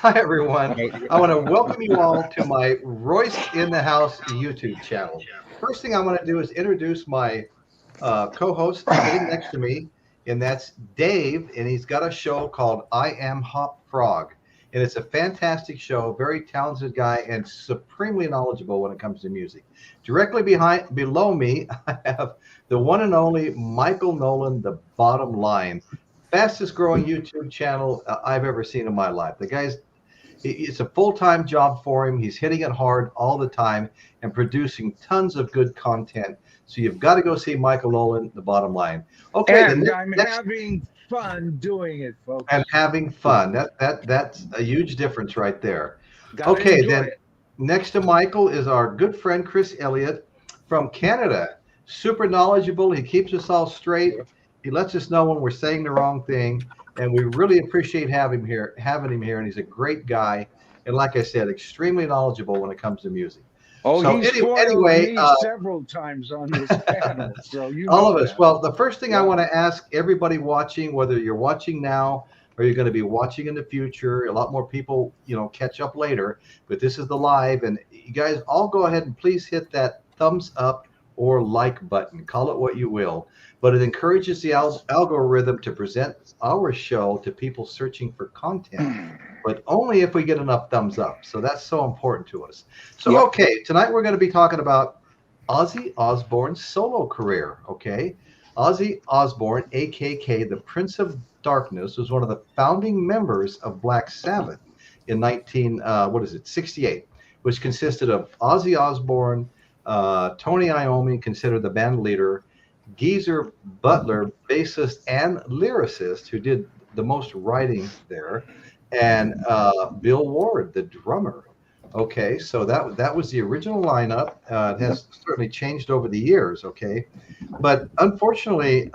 Hi, everyone. I want to welcome you all to my Royce in the House YouTube channel. First thing I want to do is introduce my co-host sitting next to me, and that's Dave, and he's got a show called I Am Hop Frog. And it's a fantastic show, very talented guy, and supremely knowledgeable when it comes to music. Directly below me, I have the one and only Michael Nolan, the Bottom Line. Fastest growing YouTube channel I've ever seen in my life. The guy's it's a full-time job for him. He's hitting it hard all the time and producing tons of good content. So you've got to go see Michael Nolan, the Bottom Line. Okay, and I'm having fun doing it, folks. And having fun. That's a huge difference right there. Okay, then next to Michael is our good friend Chris Elliott from Canada. Super knowledgeable. He keeps us all straight. He lets us know when we're saying the wrong thing, and we really appreciate having him here. And he's a great guy, and like I said, extremely knowledgeable when it comes to music. Oh, so he's anyway, me several times on this panel. So you all of us. That. Well, the first thing I want to ask everybody watching, whether you're watching now or you're going to be watching in the future, a lot more people, catch up later. But this is the live, and you guys all go ahead and please hit that thumbs up or like button. Call it what you will. But it encourages the algorithm to present our show to people searching for content, but only if we get enough thumbs up. So that's so important to us. So, okay, tonight we're going to be talking about Ozzy Osbourne's solo career, okay? Ozzy Osbourne, a.k.a. the Prince of Darkness, was one of the founding members of Black Sabbath in 68, which consisted of Ozzy Osbourne, Tony Iommi, considered the band leader, Geezer Butler, bassist and lyricist, who did the most writing there, and Bill Ward, the drummer. Okay, so that was the original lineup. It has certainly changed over the years, okay? But unfortunately,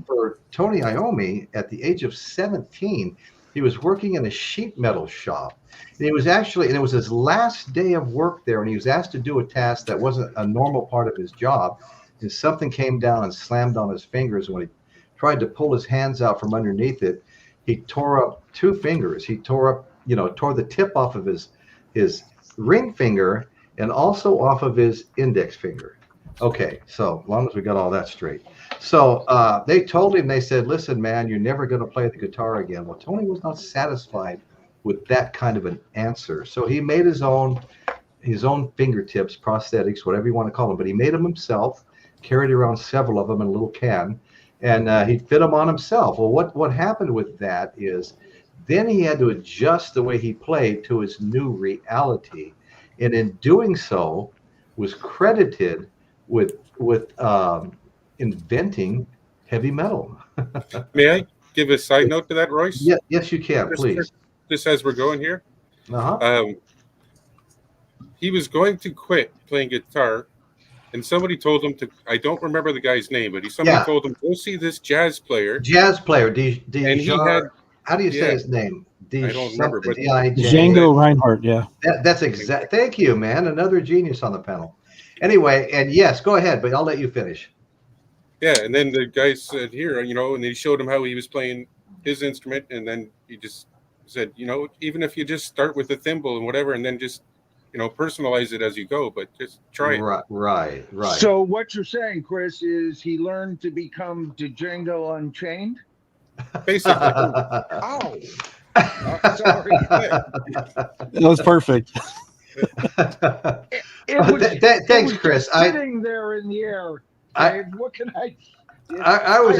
for Tony Iommi, at the age of 17, he was working in a sheet metal shop. And it was his last day of work there, and he was asked to do a task that wasn't a normal part of his job. And something came down and slammed on his fingers. When he tried to pull his hands out from underneath it, he tore up 2 fingers. He tore the tip off of his ring finger and also off of his index finger. Okay, so as long as we got all that straight. So they told him, they said, listen, man, you're never going to play the guitar again. Well, Tony was not satisfied with that kind of an answer. So he made his own fingertips, prosthetics, whatever you want to call them, but he made them himself, carried around several of them in a little can, and he'd fit them on himself. Well, what happened with that is then he had to adjust the way he played to his new reality, and in doing so was credited with inventing heavy metal. May I give a side note to that, Royce? Yeah, yes, you can, please. Just as we're going here. He was going to quit playing guitar, and somebody told him to, I don't remember the guy's name, but somebody told him, go see this jazz player. And he had, how do you say his name? I don't remember, but Django Reinhardt, that's exact. Thank you, man. Another genius on the panel. Anyway, and yes, go ahead, but I'll let you finish. Yeah, and then the guy said here, and they showed him how he was playing his instrument, and then he just said, even if you just start with the thimble and whatever, and then just personalize it as you go, but just try it. Right. So what you're saying, Chris, is he learned to become Django Unchained? Basically. Ow. Sorry. That was perfect. Thanks, Chris. Sitting there in the air. What can I? I was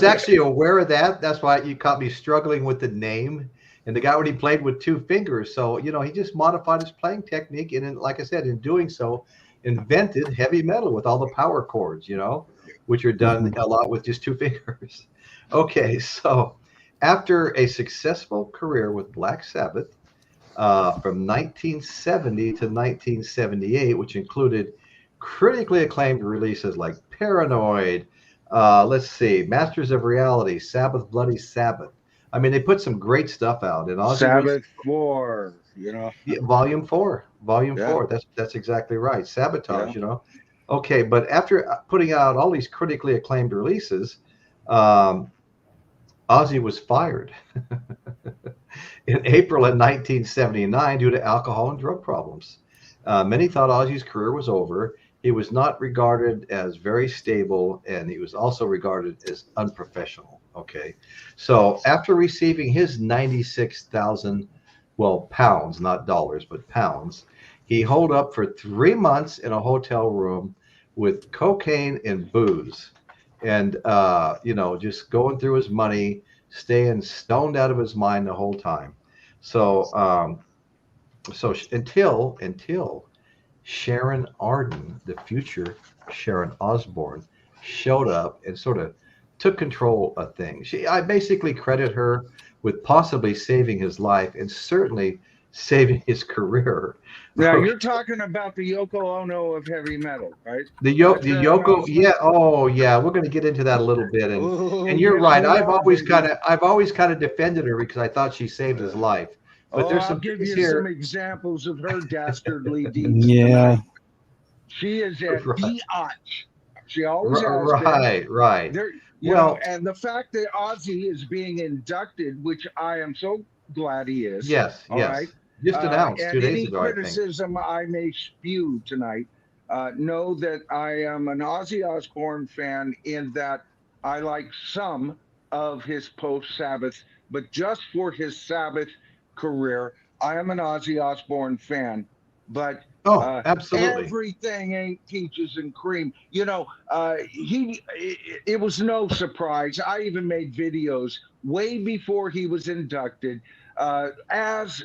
actually aware of that. That's why you caught me struggling with the name. And the guy already played with 2 fingers. So, he just modified his playing technique. And like I said, in doing so, invented heavy metal with all the power chords, which are done a lot with just 2 fingers. Okay, so after a successful career with Black Sabbath from 1970 to 1978, which included critically acclaimed releases like Paranoid, Masters of Reality, Sabbath, Bloody Sabbath. I mean, they put some great stuff out. And Sabbath 4, Volume 4. That's exactly right. Sabotage, Okay, but after putting out all these critically acclaimed releases, Ozzy was fired. in April of 1979 due to alcohol and drug problems. Many thought Ozzy's career was over. He was not regarded as very stable, and he was also regarded as unprofessional. Okay, so after receiving his 96,000, well, pounds, not dollars, but pounds, he holed up for 3 months in a hotel room with cocaine and booze, and just going through his money, staying stoned out of his mind the whole time. So, until Sharon Arden, the future Sharon Osbourne, showed up and sort of took control of things. I basically credit her with possibly saving his life and certainly saving his career. Now you're talking about the Yoko Ono of heavy metal, right? The Yoko, yeah, oh yeah, we're going to get into that a little bit, and you're right. I've always kind of defended her because I thought she saved his life. But there's some I'll give you here. some examples of her dastardly deeds. Yeah. Tonight. She is at biatch. She always has been. Right. And the fact that Ozzy is being inducted, which I am so glad he is. Yes. Right? Just announced 2 days ago. Any criticism I may spew tonight, know that I am an Ozzy Osbourne fan in that I like some of his post-Sabbath, but just for his Sabbath career, I am an Ozzy Osbourne fan. But absolutely, everything ain't peaches and cream. It was no surprise. I even made videos way before he was inducted. As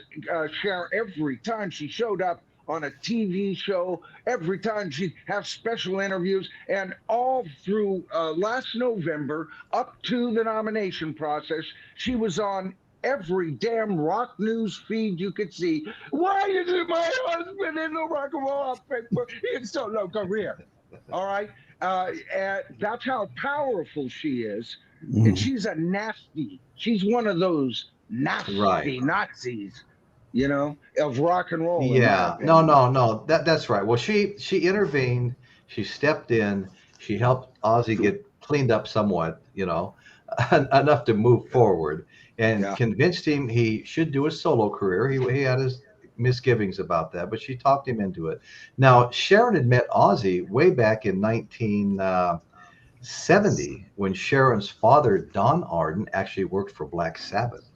Sharon, every time she showed up on a TV show, every time she'd have special interviews, and all through last November up to the nomination process, she was on every damn rock news feed you could see. Why isn't my husband in the Rock and Roll paper? He's so no career. All right. And that's how powerful she is. And she's a nasty. She's one of those nasty Nazis, of rock and roll. Yeah. No. That's right. Well, she intervened. She stepped in. She helped Ozzy get cleaned up somewhat, enough to move forward. And convinced him he should do a solo career. He had his misgivings about that, but she talked him into it. Now, Sharon had met Ozzy way back in 1970 when Sharon's father, Don Arden, actually worked for Black Sabbath.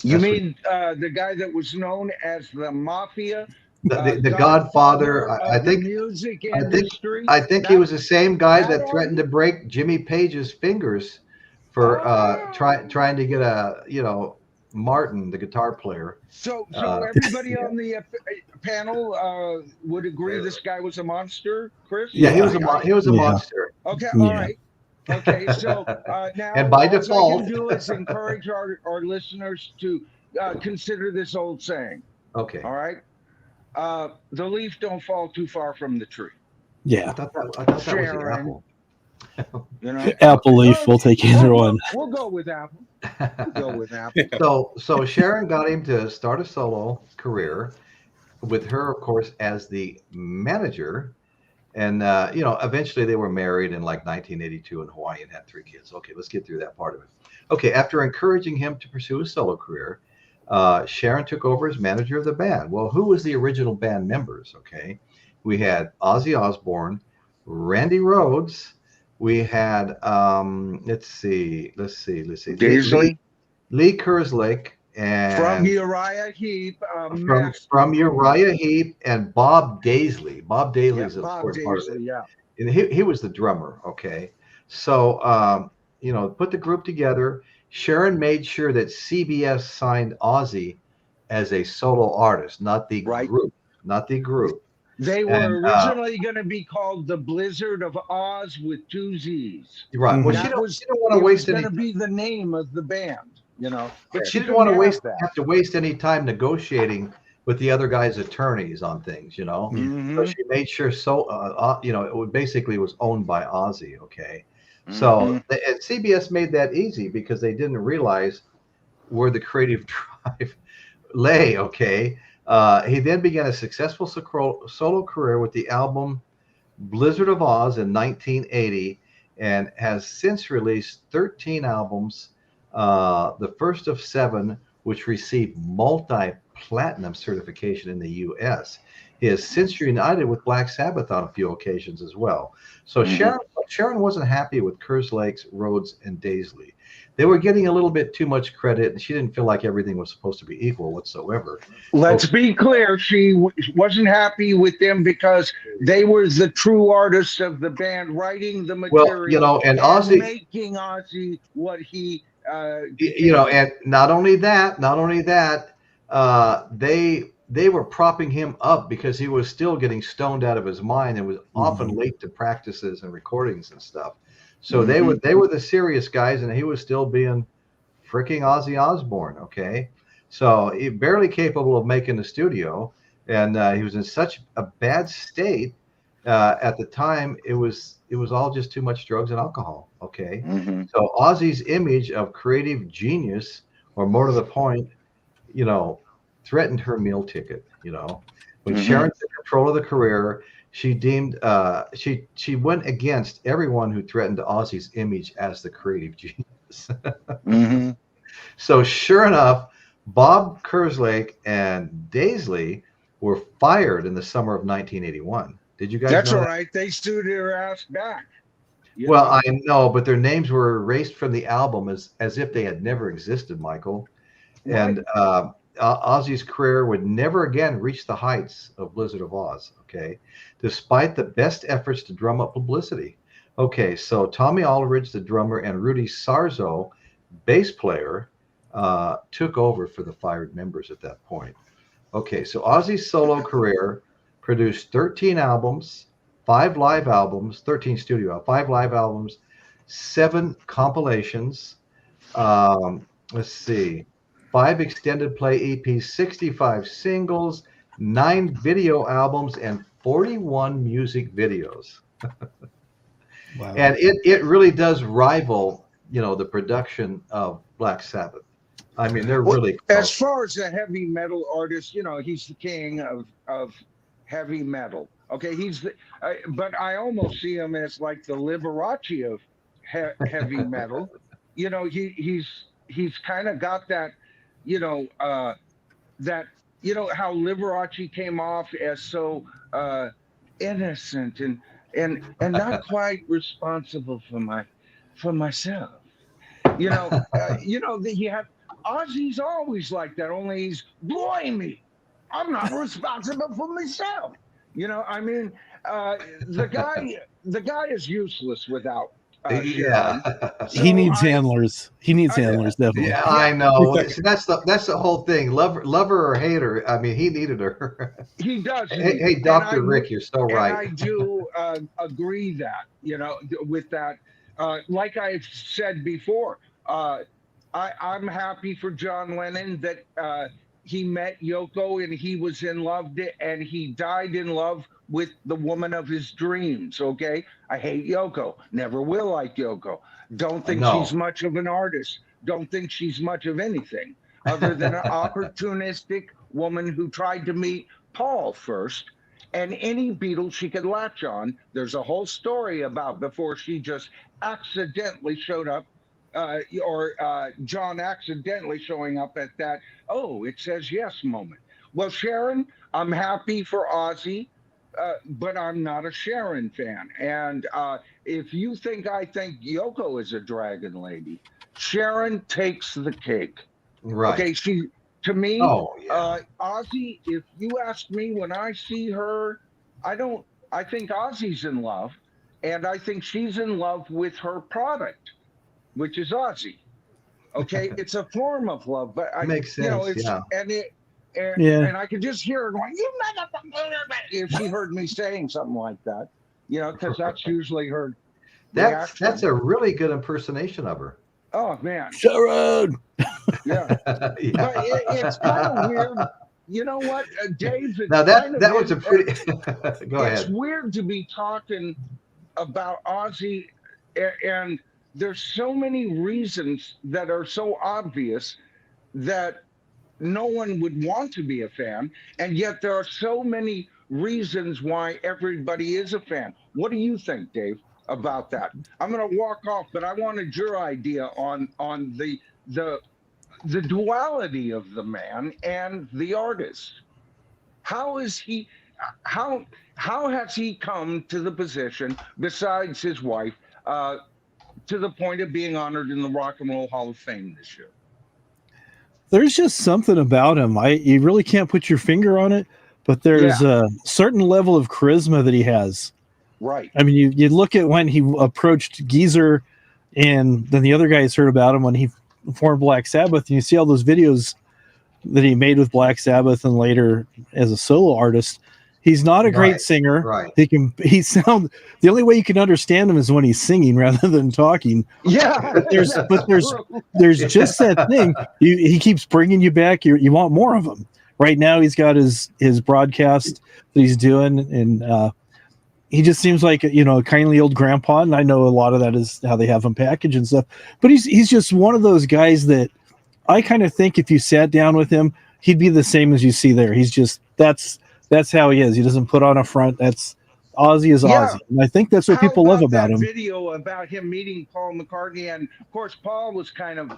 You mean the guy that was known as the Mafia? The Godfather, I think. Music industry. I think he was the same guy that threatened to break Jimmy Page's fingers for trying to get Martin, the guitar player. So everybody on the panel would agree this guy was a monster, Chris? Yeah, he was a monster. Okay, all right. Okay, so now and by all default, I can do is encourage our listeners to consider this old saying. Okay. All right. The leaf don't fall too far from the tree. I Yeah. thought that was the apple. Apple leaf, we'll take either one. We'll go with apple. So Sharon got him to start a solo career with her, of course, as the manager. And, eventually they were married in like 1982 in Hawaii and had 3 kids. Okay, let's get through that part of it. Okay, after encouraging him to pursue a solo career, Sharon took over as manager of the band. Well, who was the original band members? Okay, we had Ozzy Osbourne, Randy Rhoads. We had, let's see. Daisley? Lee Kerslake. And from Uriah Heep. From Uriah Heep and Bob Daisley. Bob Daisley is an important part of it. Yeah. And he was the drummer, okay? So, put the group together. Sharon made sure that CBS signed Ozzy as a solo artist, not the group. They were originally going to be called the Blizzard of Ozz with 2 Z's. Right. Well, she don't want to waste any. It was going to be the name of the band, But she didn't want to have to waste any time negotiating with the other guy's attorneys on things, So she made sure it basically was owned by Ozzy. Okay. So and CBS made that easy because they didn't realize where the creative drive lay. Okay. He then began a successful solo career with the album Blizzard of Ozz in 1980 and has since released 13 albums. The first of 7 which received multi-platinum certification in the U.S. He has since reunited with Black Sabbath on a few occasions as well. So Sharon wasn't happy with Kerslake's, Rhoads, and Daisley. They were getting a little bit too much credit, and she didn't feel like everything was supposed to be equal whatsoever. Let's be clear. She wasn't happy with them because they were the true artists of the band, writing the material, and Ozzy, making Ozzy what he, and not only that, they were propping him up because he was still getting stoned out of his mind and was often late to practices and recordings and stuff. So they were the serious guys, and he was still being freaking Ozzy Osbourne. Okay, so he barely capable of making the studio, and he was in such a bad state at the time. It was all just too much drugs and alcohol. Okay, so Ozzy's image of creative genius, or more to the point, threatened her meal ticket. When Sharon took control of the career, she deemed she went against everyone who threatened Ozzy's image as the creative genius. So sure enough, Bob Kerslake and Daisley were fired in the summer of 1981. Did you guys That's know all that? right. They sued their ass back. Well, I know, but their names were erased from the album as if they had never existed, Michael. What? And Ozzy's career would never again reach the heights of Blizzard of Ozz, okay, despite the best efforts to drum up publicity. Okay, so Tommy Aldridge, the drummer, and Rudy Sarzo, bass player, took over for the fired members at that point. Okay, so Ozzy's solo career produced 13 albums, 5 live albums, 13 studio, 5 live albums, 7 compilations. Let's see. 5 extended play EPs, 65 singles, 9 video albums, and 41 music videos. Wow. And it really does rival, the production of Black Sabbath. I mean, they're really close. As far as a heavy metal artist, he's the king of heavy metal. Okay, but I almost see him as like the Liberace of heavy metal. He's kind of got that. How Liberace came off as so innocent and not quite responsible for myself. He had Ozzy's always like that. Only he's blimey, I'm not responsible for myself. The guy is useless without. He needs handlers. He needs handlers, definitely. Yeah, I know. That's the whole thing. Lover or hater. I mean, he needed her. He does. Hey, Dr. Rick, you're so right. I do agree that with that. Like I've said before, I'm happy for John Lennon that he met Yoko and he was in love and he died in love with the woman of his dreams. Okay, I hate Yoko, never will like Yoko, don't think she's much of an artist, don't think she's much of anything other than an opportunistic woman who tried to meet Paul first, and any Beatle she could latch on. There's a whole story about before she just accidentally showed up, John accidentally showing up at that it says yes moment. Well, Sharon, I'm happy for Ozzy, but I'm not a Sharon fan. And if you think I think Yoko is a dragon lady, Sharon takes the cake. Right. Okay, to me, Ozzy, if you ask me when I see her, I think Ozzy's in love, and I think she's in love with her product, which is Ozzy. Okay, it's a form of love, but makes sense. And I could just hear her going, "You motherfucker!" if she heard me saying something like that, because that's usually her. That's a really good impersonation of her. Oh man, Sharon. Yeah. But it's kind of weird. You know what, Dave? Now that was a pretty. Go ahead. It's weird to be talking about Ozzy, and there's so many reasons that are so obvious that no one would want to be a fan, and yet there are so many reasons why everybody is a fan. What do you think, Dave, about that? I'm going to walk off, but I wanted your idea on the the duality of the man and the artist. How is he? How has he come to the position, besides his wife, to the point of being honored in the Rock and Roll Hall of Fame this year? There's just something about him. You really can't put your finger on it, but there's a certain level of charisma that he has. Right. I mean, you look at when he approached Geezer, and then the other guys heard about him when he formed Black Sabbath, and you see all those videos that he made with Black Sabbath and later as a solo artist. He's not a great singer. Right. The only way you can understand him is when he's singing rather than talking. Yeah. But there's just that thing. He keeps bringing you back. You want more of him. Right now he's got his broadcast that he's doing, and he just seems like a kindly old grandpa. And I know a lot of that is how they have him packaged and stuff. But he's just one of those guys that I kind of think if you sat down with him, he'd be the same as you see there. He's just that's how he is. He doesn't put on a front. That's Ozzy is Ozzy. And I think that's what people love about him. Video about him meeting Paul McCartney, and of course Paul was kind of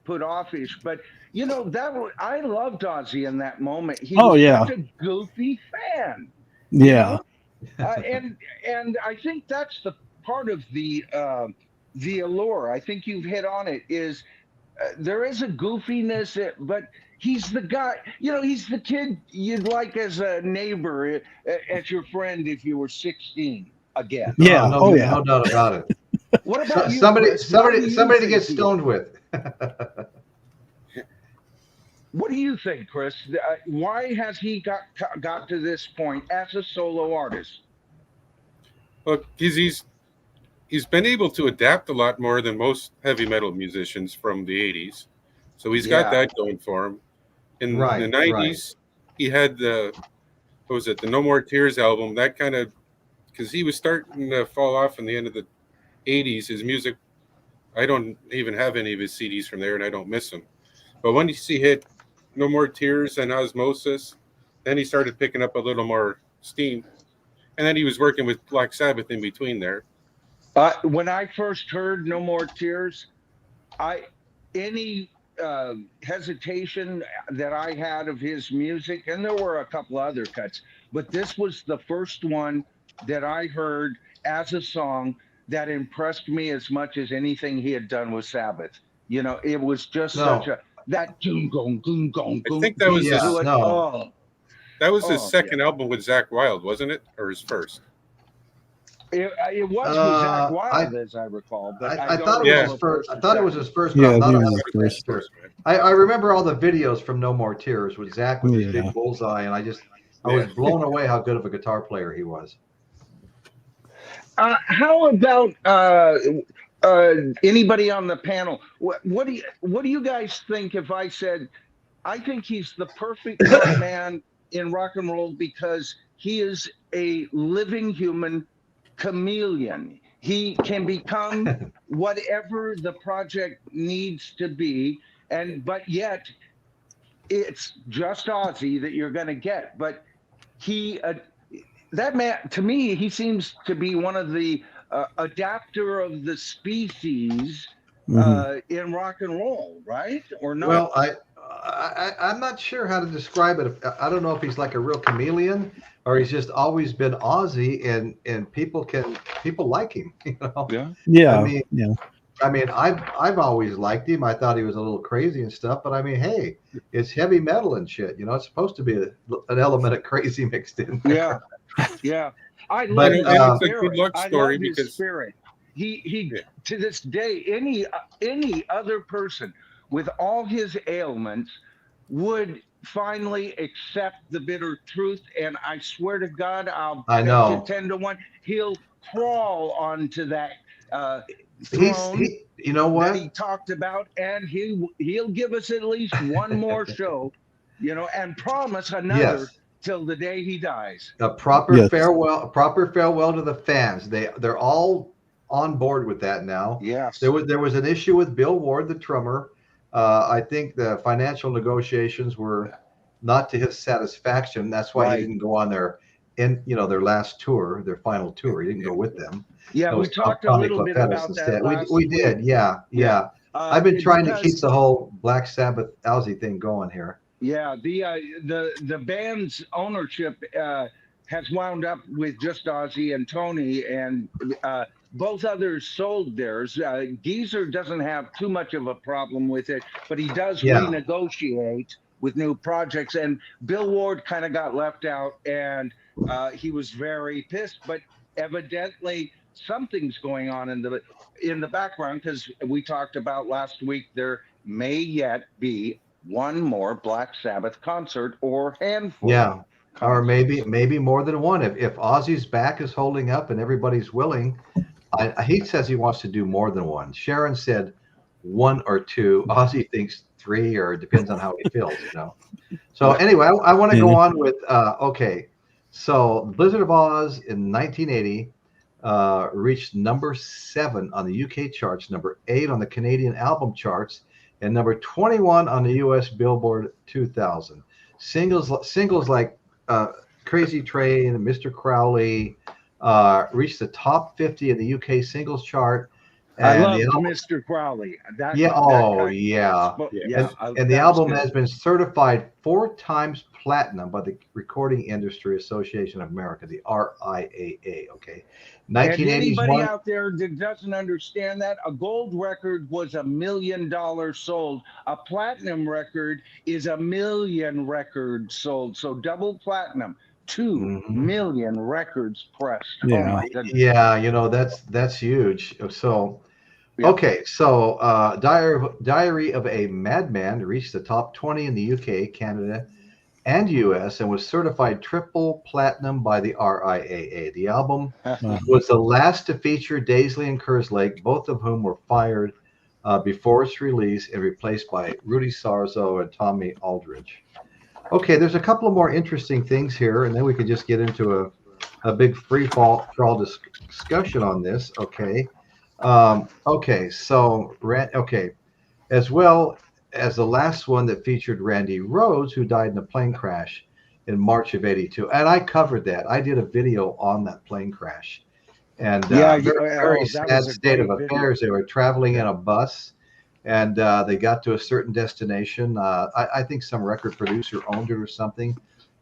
put offish, but I loved Ozzy in that moment. He was such a goofy fan. Yeah. And I think that's the part of the allure. I think you've hit on it. Is there is a goofiness, but he's the guy. He's the kid you'd like as a neighbor, as your friend if you were 16 again. Yeah. No doubt about it. What about you, somebody Chris? to get stoned with? What do you think, Chris? Why has he got to this point as a solo artist? Well, he's been able to adapt a lot more than most heavy metal musicians from the 80s. So he's got that going for him. In the 90s, he had the No More Tears album. That kind of, because he was starting to fall off in the end of the 80s. His music, I don't even have any of his CDs from there, and I don't miss him. But when he hit No More Tears and Osmosis, then he started picking up a little more steam. And then he was working with Black Sabbath in between there. When I first heard No More Tears, any hesitation that I had of his music, and there were a couple other cuts, but this was the first one that I heard as a song that impressed me as much as anything he had done with Sabbath. It was just such a that goom gong goom gong. I think that was that was his second album with Zakk Wylde, wasn't it, or his first? It was with Zakk Wylde, as I recall. But I thought it was his first. I thought it was his first. Yeah, I remember all the videos from No More Tears with Zakk with his big bullseye, and I was blown away how good of a guitar player he was. How about anybody on the panel? What do you guys think if I said I think he's the perfect man in rock and roll because he is a living human chameleon. He can become whatever the project needs to be, but yet it's just Ozzy that you're going to get. But that man, to me, he seems to be one of the adapter of the species in rock and roll, right? Or not? Well, I'm not sure how to describe it. I don't know if he's like a real chameleon or he's just always been Ozzy, and people like him. I mean, I've always liked him. I thought he was a little crazy and stuff, but I mean, hey, it's heavy metal and shit. It's supposed to be an element of crazy mixed in there. Yeah. I love his it's a good luck story because spirit. He to this day, any other person with all his ailments would finally accept the bitter truth, and I swear to God, I'll bet you 10 to 1 he'll crawl onto that throne. You know what that he talked about, and he'll give us at least one more show, and promise another till the day he dies. A proper farewell to the fans. They're all on board with that now. Yes. There was an issue with Bill Ward, the drummer. I think the financial negotiations were not to his satisfaction. That's why he didn't go on their last tour, their final tour. He didn't go with them. Yeah, we talked a little bit about that. We did. Yeah. I've been trying to because- keep the whole Black Sabbath Ozzy thing going here. Yeah, the band's ownership has wound up with just Ozzy and Tony, and both others sold theirs. Geezer doesn't have too much of a problem with it, but he does renegotiate with new projects. And Bill Ward kind of got left out, and he was very pissed. But evidently, something's going on in the background, because we talked about last week there may yet be one more Black Sabbath concert or handful. Yeah, or maybe more than one. If Ozzy's back is holding up and everybody's willing, he says he wants to do more than one. Sharon said one or two. Ozzy thinks three, or it depends on how he feels, you know. So anyway, I want to go on with okay. So Blizzard of Ozz in 1980 reached number 7 on the UK charts, number 8 on the Canadian album charts, and number 21 on the U.S. Billboard 2000. Singles like Crazy Train and Mr. Crowley reached the top 50 in the UK singles chart. And I love Mr. Crowley. And the album has been certified 4 times platinum by the Recording Industry Association of America, the RIAA. Okay, 1980s. And anybody out there that doesn't understand that, a gold record was $1 million sold. A platinum record is 1 million records sold. So double platinum. 2 million records pressed. Yeah. Oh my goodness. Yeah, you know, that's huge. So okay, so Diary of a Madman reached the top 20 in the UK, Canada, and US, and was certified triple platinum by the RIAA. The album was the last to feature Daisley and Kerslake, both of whom were fired before its release and replaced by Rudy Sarzo and Tommy Aldridge. Okay, there's a couple of more interesting things here, and then we could just get into a big free-for-all discussion on this. Okay. As well as the last one that featured Randy Rhoads, who died in a plane crash in March of '82. And I covered that. I did a video on that plane crash. And very sad state of affairs. They were traveling in a bus, and they got to a certain destination. I think some record producer owned it or something,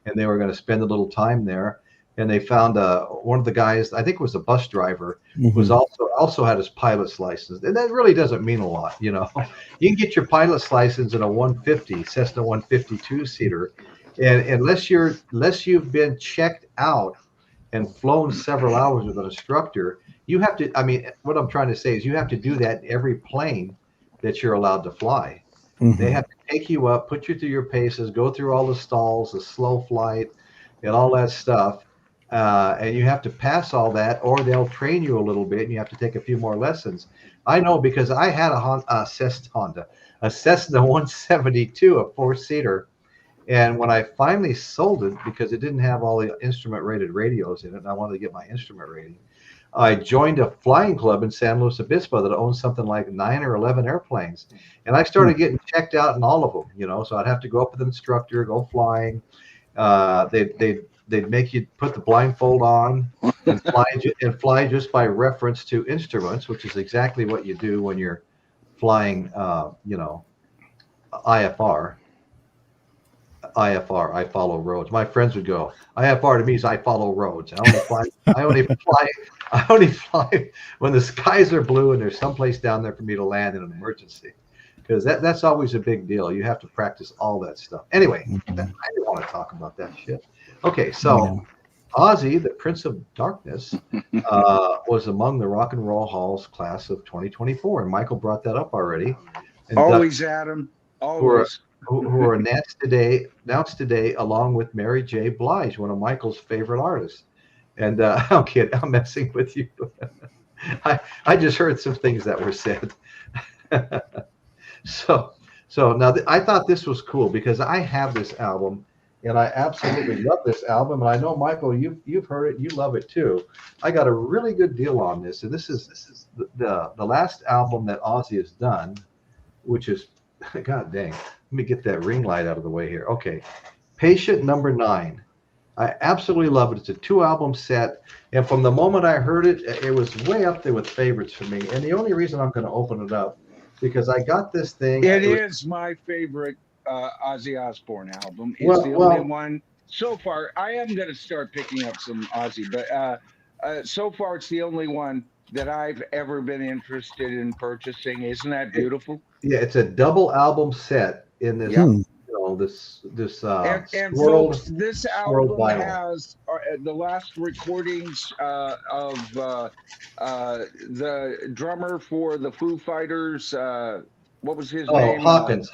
and they were going to spend a little time there. And they found one of the guys, I think it was a bus driver, was also had his pilot's license. And that really doesn't mean a lot, you know. You can get your pilot's license in a 150, Cessna 152 seater, and unless you've been checked out and flown several hours with an instructor, you have to. I mean, what I'm trying to say is you have to do that in every plane that you're allowed to fly. They have to take you up, put you through your paces, go through all the stalls, the slow flight, and all that stuff. And you have to pass all that, or they'll train you a little bit, and you have to take a few more lessons. I know because I had a Cessna 172, a 4-seater, and when I finally sold it because it didn't have all the instrument-rated radios in it, and I wanted to get my instrument rating, I joined a flying club in San Luis Obispo that owned something like 9 or 11 airplanes, and I started getting checked out in all of them. You know, so I'd have to go up with an instructor, go flying. They'd make you put the blindfold on and fly just by reference to instruments, which is exactly what you do when you're flying, IFR. I follow roads. My friends would go, IFR to me is I follow roads. I only fly when the skies are blue and there's someplace down there for me to land in an emergency. Because that's always a big deal. You have to practice all that stuff. Anyway, I didn't want to talk about that shit. Okay, so Ozzy, the Prince of Darkness, was among the Rock and Roll Hall's class of 2024, and Michael brought that up already. And always, Adam. Always. Who are announced today, along with Mary J. Blige, one of Michael's favorite artists. And I'm kidding, I'm messing with you. I just heard some things that were said. So now I thought this was cool because I have this album. And I absolutely love this album. And I know, Michael, you've heard it. You love it, too. I got a really good deal on this. And this is the last album that Ozzy has done, which is, God dang. Let me get that ring light out of the way here. Okay. Patient number 9. I absolutely love it. It's a 2-album set. And from the moment I heard it, it was way up there with favorites for me. And the only reason I'm going to open it up because I got this thing. It is my favorite Ozzy Osbourne album. It's Well, the only one so far. I am going to start picking up some Ozzy, but so far it's the only one that I've ever been interested in purchasing. Isn't that beautiful? Yeah, it's a double album set in this. Yep. This And swirled, folks, this swirled album vinyl. has the last recordings of the drummer for the Foo Fighters. What was his name? Hawkins.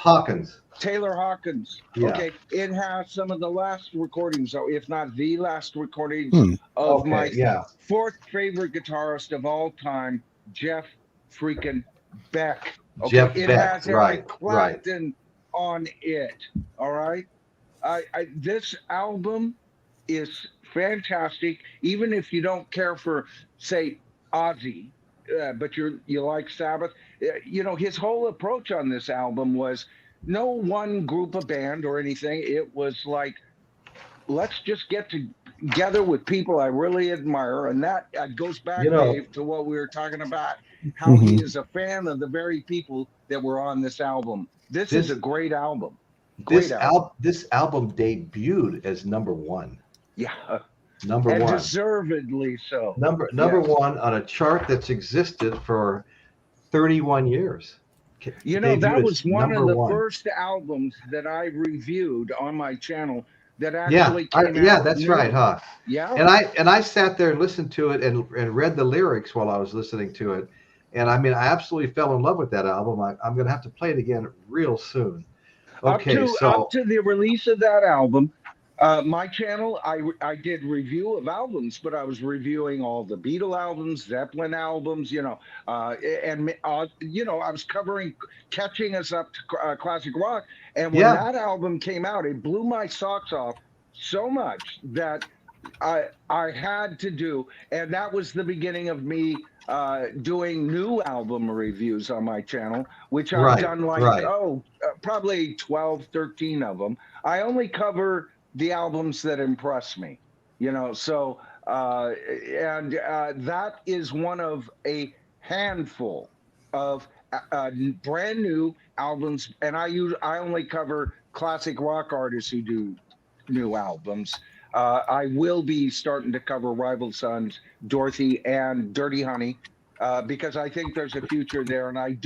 Taylor Hawkins. Yeah. Okay, it has some of the last recordings, so if not the last recordings of my fourth favorite guitarist of all time, Jeff freaking Beck. Okay, Jeff it Beck, has Eric Clapton on it. All right, this album is fantastic. Even if you don't care for, say, Ozzy, but you like Sabbath, you know, his whole approach on this album was no one group of band or anything. It was like, let's just get together with people I really admire, and that goes back, Dave, to what we were talking about. How he is a fan of the very people that were on this album. This is a great album. This album debuted as number one. Yeah. Number one. Deservedly so. Number one on a chart that's existed for 31 years. You know, that was one of the first albums that I reviewed on my channel that actually came out. Yeah, that's right, huh? Yeah. And I sat there and listened to it and read the lyrics while I was listening to it. And I mean, I absolutely fell in love with that album. I'm going to have to play it again real soon. Okay, up to the release of that album, my channel, I did review of albums, but I was reviewing all the Beatle albums, Zeppelin albums, you know, and you know, I was catching us up to classic rock. And when that album came out, it blew my socks off so much that I had to do, and that was the beginning of me doing new album reviews on my channel, which I've done probably 12, 13 of them. I only cover the albums that impress me, you know, so that is one of a handful of brand new albums, and I only cover classic rock artists who do new albums. I will be starting to cover Rival Sons, Dorothy, and Dirty Honey, because I think there's a future there. And I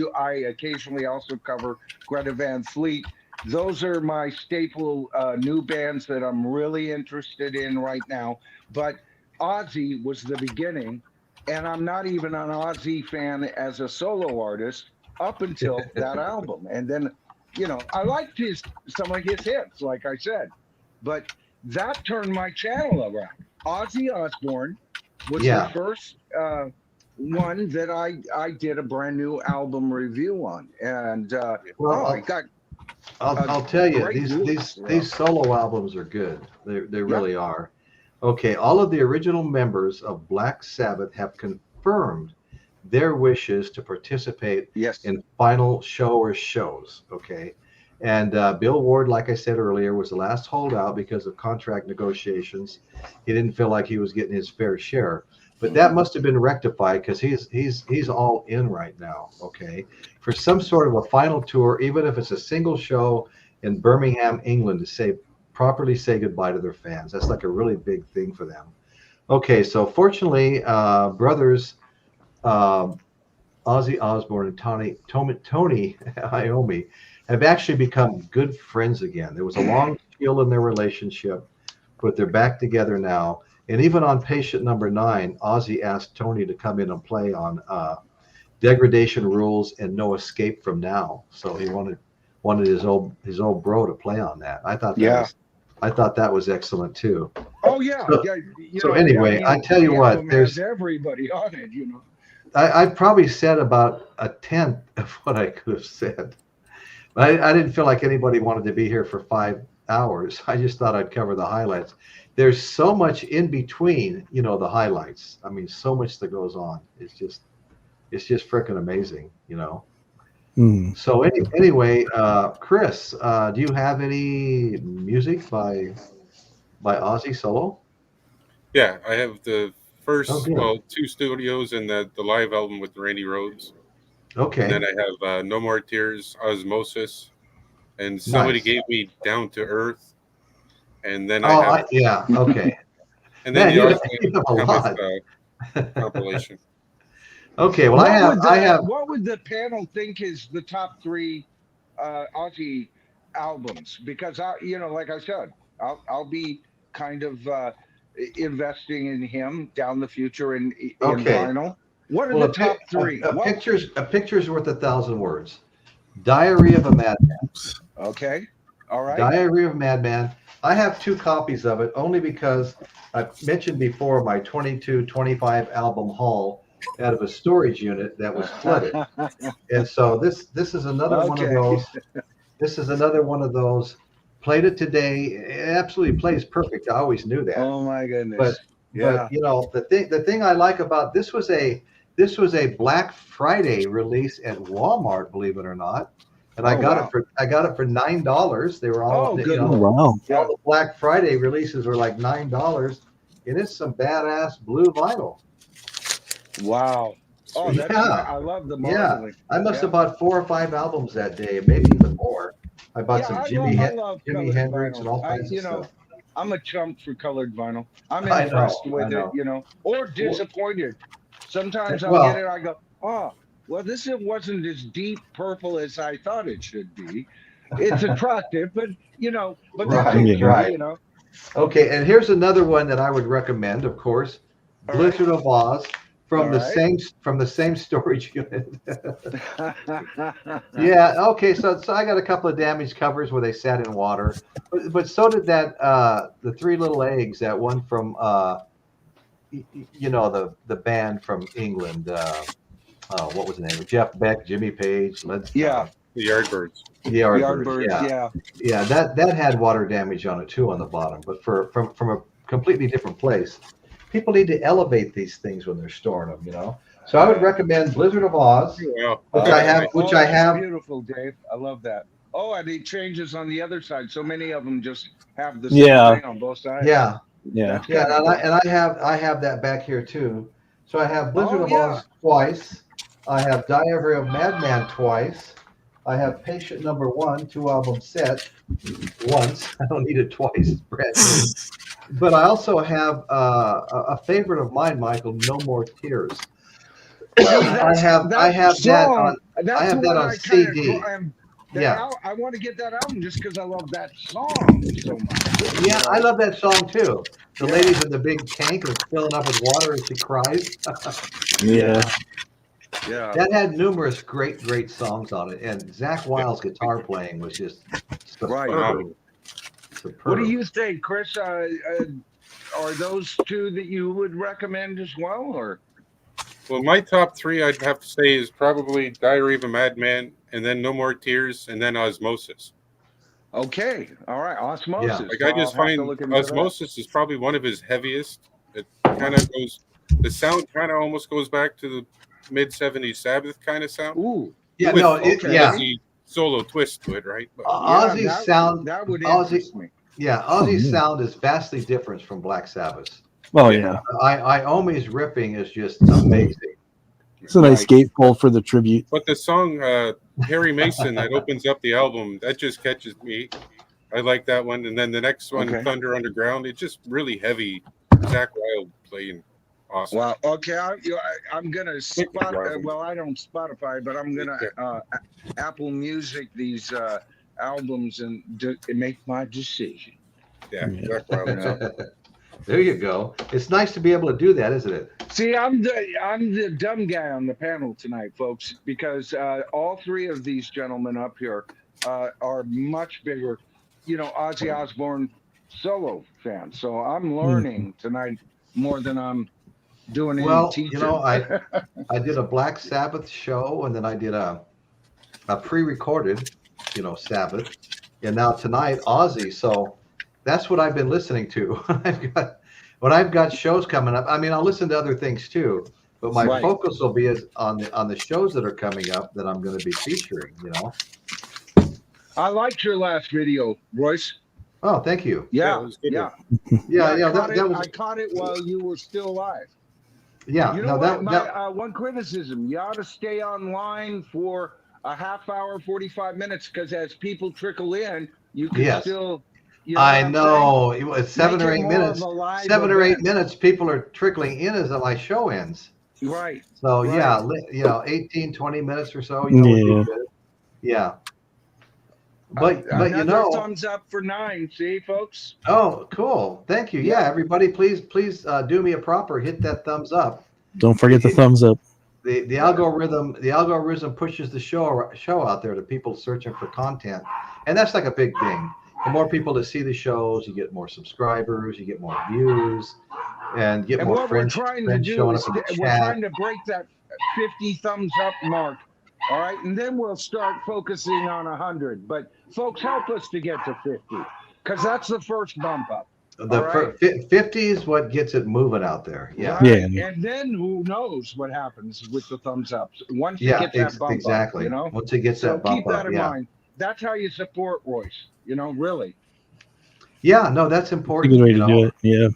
occasionally also cover Greta Van Fleet. Those are my staple new bands that I'm really interested in right now. But Ozzy was the beginning, and I'm not even an Ozzy fan as a solo artist up until that album. And then, you know, I liked some of his hits, like I said, but that turned my channel around. Ozzy Osbourne was the first one that I did a brand new album review on, and I'll tell you, these solo albums are good. They really are. Okay, all of the original members of Black Sabbath have confirmed their wishes to participate in final show or shows. Okay. And Bill Ward, like I said earlier, was the last holdout because of contract negotiations. He didn't feel like he was getting his fair share, but that must have been rectified because he's all in right now. Okay, for some sort of a final tour, even if it's a single show in Birmingham, England, to properly say goodbye to their fans. That's like a really big thing for them. Okay, so fortunately, brothers Ozzy Osbourne and Tony Iommi have actually become good friends again. There was a long chill in their relationship, but they're back together now. And even on patient number 9, Ozzy asked Tony to come in and play on Degradation Rules and No Escape From Now. So he wanted his old bro to play on that. I thought that was excellent too. Oh yeah. So anyway, I tell you what, there's everybody on it, you know. I probably said about a tenth of what I could have said. But I didn't feel like anybody wanted to be here for 5 hours. I just thought I'd cover the highlights. There's so much in between, you know, the highlights. I mean, so much that goes on. It's just freaking amazing, you know. So anyway, Chris, do you have any music by Ozzy solo? Yeah, I have the first 2 studios and the live album with Randy Rhoads. Okay. And then I have No More Tears, Osmosis, and somebody Nice. gave me Down to Earth, and then I have yeah. Okay. and then Man, the you have a lot. compilation. Okay. Well, I have. What would the panel think is the top 3 Ozzy albums? Because like I said, I'll be kind of investing in him down the future in vinyl. What are the top 3? A picture's worth 1,000 words. Diary of a Madman. Okay. All right. Diary of a Madman. I have 2 copies of it only because I've mentioned before my 22-25 album haul out of a storage unit that was flooded. And so this is another one of those. This is another one of those. Played it today. It absolutely plays perfect. I always knew that. Oh my goodness. But the thing I like about this was a Black Friday release at Walmart, believe it or not. And I got it for $9. They were all good. Wow. All the Black Friday releases were like $9, and it's some badass blue vinyl. Wow. Oh, Yeah. I love the modeling. I must have bought 4 or 5 albums that day, maybe even more. I bought some Jimi Hendrix vinyl. and all kinds of stuff. I'm a chump for colored vinyl. I'm impressed with it, or disappointed. Sometimes I'll get it, I go, oh, well, this wasn't as deep purple as I thought it should be. It's attractive, but right. Okay, and here's another one that I would recommend, of course, Blizzard of Ozz from the same storage unit. Yeah, okay, so I got a couple of damaged covers where they sat in water, but so did that the 3 Little Eggs, that one from the band from England. What was the name? Jeff Beck, Jimmy Page, The Yardbirds. Yardbirds. Yeah. That had water damage on it too on the bottom, but from a completely different place. People need to elevate these things when they're storing them, So I would recommend Blizzard of Ozz, which I have. Beautiful, Dave. I love that. Oh, and it changes on the other side. So many of them just have the same thing on both sides. Yeah. And I have that back here too. So I have Blizzard of Ozz twice. I have Diary of Madman twice. I have Patient Number 1, 2-album set once. I don't need it twice. Brand new. But I also have a favorite of mine, Michael, No More Tears. I have that on CD. I want to get that album just because I love that song so much. Yeah, I love that song too. The lady's in the big tank is filling up with water as she cries. Yeah. That had numerous great songs on it, and Zakk Wylde's guitar playing was just superb. What do you think, Chris? Are those 2 that you would recommend as well, or? Well, my top 3 I'd have to say is probably Diary of a Madman, and then No More Tears, and then Osmosis. Okay, all right, Osmosis. Yeah. Like I just find Osmosis is probably one of his heaviest. It kind of goes. The sound kind of almost goes back to the mid-70s Sabbath kind of sound. Ooh, yeah, with Ozzy solo twist to it, right? But, Ozzy's sound. That would interest me. Yeah, Ozzy's sound is vastly different from Black Sabbath. Oh yeah, Iomi's riffing is just amazing. It's a nice gatefold for the tribute. But the song Harry Mason that opens up the album, that just catches me. I like that one, and then the next one, Thunder Underground. It's just really heavy. Zakk Wylde playing awesome. Wow. Okay, I'm gonna I don't Spotify, but I'm gonna Apple Music these albums and make my decision. Yeah, Zakk Wylde. There you go. It's nice to be able to do that, isn't it? See, I'm the dumb guy on the panel tonight, folks, because all 3 of these gentlemen up here are much bigger, Ozzy Osbourne solo fans. So I'm learning tonight more than I'm doing any teaching. I did a Black Sabbath show, and then I did a pre-recorded, Sabbath, and now tonight Ozzy. So that's what I've been listening to. When I've got shows coming up. I mean, I'll listen to other things too, but my focus will be on the shows that are coming up that I'm going to be featuring. I liked your last video, Royce. Oh, thank you. Yeah. I caught it while you were still alive. Yeah. You know No, what? One criticism: you ought to stay online for a half hour, 45 minutes, because as people trickle in, you can yes. still. You know I what I'm know it was saying? 7 Make or it 8 more of minutes. a live 7 or 8 event. minutes. People are trickling in as my show ends. Right. So Right. yeah, 18, 20 minutes or so, would be Yeah. good. Yeah. But Another you know, thumbs up for 9. See, folks. oh, cool. Thank you. Yeah, everybody, please do me a proper hit that thumbs up. Don't forget the thumbs up. The algorithm pushes the show out there to people searching for content, and that's like a big thing. The more people that see the shows, you get more subscribers, you get more views, and get more what friends we're trying to do showing is up in the we're chat. trying to break that 50 thumbs up mark. All right, and then we'll start focusing on 100. But folks, help us to get to 50, because that's the first bump up. The 50 is what gets it moving out there. Yeah. Right. Yeah. And then who knows what happens with the thumbs ups once you Yeah, get that bump exactly. up, you know? Once it gets So that bump keep that up, in yeah. mind. That's how you support Royce, you know, really. Yeah, no, that's It's a important. good way to do it. Yeah.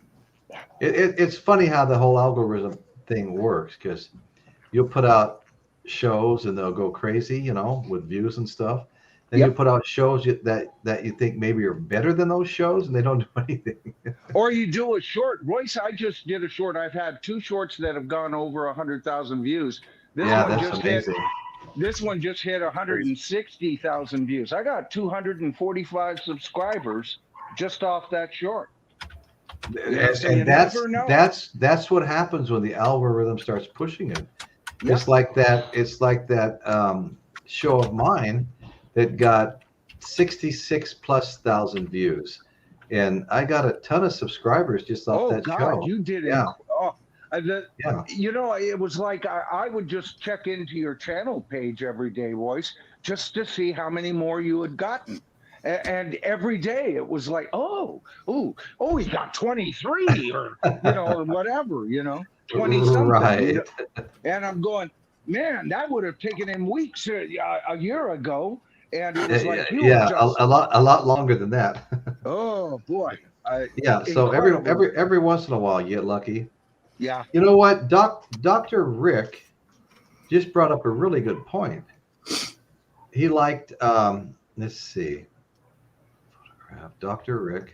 It's funny how the whole algorithm thing works, because you'll put out shows and they'll go crazy, with views and stuff. Then you put out shows that you think maybe are better than those shows, and they don't do anything. Or you do a short. Royce, I just did a short. I've had 2 shorts that have gone over 100,000 views. This one that's just amazing. This one just hit 160,000 views. I got 245 subscribers just off that short. So And that's what happens when the algorithm starts pushing it. Yep. It's like that show of mine that got 66,000+ views, and I got a ton of subscribers just off that show. You did it. Yeah. You know, it was like I would just check into your channel page every day, Royce, just to see how many more you had gotten. And every day it was like, he got 23 or, or whatever, 20 something. Right. And I'm going, man, that would have taken him weeks a year ago. And it was like, a lot longer than that. Oh boy. So every once in a while you get lucky. Yeah. You know what? Dr. Rick just brought up a really good point. He liked, let's see, photograph, Dr. Rick.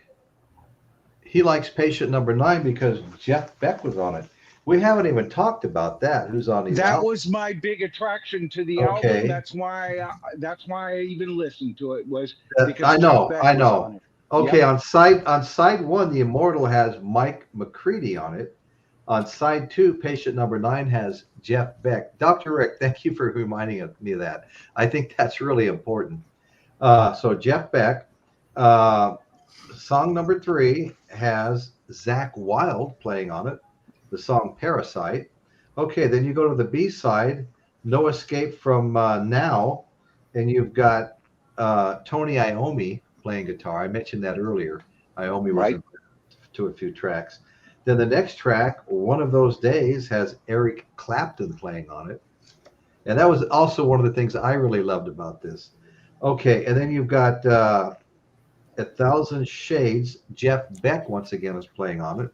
He likes patient number 9 because Jeff Beck was on it. We haven't even talked about that. Who's on these? That was my big attraction to the album. That's why I even listened to it, was because I know. Was on it. Okay, yep. On side 1, the Immortal has Mike McCready on it. On side 2, patient number 9 has Jeff Beck. Dr. Rick, thank you for reminding me of that. I think that's really important. So Jeff Beck, song number 3 has Zakk Wylde playing on it, the song Parasite. Okay, then you go to the B side, No Escape from Now, and you've got Tony Iommi playing guitar. I mentioned that earlier. Iommi was to a few tracks. Then the next track, One of Those Days, has Eric Clapton playing on it. And that was also one of the things I really loved about this. Okay, and then you've got 1,000 Shades. Jeff Beck, once again, is playing on it.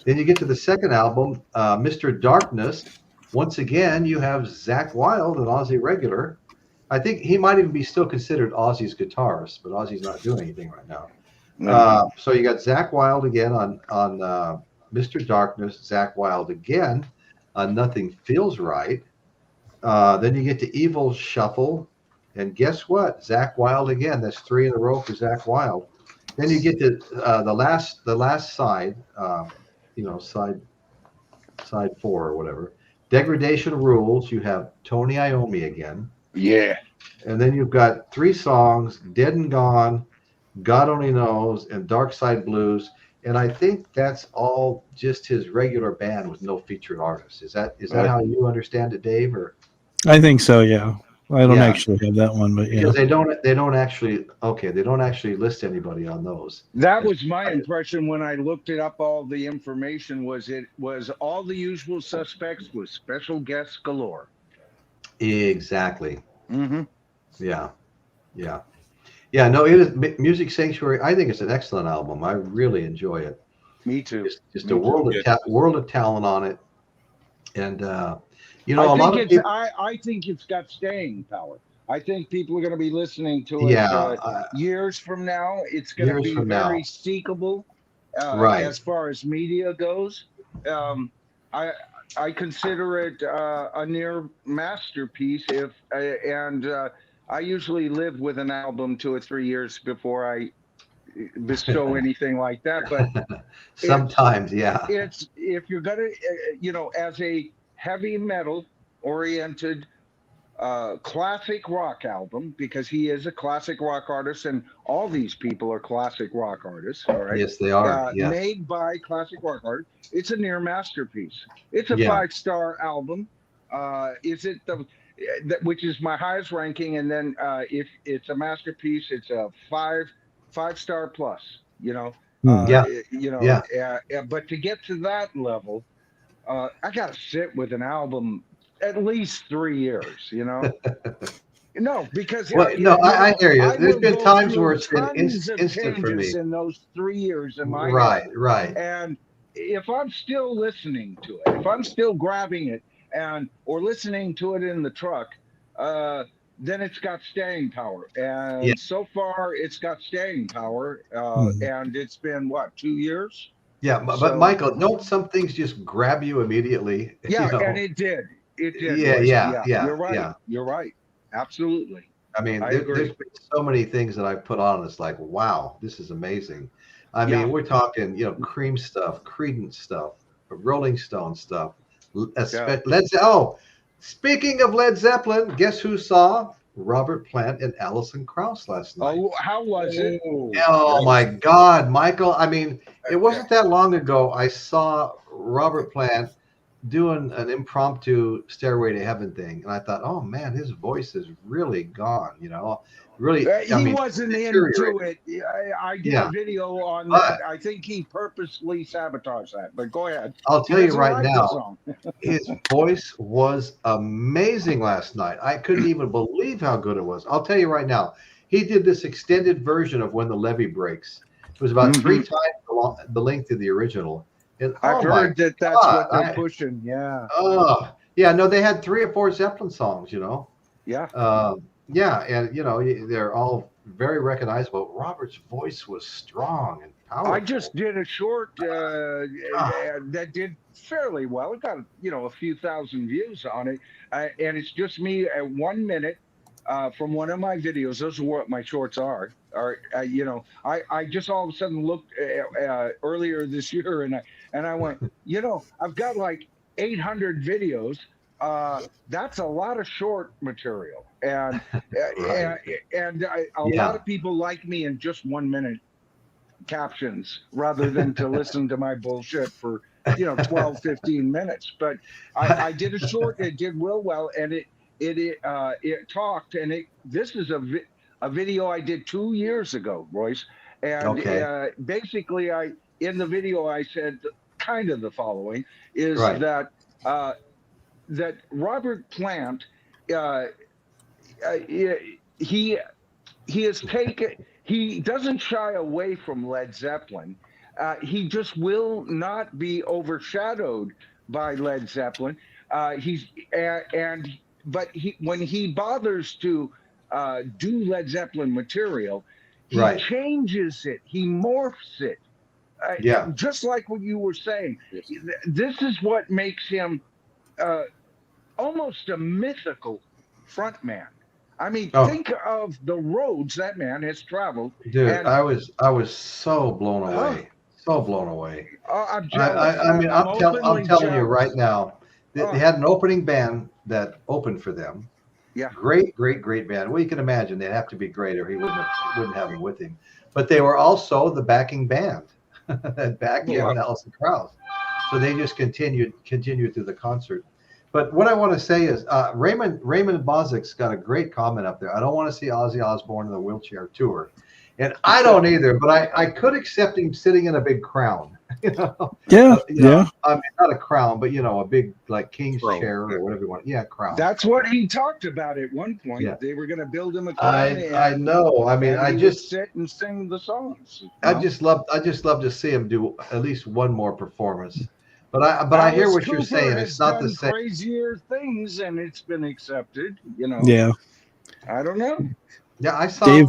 Then you get to the second album, Mr. Darkness. Once again, you have Zakk Wylde, an Ozzy regular. I think he might even be still considered Ozzy's guitarist, but Ozzy's not doing anything right now. So you got Zakk Wylde again on Mr. Darkness, Zakk Wylde again on Nothing Feels Right. Then you get to Evil Shuffle, and guess what? Zakk Wylde again. That's 3 in a row for Zakk Wylde. Then you get to the last side, side 4 or whatever. Degradation Rules. You have Tony Iommi again. Yeah. And then you've got 3 songs: Dead and Gone, God Only Knows, and Dark Side Blues. And I think that's all just his regular band with no featured artists. Is that how you understand it, Dave? Or I think so. Yeah, I don't actually have that one, but yeah, because they don't actually list anybody on those. That was my impression when I looked it up. All the information was all the usual suspects with special guests galore. Exactly. Mm-hmm. Yeah. No, it is Music Sanctuary. I think it's an excellent album. I really enjoy it. Me too. Just a world of talent on it. And you know, a lot of people. I think it's got staying power. I think people are going to be listening to it Yeah, years from now. It's going to years be from very now. seekable Right. as far as media goes. I consider it a near masterpiece. I usually live with an album 2 or 3 years before I bestow anything like that. But sometimes, yeah. it's if you're gonna, as a heavy metal oriented classic rock album, because he is a classic rock artist, and all these people are classic rock artists. All right. Yes, they are. Yes. Made by classic rock artists. It's a near masterpiece. It's a Yeah. 5-star album. Is it which is my highest ranking, and then if it's a masterpiece, it's a 5-star plus. Yeah. But to get to that level, I got to sit with an album at least 3 years. No, because I hear you. There's been times where it's been instant for me in those 3 years in my right, head. right. And if I'm still listening to it, if I'm still grabbing it or listening to it in the truck, then it's got staying power. And so far, it's got staying power. And it's been, 2 years? Yeah, but Michael, don't some things just grab you immediately? Yeah, and it did. It did. Yeah. You're right. Yeah. You're right. Absolutely. I mean, there's been so many things that I've put on. It's like, wow, this is amazing. I mean, we're talking, Cream stuff, Creedence stuff, Rolling Stone stuff. Speaking of Led Zeppelin, guess who saw Robert Plant and Alison Krauss last night? Oh, how was it? Oh my God, Michael. I mean, it wasn't that long ago I saw Robert Plant doing an impromptu Stairway to Heaven thing. And I thought, oh man, his voice is really gone, really. He wasn't into it. I did a video on that. I think he purposely sabotaged that, but go ahead. I'll tell you right now, his voice was amazing last night. I couldn't even believe how good it was. I'll tell you right now, he did this extended version of When the Levee Breaks. It was about 3 times the length of the original. And, I've heard that's what they're pushing. Yeah. No, they had 3 or 4 Zeppelin songs, Yeah. And they're all very recognizable. Robert's voice was strong and powerful. I just did a short that did fairly well. It got a few thousand views on it, and it's just me at 1 minute from one of my videos. Those are what my shorts are. I just all of a sudden looked earlier this year, and I went, I've got like 800 videos. That's a lot of short material, and a lot of people like me in just 1 minute captions rather than to listen to my bullshit for 12, 15 minutes. But I did a short. It did real well, and it talked, and this is a video I did 2 years ago, Royce. And basically, in the video I said kind of the following is that Robert Plant, he doesn't shy away from Led Zeppelin. He just will not be overshadowed by Led Zeppelin. But when he bothers to do Led Zeppelin material, he changes it, he morphs it. Just like what you were saying, this is what makes him almost a mythical frontman. I mean, think of the roads that man has traveled. Dude, I was so blown away. So blown away. I'm jealous. I'm telling you right now, they had an opening band that opened for them. Yeah. Great band. Well, you can imagine they'd have to be great or he wouldn't have them with him. But they were also the backing band. Backing on Alison Krauss. So they just continued through the concert. But what I want to say is Raymond Bozik's got a great comment up there. I don't want to see Ozzy Osbourne in the wheelchair tour. And I don't either, but I could accept him sitting in a big crown. Yeah. I mean, not a crown, but a big like king's chair or whatever you want. Yeah, crown. That's what he talked about at one point. Yeah. They were going to build him a crown. I know. I mean, I just sit and sing the songs. I just love to see him do at least one more performance. But I hear Alice what you're Cooper saying. has It's not the done same. crazier things, and it's been accepted. You know. Yeah. I don't know. Yeah, I saw Dave.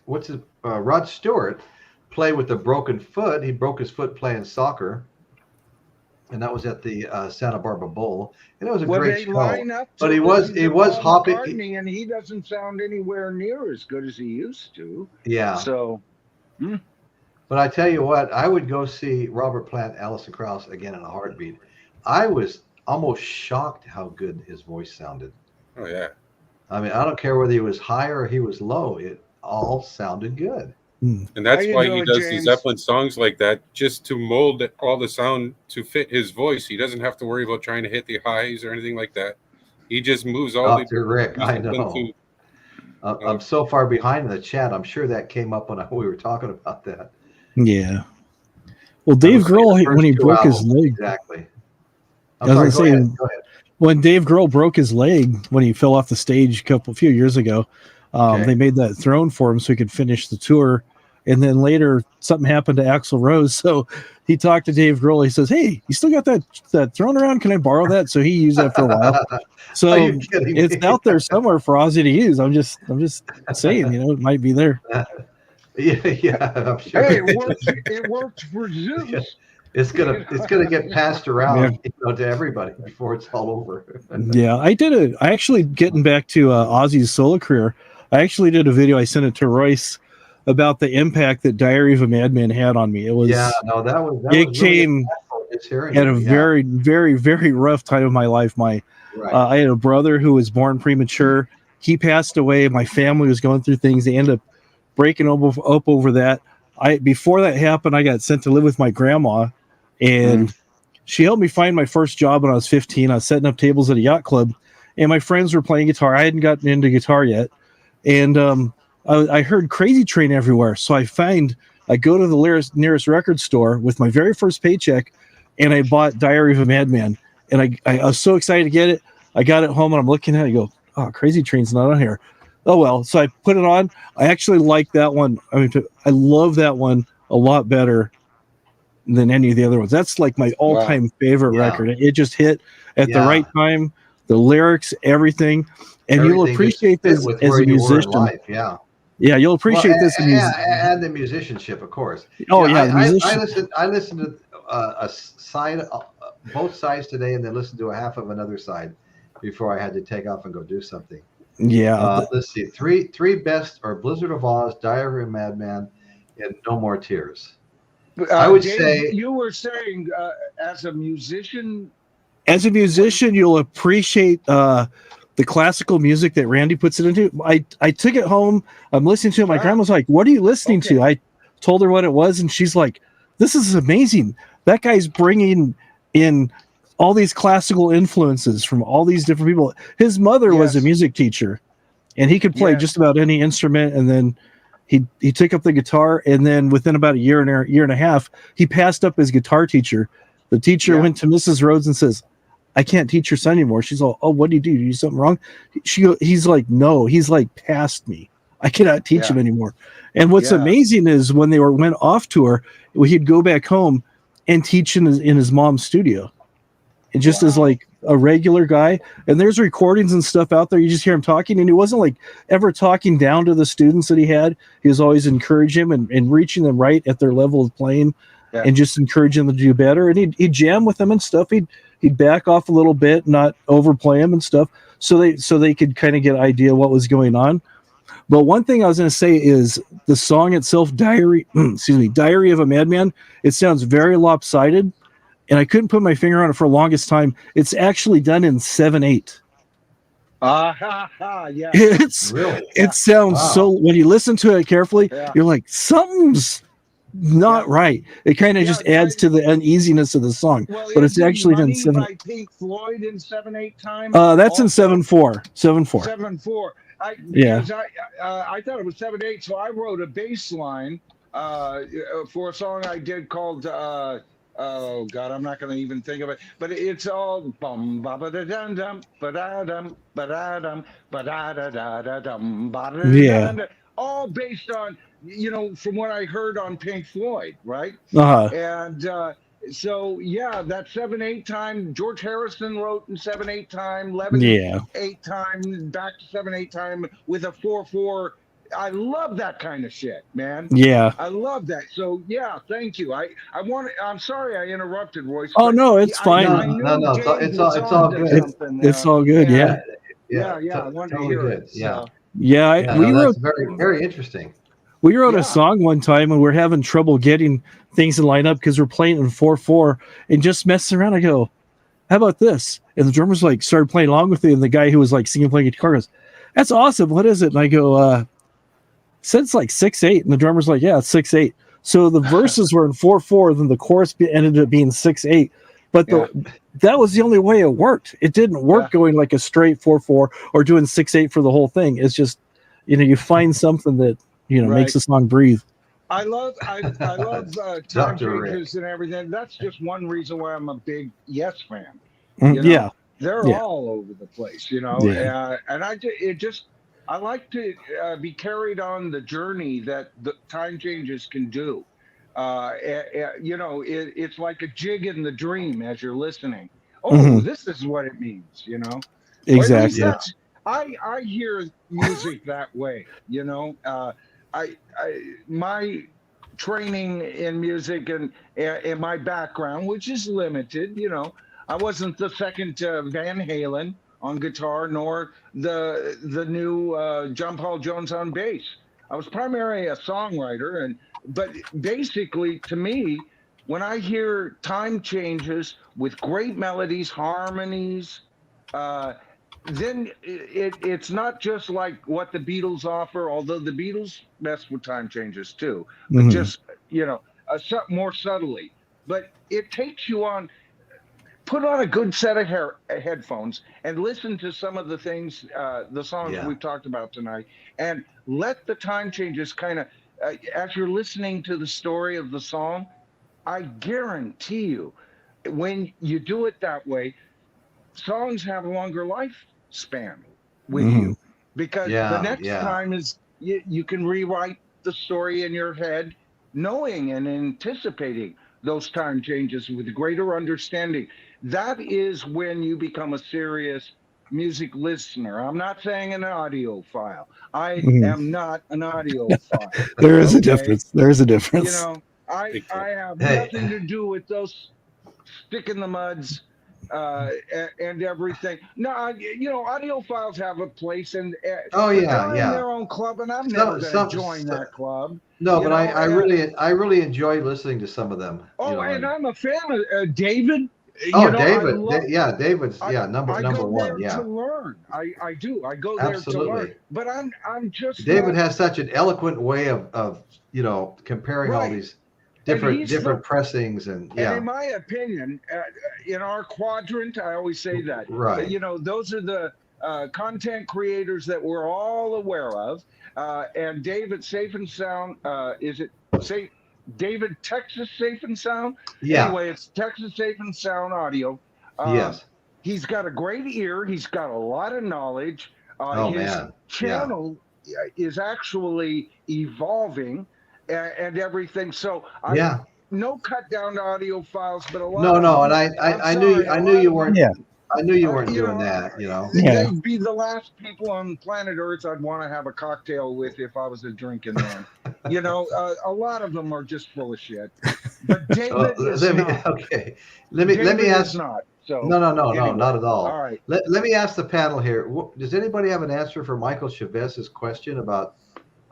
what's his Rod Stewart play with a broken foot. He broke his foot playing soccer, and that was at the Santa Barbara Bowl, and it was a Well, great they show. line up But to he listen was to Paul hopping. McCartney, and he doesn't sound anywhere near as good as he used to. Yeah. So, But I tell you what, I would go see Robert Plant, Alison Krauss again in a heartbeat. I was almost shocked how good his voice sounded. Oh yeah. I mean, I don't care whether he was high or he was low; it all sounded good. And that's How you why he doing, does the James? Zeppelin songs like that, just to mold all the sound to fit his voice. He doesn't have to worry about trying to hit the highs or anything like that. He just moves all Dr. Rick, I know. I'm so far behind in the chat. I'm sure that came up when we were talking about that. Yeah. Well, Dave Grohl, when he broke his leg. Exactly. I was going to say, when Dave Grohl broke his leg, when he fell off the stage a few years ago, they made that throne for him so he could finish the tour. And then later, something happened to Axl Rose. So he talked to Dave Grohl. He says, "Hey, you still got that throne around? Can I borrow that?" So he used that for a while. So it's out there somewhere for Ozzy to use. I'm just saying, it might be there. Yeah, I'm sure. Hey, it worked for Zeus. Yeah. It's gonna get passed around, to everybody before it's all over. Yeah, I actually, getting back to Ozzy's solo career, I actually did a video. I sent it to Royce about the impact that Diary of a Madman had on me. It was it came at a very, very, very rough time of my life. I had a brother who was born premature. He passed away. My family was going through things. They ended up breaking up over that. Before that happened, I got sent to live with my grandma, and she helped me find my first job when I was 15. I was setting up tables at a yacht club, and my friends were playing guitar. I hadn't gotten into guitar yet, and I heard Crazy Train everywhere. So I go to the nearest record store with my very first paycheck, and I bought Diary of a Madman. And I was so excited to get it. I got it home, and I'm looking at it. I go, "Oh, Crazy Train's not on here." Oh, well. So I put it on. I actually like that one. I love that one a lot better than any of the other ones. That's like my all-time favorite record. It just hit at the right time. The lyrics, everything. And you'll appreciate this as a musician. Yeah, you'll appreciate this. And the musicianship, of course. Oh, I listened to a side, both sides today, and then listened to a half of another side before I had to take off and go do something. Yeah. Let's see. Three best are Blizzard of Ozz, Diary of a Madman, and No More Tears. I would say you were saying as a musician. As a musician, you'll appreciate the classical music that Randy puts it into. I took it home. I'm listening to it. My grandma's like, "What are you listening to?" I told her what it was, and she's like, "This is amazing. That guy's bringing in all these classical influences from all these different people." His mother was a music teacher, and he could play just about any instrument. And then he took up the guitar, and then within about a year and a half, he passed up his guitar teacher. The teacher went to Mrs. Rhoads and says, "I can't teach your son anymore." She's all, "Oh, what do? You do something wrong?" He's like, "No." He's like, "Past me. I cannot teach him anymore." And what's amazing is when they went off tour, he'd go back home and teach in his mom's studio. And just as like a regular guy. And there's recordings and stuff out there. You just hear him talking, and he wasn't like ever talking down to the students that he had. He was always encouraging them and reaching them right at their level of playing, and just encouraging them to do better. And he'd jam with them and stuff. He'd back off a little bit, not overplay them and stuff, so they could kind of get an idea what was going on. But one thing I was going to say is the song itself, Diary of a Madman, it sounds very lopsided, and I couldn't put my finger on it for the longest time. It's actually done in 7/8. Yeah. It sounds so, when you listen to it carefully, you're like, something's not right. It kind of just adds to the uneasiness of the song. Well, but it's actually done 7/8. By Pink Floyd in 7/8 time. That's in 7/4. 7/4. 7/4. I thought it was 7/8, so I wrote a bass line for a song I did called oh God, I'm not going to even think of it, but it's all bum ba ba da dum dum ba da dum ba da dum ba da da da da dum ba da da, all based on, from what I heard on Pink Floyd, right? And So yeah, that 7/8 time George Harrison wrote in 7/8 time, 11/8 time, back to 7/8 time with a 4/4. I love that kind of shit, man. Yeah. I love that. So yeah, thank you. I'm sorry I interrupted, Royce. Oh but no, it's fine. No, it's all good. It's all good. Yeah. Yeah. I wanted to totally hear good. it. Yeah. So. Yeah. We wrote that's very, very interesting. We wrote a song one time and we're having trouble getting things to line up because we're playing in 4/4 and just messing around. I go, how about this? And the drummer's like started playing along with it, and the guy who was like singing, playing guitar goes, that's awesome. What is it? And I go, said it's like 6/8. And the drummer's like, yeah, it's 6/8. So the verses were in 4/4, then the chorus ended up being 6/8. But that was the only way it worked. It didn't work going like a straight 4/4 or doing 6/8 for the whole thing. It's just, you find something that makes the song breathe. I love time changes and everything. That's just one reason why I'm a big Yes fan. They're all over the place, and I like to be carried on the journey that the time changes can do. It's like a jig in the dream as you're listening. Oh, this is what it means, Exactly. I hear music that way, my training in music and my background, which is limited, I wasn't the second Van Halen on guitar, nor the new John Paul Jones on bass. I was primarily a songwriter, but basically, to me, when I hear time changes with great melodies, harmonies, then it's not just like what the Beatles offer, although the Beatles mess with time changes too, but just, more subtly. But it takes you on, put on a good set of headphones and listen to some of the things, the songs we've talked about tonight, and let the time changes kind of, as you're listening to the story of the song, I guarantee you, when you do it that way, songs have a longer lifespan with you, because the next time is you can rewrite the story in your head, knowing and anticipating those time changes with greater understanding. That is when you become a serious music listener. I'm not saying an audiophile. I am not an audiophile. There is a difference. There is a difference. I have nothing to do with those stick in the muds and everything. No, audiophiles have a place, and they're in their own club, and I'm never going to join that club. No, but I really enjoy listening to some of them. Oh, and I'm a fan of David. David. David's number one. I go there to learn. I do. I go there to learn. But I'm just. David has such an eloquent way of comparing all these different pressings and in my opinion, in our quadrant, I always say that. Right. Those are the content creators that we're all aware of. And David Safe and Sound, David Texas Safe and Sound? Yeah. Anyway, it's Texas Safe and Sound Audio. Yes. He's got a great ear. He's got a lot of knowledge. His channel is actually evolving and everything. So no cut down to audio files, but a lot. No, and I knew you weren't. Yeah. I knew you weren't doing that, They'd be the last people on planet Earth I'd want to have a cocktail with if I was a drinking man. A lot of them are just full of shit. But David is not. Okay. Let me ask. Not. So no, not at all. All right. Let me ask the panel here. Does anybody have an answer for Michael Chavez's question about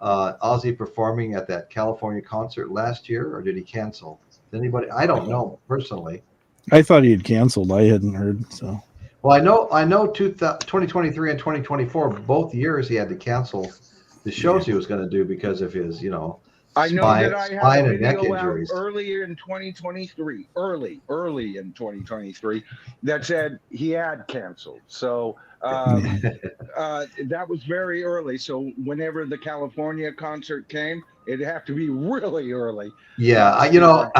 Ozzy performing at that California concert last year, or did he cancel? Anybody? I don't know personally. I thought he had canceled. I hadn't heard. So. Well, I know 2023 and 2024, both years he had to cancel the shows he was going to do because of his, I know that I had a video out earlier in 2023, early in 2023, that said he had canceled. So that was very early. So whenever the California concert came, it'd have to be really early. Yeah, I know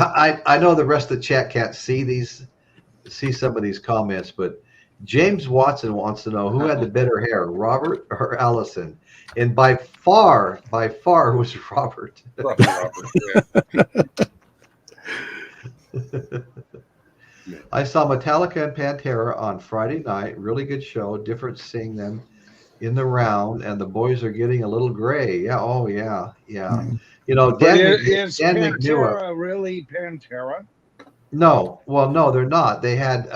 the rest of the chat can't see some of these comments, but James Watson wants to know who had the better hair, Robert or Allison, and by far was Robert. Robert, yeah. I saw Metallica and Pantera on Friday night. Really good show. Different seeing them in the round, and the boys are getting a little gray. Yeah. Oh, yeah. Yeah. You know, But Dan is McNew. Pantera really Pantera? No, well, no, they're not. They had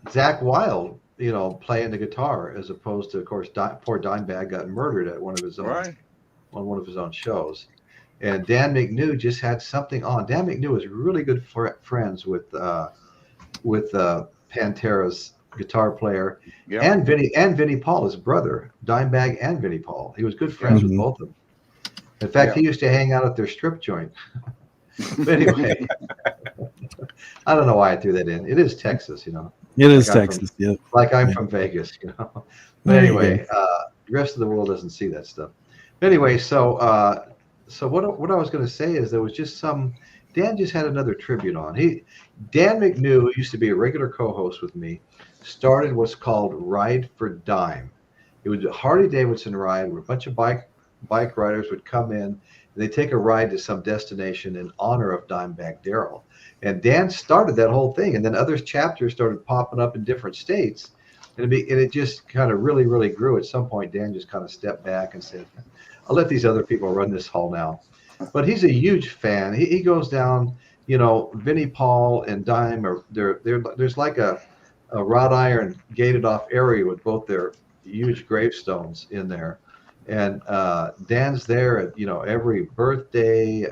Zach Wilde, you know, playing the guitar, as opposed to, of course, poor Dimebag got murdered at one of his own Right. on one of his own shows. And Dan McNew just had something on. Dan McNew was really good friends with Pantera's guitar player, Yeah. and Vinnie Paul, his brother, Dimebag and Vinnie Paul. He was good friends with both of them. In fact, he used to hang out at their strip joint. But anyway, I don't know why I threw that in. It is Texas, you know. It is Texas, yeah. Like I'm from Vegas, you know. But anyway, the rest of the world doesn't see that stuff. But anyway, so what I was going to say is there was just Dan just had another tribute on. Dan McNew, who used to be a regular co-host with me, started what's called Ride for Dime. It was a Harley Davidson ride where a bunch of bike riders would come in and they take a ride to some destination in honor of Dimebag Darrell. And Dan started that whole thing, and then other chapters started popping up in different states, and it just kind of really, really grew. At some point, Dan just kind of stepped back and said, "I'll let these other people run this hall now." But he's a huge fan. He goes down, you know, Vinnie Paul and Dime are there's like a wrought iron gated off area with both their huge gravestones in there, and Dan's there at, you know, every birthday,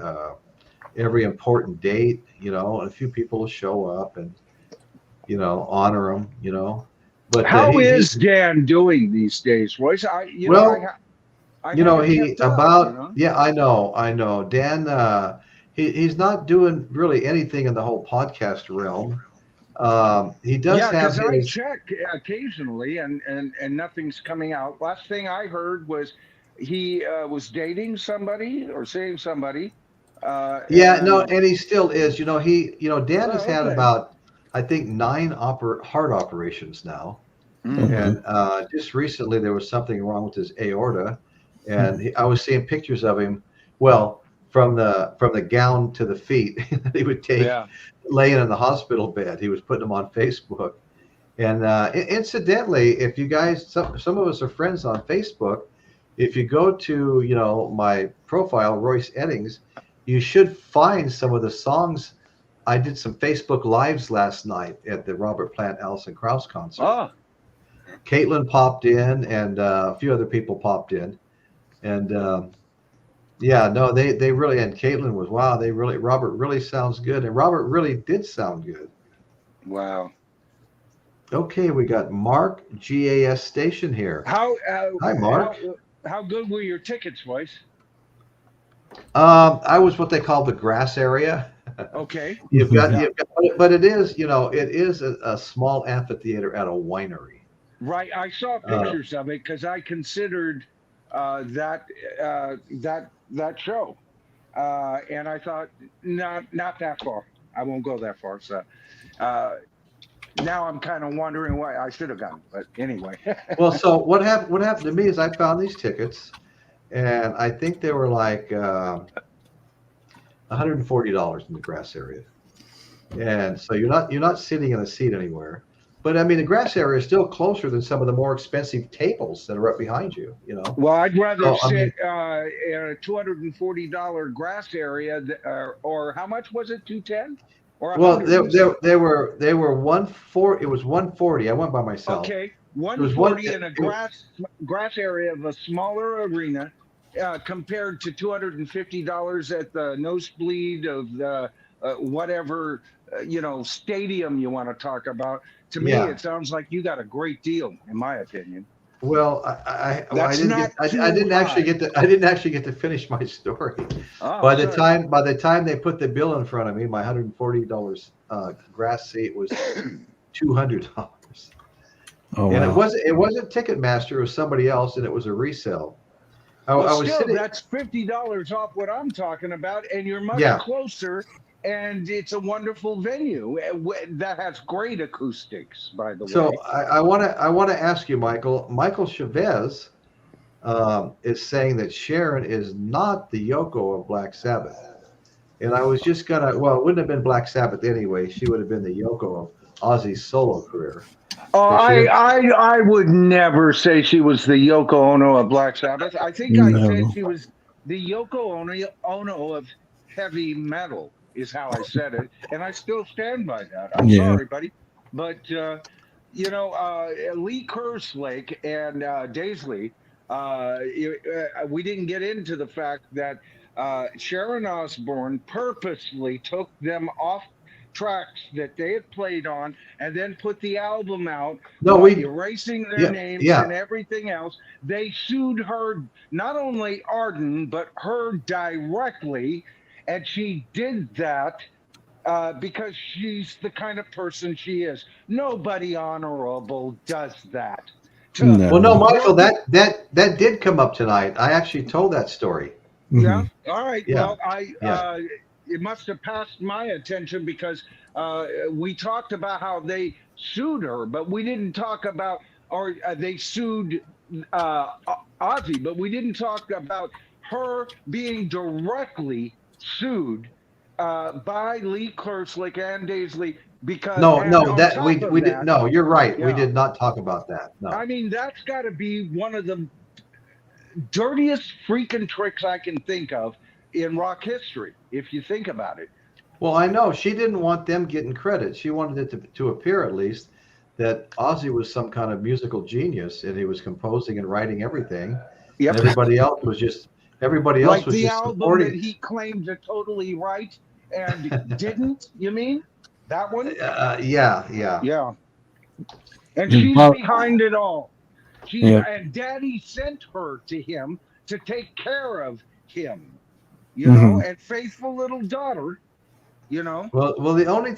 every important date, you know, and a few people will show up and, you know, honor him, you know. But how is Dan doing these days, Royce? I know. Dan, he's not doing really anything in the whole podcast realm. He does have because I check occasionally and nothing's coming out. Last thing I heard was he was dating somebody or seeing somebody. And he still is. You know, Dan has had about, I think, 9 heart operations now. Mm-hmm. And just recently there was something wrong with his aorta, and I was seeing pictures of him. Well, from the gown to the feet that he would take, laying in the hospital bed. He was putting them on Facebook. And incidentally, if you guys, some of us are friends on Facebook. If you go to, you know, my profile, Royce Eddings, you should find some of the songs. I did some Facebook Lives last night at the Robert Plant Alison Krauss concert. Oh. Caitlin popped in, and a few other people popped in. And they really, and Caitlin was, wow, Robert really sounds good. And Robert really did sound good. Wow. Okay, we got Mark GAS Station here. Hi, Mark. How good were your tickets, Royce? I was what they call the grass area. Okay. You've got, but it is, you know, it is a small amphitheater at a winery. Right. I saw pictures of it because I considered that show, and I thought not that far. I won't go that far. So now I'm kind of wondering why I should have gone. But anyway. Well, so what happened to me is I found these tickets. And I think they were like $140 in the grass area, and so you're not sitting in a seat anywhere. But I mean, the grass area is still closer than some of the more expensive tables that are up behind you. You know. Well, I'd rather sit in a $240 grass area, or how much was it? $210? Or well, they were 140. It was 140. I went by myself. Okay, 140 in a grass area of a smaller arena. Compared to $250 at the nosebleed of the whatever stadium you want to talk about. To me, it sounds like you got a great deal, in my opinion. Well, I didn't actually get to finish my story. Oh, by the time they put the bill in front of me, my $140 grass seat was $200. Oh, and wow. It wasn't Ticketmaster, it was somebody else, and it was a resale. That's $50 off what I'm talking about, and you're much closer, and it's a wonderful venue that has great acoustics, by the way. So I want to ask you, Michael Chavez is saying that Sharon is not the Yoko of Black Sabbath. And I was just gonna, well, it wouldn't have been Black Sabbath anyway. She would have been the Yoko of Ozzy's solo career. Oh, But she didn't. I would never say she was the Yoko Ono of Black Sabbath. I think I said No. she was the Ono of heavy metal, is how I said it, and I still stand by that. I'm Yeah. sorry, buddy, but Lee Kerslake and Daisley, we didn't get into the fact that Sharon Osbourne purposely took them off tracks that they had played on and then put the album out No, by we, erasing their yeah, names yeah. and everything else. They sued her, not only Arden, but her directly. And she did that because she's the kind of person she is. Nobody honorable does that. No. Well, no, Michael, that did come up tonight. I actually told that story. Yeah. All right. Yeah. Well, it must have passed my attention because we talked about how they sued her, but we didn't talk about, or they sued Ozzy, but we didn't talk about her being directly sued by Lee Kerslake and Daisley because No, that we that, did. No, you're right. We yeah. did not talk about that. No. I mean, that's got to be one of the dirtiest freaking tricks I can think of in rock history, if you think about it. Well, I know she didn't want them getting credit. She wanted it to appear, at least, that Ozzy was some kind of musical genius and he was composing and writing everything. Yep. And everybody else was just like the just album supporting. that he claimed to totally write and didn't. You mean that one? Yeah. Yeah. And she's behind it all. And Daddy sent her to him to take care of him, you know, and faithful little daughter, you know. Well, the only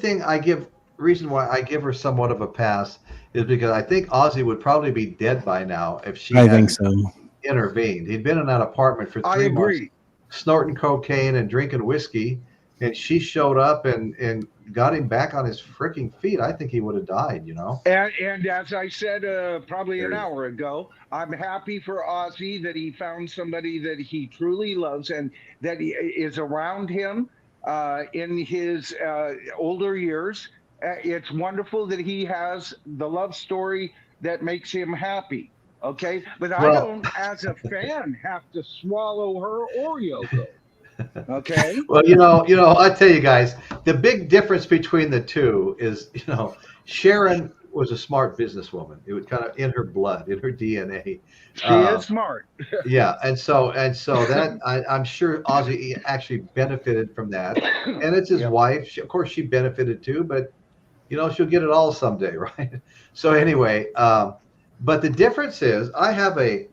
reason why I give her somewhat of a pass is because I think Ozzy would probably be dead by now if she hadn't intervened. He'd been in that apartment for 3 months, snorting cocaine and drinking whiskey, and she showed up and got him back on his freaking feet. I think he would have died, you know. And as I said probably an hour ago, I'm happy for Ozzy that he found somebody that he truly loves and that he is around him in his older years. It's wonderful that he has the love story that makes him happy. Okay, but I don't, as a fan, have to swallow her or Yoko. Okay. Well, I tell you guys, the big difference between the two is, Sharon was a smart businesswoman. It was kind of in her blood, in her DNA. She is smart. Yeah, and so that I'm sure Ozzy actually benefited from that, and it's his wife. Of course, she benefited too, but she'll get it all someday, right? So anyway, but the difference is, I have a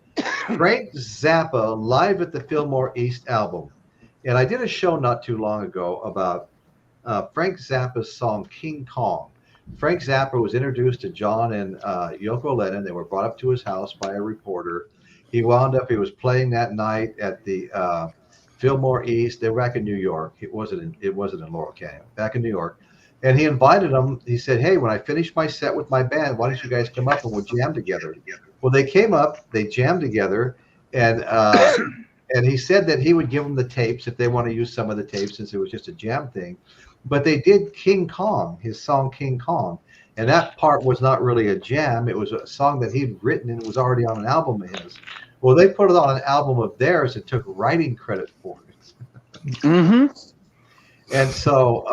Frank Zappa Live at the Fillmore East album. And I did a show not too long ago about Frank Zappa's song King Kong. Frank Zappa was introduced to John and Yoko Lennon. They were brought up to his house by a reporter. He was playing that night at the Fillmore East. They were back in New York. It wasn't in Laurel Canyon, back in New York. And he invited them. He said, "Hey, when I finish my set with my band, why don't you guys come up and we'll jam together?" Well, they came up, they jammed together, and he said that he would give them the tapes if they want to use some of the tapes, since it was just a jam thing. But they did King Kong, his song King Kong. And that part was not really a jam. It was a song that he'd written and it was already on an album of his. Well, they put it on an album of theirs and took writing credit for it. And so,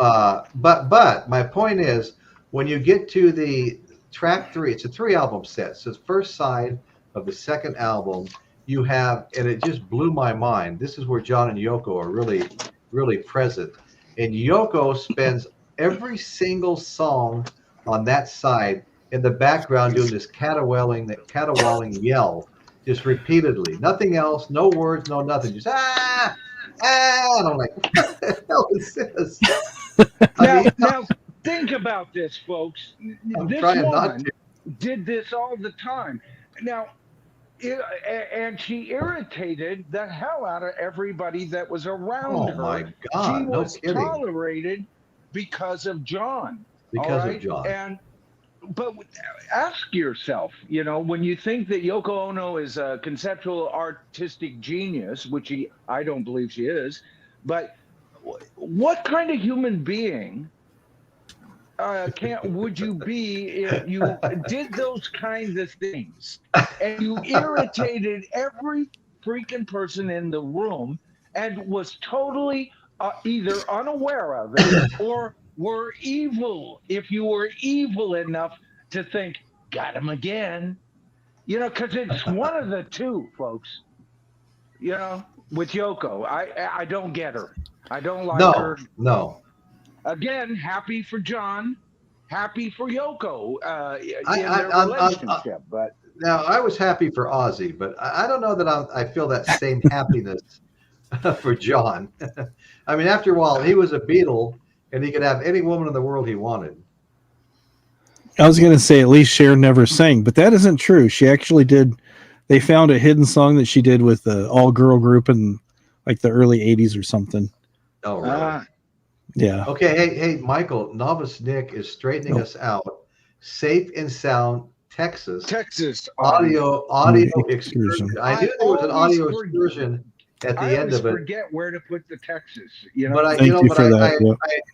but my point is, when you get to the track 3, it's a 3-album set. So it's the first side of the second album. You have, and it just blew my mind. This is where John and Yoko are really, really present. And Yoko spends every single song on that side in the background doing this caterwauling yell, just repeatedly. Nothing else, no words, no nothing. Just and I'm like, what the hell is this? Now think about this, folks. This woman did this all the time. Now, and she irritated the hell out of everybody that was around her. Oh my God! She was tolerated because of John. Because of John. But ask yourself, when you think that Yoko Ono is a conceptual artistic genius, which I don't believe she is, but what kind of human being would you be if you did those kinds of things and you irritated every freaking person in the room and was totally either unaware of it or were evil, if you were evil enough to think, got him again, because it's one of the two, folks. With Yoko, I don't get her. I don't like her. No. Again, happy for John, happy for Yoko in their relationship. But now I was happy for Ozzy, but I don't know that I feel that same happiness for John. I mean, after a while, he was a Beatle, and he could have any woman in the world he wanted. I was going to say at least Sharon never sang, but that isn't true. She actually did. They found a hidden song that she did with the all-girl group in like the early 80s or something. Oh, really? Yeah. Okay. Hey, Michael, Novice Nick is straightening us out. Safe and Sound, Texas. Audio excursion. I knew there was an audio excursion at the end of it. I forget where to put the Texas. But I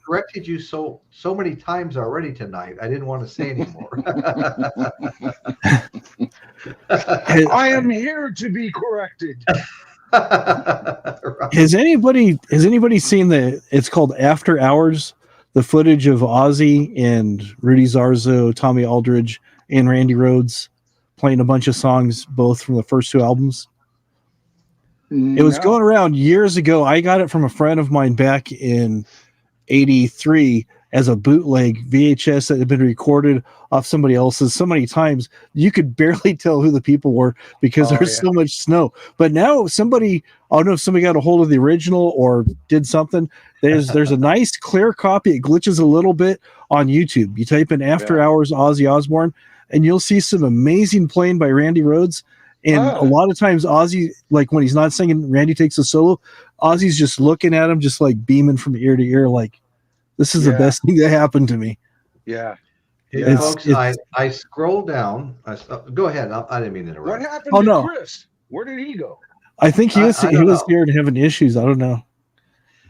corrected you so many times already tonight. I didn't want to say anymore. I am here to be corrected. Right. Has anybody seen it's called After Hours, the footage of Ozzy and Rudy Zarzo, Tommy Aldridge, and Randy Rhoads playing a bunch of songs, both from the first two albums? It was going around years ago. I got it from a friend of mine back in 83 as a bootleg VHS that had been recorded off somebody else's so many times you could barely tell who the people were because there's so much snow. But now I don't know if somebody got a hold of the original or did something. There's a nice clear copy. It glitches a little bit on YouTube. You type in After Hours Ozzy Osbourne and you'll see some amazing playing by Randy Rhoads. And a lot of times Ozzy, like when he's not singing, Randy takes a solo. Ozzy's just looking at him, just like beaming from ear to ear, like, this is the best thing that happened to me. Yeah. Folks, I scrolled down. Go ahead. I didn't mean to interrupt. What happened to Chris? Where did he go? I think he was here and having issues. I don't know.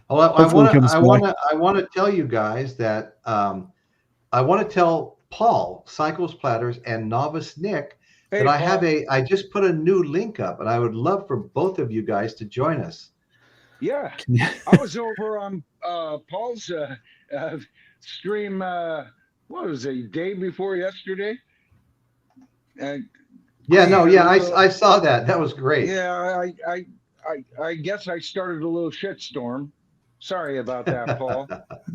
Well, I want to tell you guys that I want to tell Paul, Cycles Platters, and Novice Nick that I just put a new link up, and I would love for both of you guys to join us. Yeah, I was over on Paul's stream. What was it, day before yesterday? I saw that. That was great. Yeah, I guess I started a little shitstorm. Sorry about that, Paul.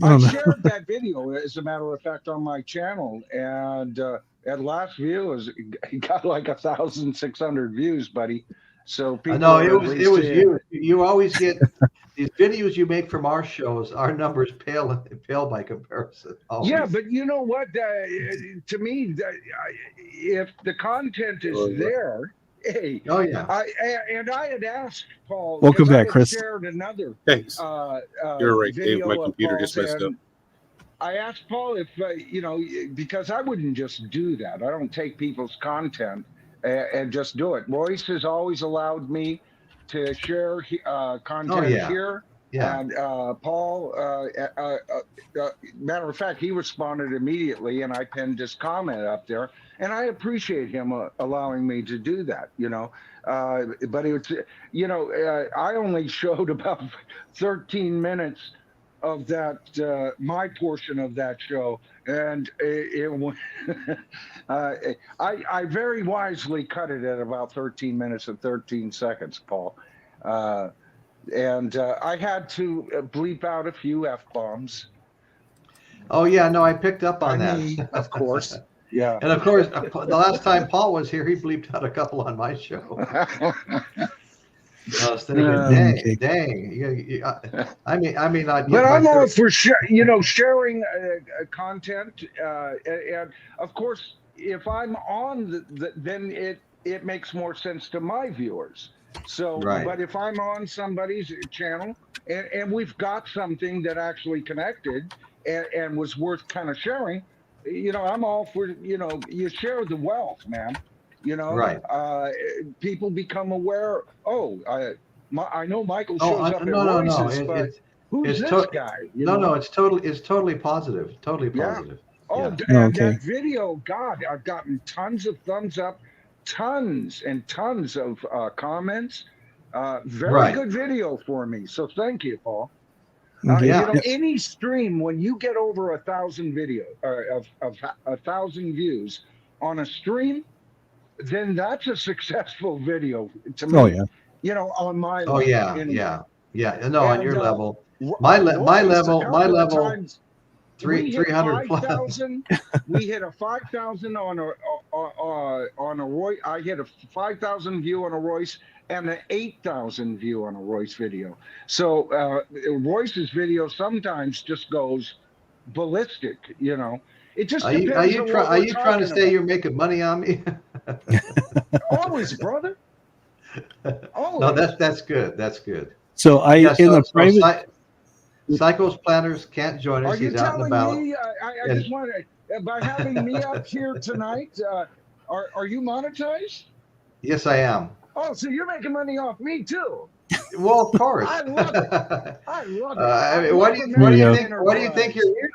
I shared that video, as a matter of fact, on my channel, and at last view it got like 1,600 views, buddy. So people. No, it was you. You always get these videos you make from our shows. Our numbers pale by comparison. Always. Yeah, but you know what? To me, if the content is there, hey. Oh yeah. I had asked Paul. Welcome back, Chris. Shared another. Thanks. You're right, Dave. My computer just messed up. I asked Paul if because I wouldn't just do that. I don't take people's content and just do it. Royce has always allowed me to share content here. Yeah. And Paul, matter of fact, he responded immediately, and I pinned his comment up there. And I appreciate him allowing me to do that, But it was, I only showed about 13 minutes of that, my portion of that show. And I very wisely cut it at about 13 minutes and 13 seconds, Paul. And I had to bleep out a few F-bombs. Oh, yeah, no, I picked up on that. Of course. Yeah. And of course, the last time Paul was here, he bleeped out a couple on my show. I was thinking, dang. I mean, not. But I'm all for sharing content, and of course, if I'm on, then it makes more sense to my viewers. So, right. But if I'm on somebody's channel and we've got something that actually connected and was worth kind of sharing, I'm all for, you share the wealth, man. Right. People become aware. I know Michael shows up at Royce's, but Who's It's this guy? You no, know? no, it's totally positive. Totally Yeah. positive. Oh, Yeah. and Okay. that video, God, I've gotten tons of thumbs up, tons and tons of comments. Very Right. good video for me. So thank you, Paul. Okay. You know, any stream, when you get over 1,000 video of 1,000 views on a stream, then that's a successful video to me. Oh yeah. You know, on my Oh level, yeah, anyway. yeah. No, on And, your level. My My level, times, we hit 300 5,000. We hit a 5,000 on a Roy. I hit a 5,000 view on a Royce and an 8,000 view on a Royce video. So Royce's video sometimes just goes ballistic. You know, it just depends Are you on what are you trying to say about. you're making money on me? Always, brother. Always. No, that's good. That's good. So in the private. Psychos Planners can't join us. Are you He's out and telling about. me? I just want to, by having me up here tonight, are you monetized? Yes, I am. Oh, so you're making money off me too? Well, of course. I love it. I love it. I mean, why do you think you're here?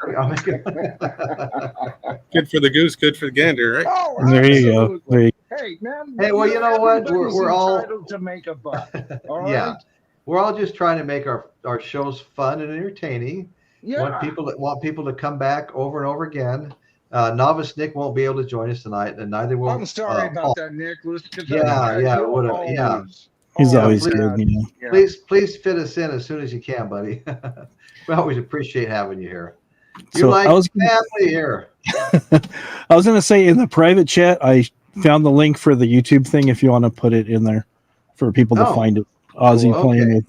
Good for the goose, good for the gander, right? Oh, There you go. There you Hey, man. Hey, well, you know what? We're all entitled to make a buck. All right? Yeah. We're all just trying to make our shows fun and entertaining. Yeah. Want people to come back over and over again. Novice Nick won't be able to join us tonight, and neither will. I'm sorry about Paul. that, Nicholas. Yeah. He's Yeah, always please- good, you know. Yeah. Please fit us in as soon as you can, buddy. We always appreciate having you here. You're So like I was family here. I was going to say in the private chat, I found the link for the YouTube thing if you want to put it in there for people to Oh. find it. Ozzy Oh, playing okay. with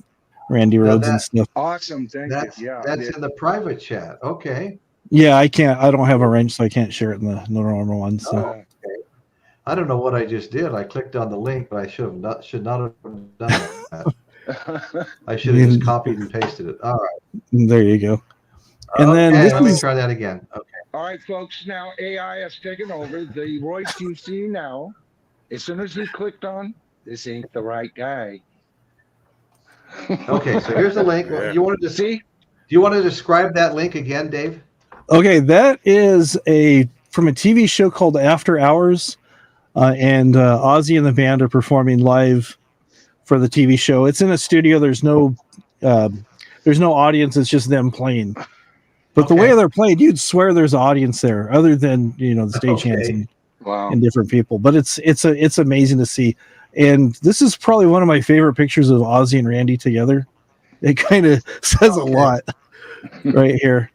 Randy Now Rhoads and stuff. Awesome. Thank you. Yeah. That's in the private chat. Okay. Yeah, I don't have a wrench, so I can't share it in the normal one. So Oh, okay. I don't know what I just did. I clicked on the link, but I should not have done that. I should have just copied and pasted it. All right. there you go. And then Okay, this let me is try that again. Okay. All right, folks. Now AI has taken over. The Royce you see now, as soon as you clicked on, this ain't the right guy. Okay, so here's the link. Yeah. You wanted to See? Do you want to describe that link again, Dave? okay. That is from a TV show called After Hours, and Ozzy and the band are performing live for the TV show. It's in a studio. There's no audience. It's just them playing. But the way they're playing, you'd swear there's an audience there, other than the stagehands and different people. But it's amazing to see. And this is probably one of my favorite pictures of Ozzy and Randy together. It kind of says a lot right here.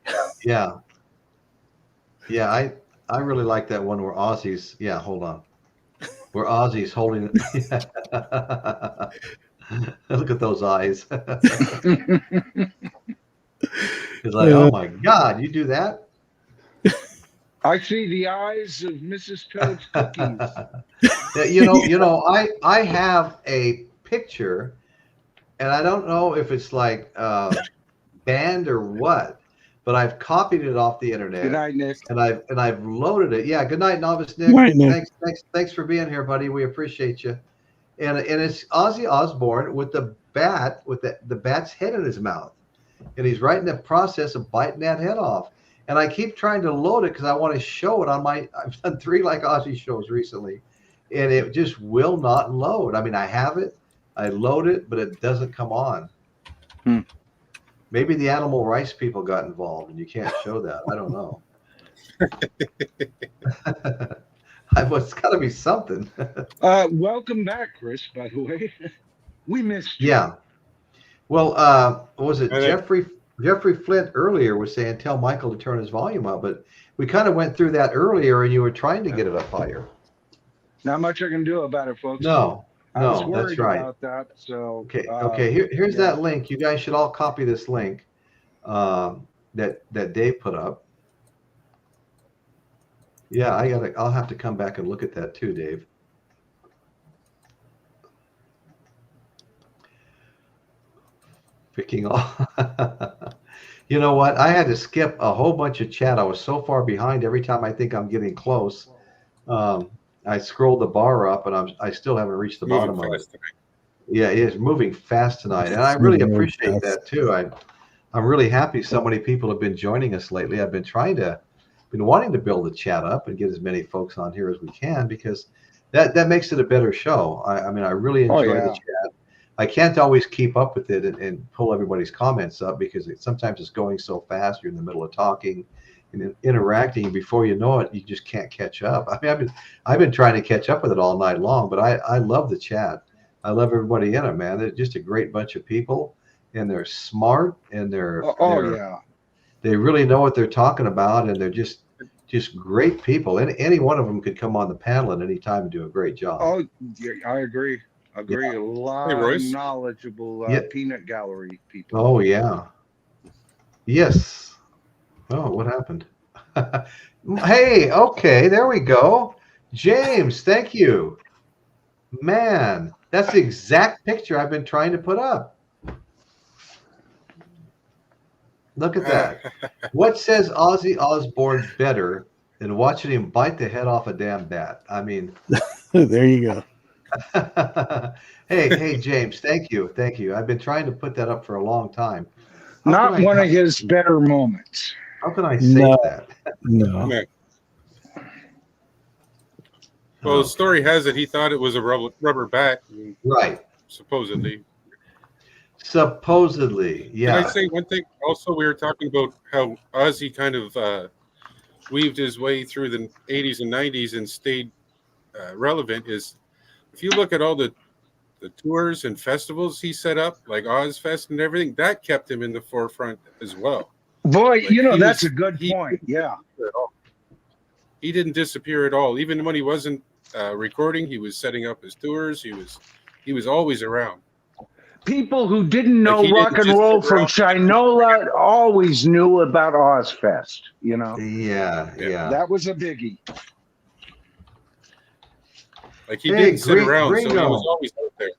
Yeah. Yeah, I really like that one where Ozzy's. Yeah, hold on. Where Ozzy's holding it. Look at those eyes. He's like, oh my God, you do that? I see the eyes of Mrs. Toad's cookies. Yeah, I have a picture, and I don't know if it's like banned or what, but I've copied it off the internet. Good night, Nick. And I've loaded it. Yeah, good night, Novice Nick. Good night, Nick. Thanks for being here, buddy. We appreciate you. And it's Ozzy Osbourne with the bat, with the bat's head in his mouth, and he's right in the process of biting that head off. And I keep trying to load it because I want to show it on I've done 3 like Ozzy shows recently, and it just will not load. I mean, I have it, I load it, but it doesn't come on. Maybe the animal rights people got involved and you can't show that. I don't know. It's got to be something. Welcome back, Chris, by the way. We missed you. Yeah. Well, what was it? Jeffrey Flint earlier was saying, tell Michael to turn his volume up, but we kind of went through that earlier and you were trying to get it up higher. Not much I can do about it, folks. No, I was that's worried right. about that. So Okay. Here's that link. You guys should all copy this link that Dave put up. Yeah, I'll have to come back and look at that too, Dave. Picking off. You know what? I had to skip a whole bunch of chat. I was so far behind. Every time I think I'm getting close, I scrolled the bar up, and I still haven't reached the bottom of it. Yeah, it is moving fast tonight, and I really appreciate that too. I'm really happy so many people have been joining us lately. I've been wanting to build the chat up and get as many folks on here as we can, because that makes it a better show. I mean, I really enjoy the chat. I can't always keep up with it and pull everybody's comments up, because sometimes it's going so fast. You're in the middle of talking and interacting, and before you know it, you just can't catch up. I mean, I've been trying to catch up with it all night long, but I love the chat. I love everybody in it, man. They're just a great bunch of people, and they're smart, and they really know what they're talking about, and they're just great people. And any one of them could come on the panel at any time and do a great job. Oh, yeah, I agree. Yeah. A lot of knowledgeable peanut gallery people. Oh, yeah. Yes. Oh, what happened? Hey, okay, there we go. James, thank you. Man, that's the exact picture I've been trying to put up. Look at that. What says Ozzy Osbourne's better than watching him bite the head off a damn bat? I mean, there you go. Hey, James, thank you. I've been trying to put that up for a long time. Not one of his better moments. How can I say that? No. Well, the story has it he thought it was a rubber bat. Right. Supposedly, yeah. Can I say one thing? Also, we were talking about how Ozzy kind of weaved his way through the 80s and 90s and stayed relevant. Is if you look at all the tours and festivals he set up, like Ozfest and everything, that kept him in the forefront as well. Boy, like, that's a good point. Yeah. He didn't disappear at all. Even when he wasn't recording, he was setting up his tours. He was always around. People who didn't know rock and roll from Shinola always knew about Ozfest, Yeah. That was a biggie. Like he didn't sit around, Gringo. So he was always out there.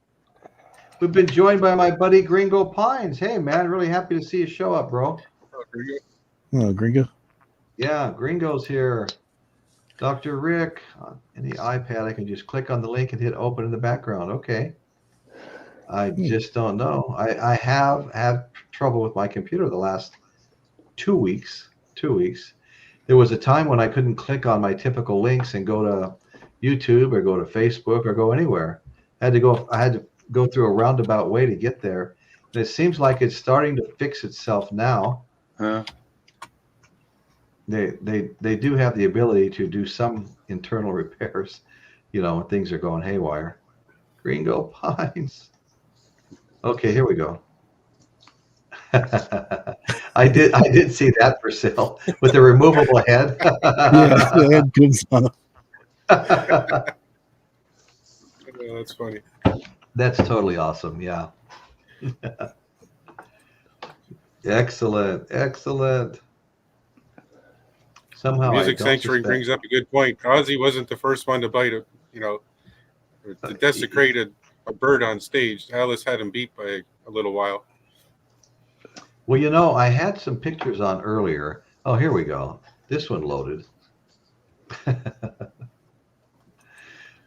We've been joined by my buddy Gringo Pines. Hey, man, really happy to see you show up, bro. Oh, Gringo? Yeah, Gringo's here. Dr. Rick, on the iPad, I can just click on the link and hit open in the background. Okay. I just don't know. I have had trouble with my computer the last 2 weeks. There was a time when I couldn't click on my typical links and go to YouTube or go to Facebook or go anywhere. I had to go through a roundabout way to get there. And it seems like it's starting to fix itself now. They do have the ability to do some internal repairs, when things are going haywire. Gringo Pines. Okay, here we go. I did see that for sale with the removable head. Yeah, they had good stuff. That's funny. That's totally awesome. Yeah. Excellent. Somehow Music Sanctuary brings up a good point. Ozzy wasn't the first one to bite to desecrate a bird on stage. Alice had him beat by a little while. Well, I had some pictures on earlier. Oh, here we go. This one loaded.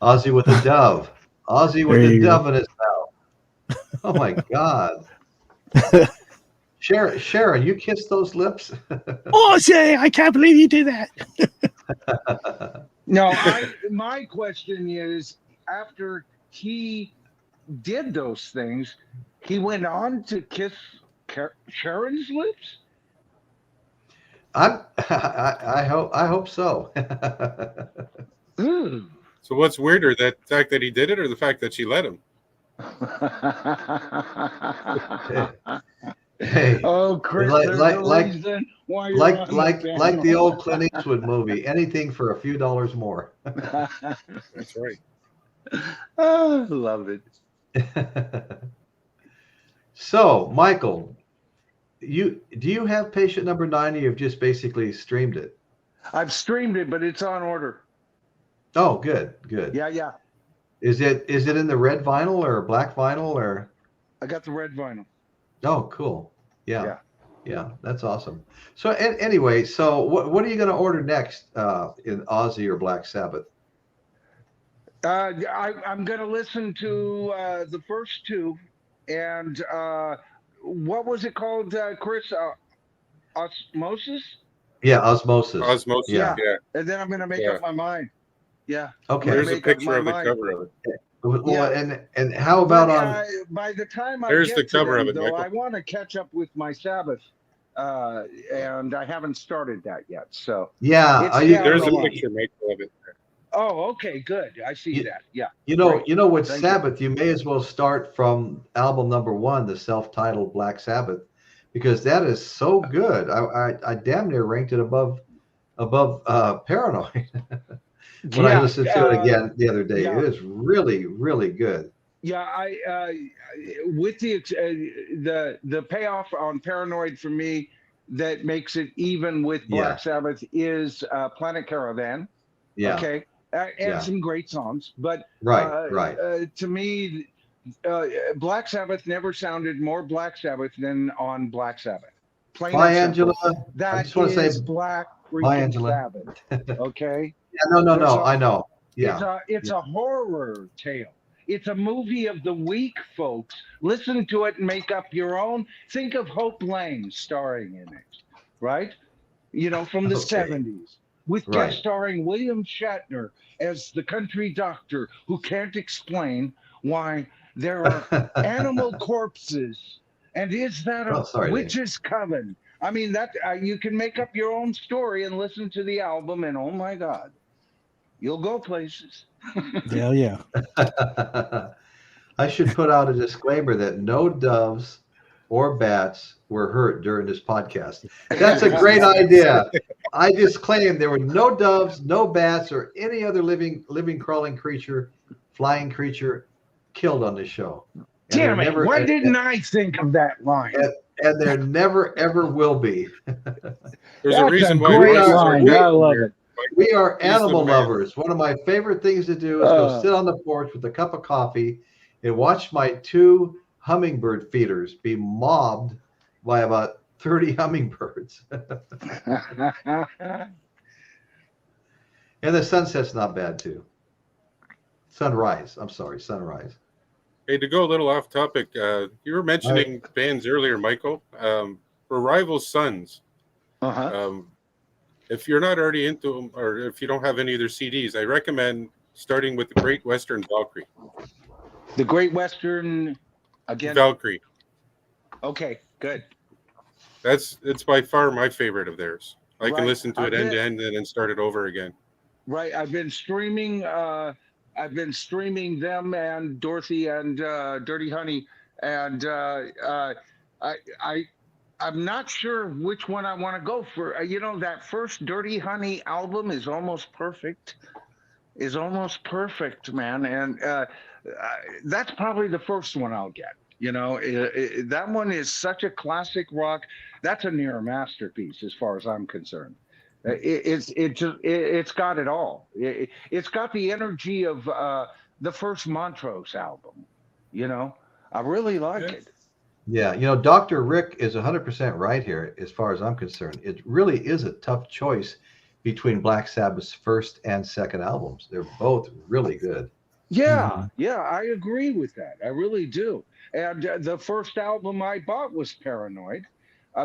Ozzy with a dove. Ozzy with a dove in his mouth. Oh my God. Sharon, you kissed those lips? Ozzy, I can't believe you did that. No, my question is, after he did those things, he went on to kiss Sharon's lips? I hope so. So what's weirder, that fact that he did it or the fact that she let him? Hey, oh, Chris, like the old Clint Eastwood movie, anything for a few dollars more. That's right. Oh, love it. So, Michael, do you have patient number 9, or you've just basically streamed it? I've streamed it, but it's on order. Oh, good. Yeah. Is it in the red vinyl or black vinyl or? I got the red vinyl. Oh, cool. Yeah, that's awesome. So anyway, so what are you going to order next in Ozzy or Black Sabbath? I'm going to listen to the first two, and what was it called, Chris? Osmosis? Yeah, Osmosis. Osmosis. Yeah. Yeah. And then I'm going to make up my mind. Yeah. Okay. There's a make up picture my of the mind. cover of it. Well, and how about on? By the time I There's get the to cover them, of it, though, Michael. I want to catch up with my Sabbath, and I haven't started that yet. So Yeah, there's a picture, Michael, of it. Oh, okay, good. I see that. Yeah. You know, Great. with Thank Sabbath, you may as well start from album number 1, the self-titled Black Sabbath, because that is so good. I damn near ranked it above Paranoid. When I listened to it again the other day, it is really, really good. Yeah, I with the payoff on Paranoid for me that makes it even with Black Sabbath is Planet Caravan. Yeah. Okay. And some great songs, but to me, Black Sabbath never sounded more Black Sabbath than on Black Sabbath. Bye, Angela. That I just want to say Black bye, Angela. Sabbath. Okay. Yeah, no. I know. Yeah. It's a horror tale. It's a movie of the week, folks. Listen to it and make up your own. Think of Hope Lang starring in it, right? You know, from the 70s. With guest starring William Shatner as the country doctor who can't explain why there are animal corpses. And is that a witch's coven? I mean, that you can make up your own story and listen to the album, and oh my God, you'll go places. Yeah. I should put out a disclaimer that no doves or bats were hurt during this podcast. That's a great idea. I disclaim there were no doves, no bats, or any other living, crawling creature, flying creature killed on this show. Damn it! Why didn't I think of that line? And there never, ever will be. There's a reason why I love it. We are animal lovers. One of my favorite things to do is go sit on the porch with a cup of coffee and watch my 2 hummingbird feeders be mobbed by about 30 hummingbirds. And the sunset's not bad too. Sunrise. Hey, to go a little off topic, you were mentioning bands earlier, Michael. Revival Sons. If you're not already into them, or if you don't have any of their CDs, I recommend starting with the Great Western Valkyrie. The Great Western, again. Valkyrie. Okay, good. It's by far my favorite of theirs. I can listen to it end to end and then start it over again. Right. I've been streaming them and Dorothy and Dirty Honey, and I'm not sure which one I want to go for. You know, that first Dirty Honey album is almost perfect. Man, and that's probably the first one I'll get. You know, that one is such a classic rock. That's a near masterpiece as far as I'm concerned. It's got it all. It's got the energy of the first Montrose album. You know, I really like it. Yeah, you know, Dr. Rick is 100% right here as far as I'm concerned. It really is a tough choice between Black Sabbath's first and second albums. They're both really good. Yeah, I agree with that. I really do. And the first album I bought was Paranoid,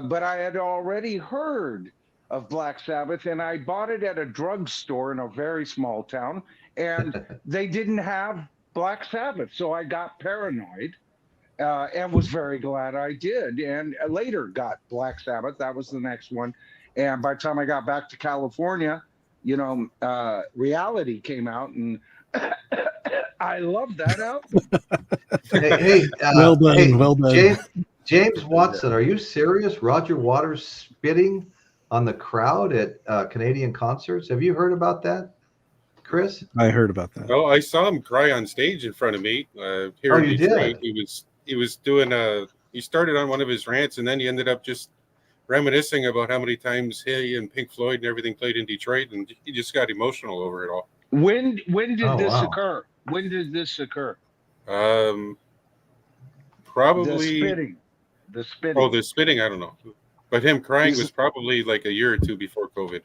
but I had already heard of Black Sabbath, and I bought it at a drugstore in a very small town, and they didn't have Black Sabbath, so I got Paranoid, and was very glad I did, and later got Black Sabbath. That was the next one, and by the time I got back to California, you know, Reality came out, and I love that album. Well done. James Watson, are you serious? Roger Waters spitting on the crowd at Canadian concerts. Have you heard about that, Chris? I heard about that. Oh, I saw him cry on stage in front of me. Here in Detroit. He was doing he started on one of his rants, and then he ended up just reminiscing about how many times he and Pink Floyd and everything played in Detroit, and he just got emotional over it all. When did this occur? When did this occur? Probably the spitting. Oh, the spitting, I don't know. But him crying was probably like a year or two before COVID.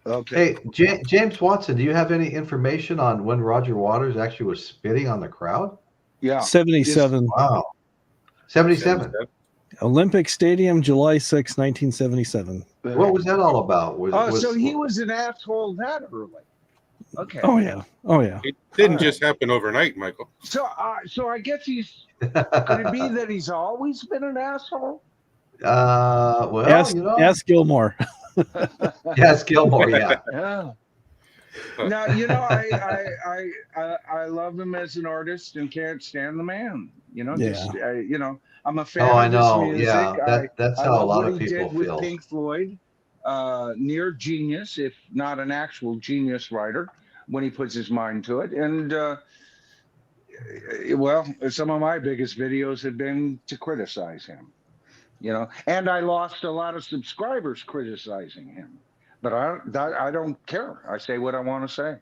Okay. Hey, James Watson, do you have any information on when Roger Waters actually was spitting on the crowd? Yeah. 77. Wow. 77. Olympic Stadium, July 6, 1977. What was that all about? So he was an asshole that early. Okay. Oh yeah. It didn't just happen overnight, Michael. So I guess he's. Could it be that he's always been an asshole? Well, ask Gilmore. Yes, Gilmore. Yeah. Yeah. Now I love him as an artist and can't stand the man. I'm a fan. Oh, I of know. his music. Yeah, that's I how a love lot what of he people did with feel. Pink Floyd, near genius, if not an actual genius writer, when he puts his mind to it. And some of my biggest videos have been to criticize him. And I lost a lot of subscribers criticizing him. But I don't care. I say what I want to say,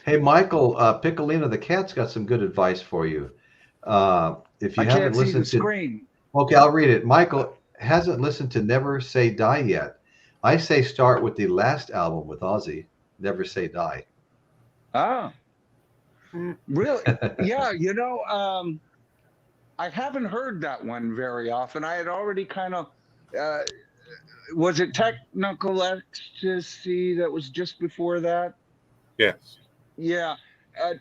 Hey, Michael, Piccolina the cat's got some good advice for you. If you I haven't can't see the listened to, screen. okay, I'll read it. Michael hasn't listened to Never Say Die yet. I say start with the last album with Ozzy, Never Say Die. Ah, really? Yeah, I haven't heard that one very often. I had already kind of. Was it Technical Ecstasy that was just before that? Yes. Yeah.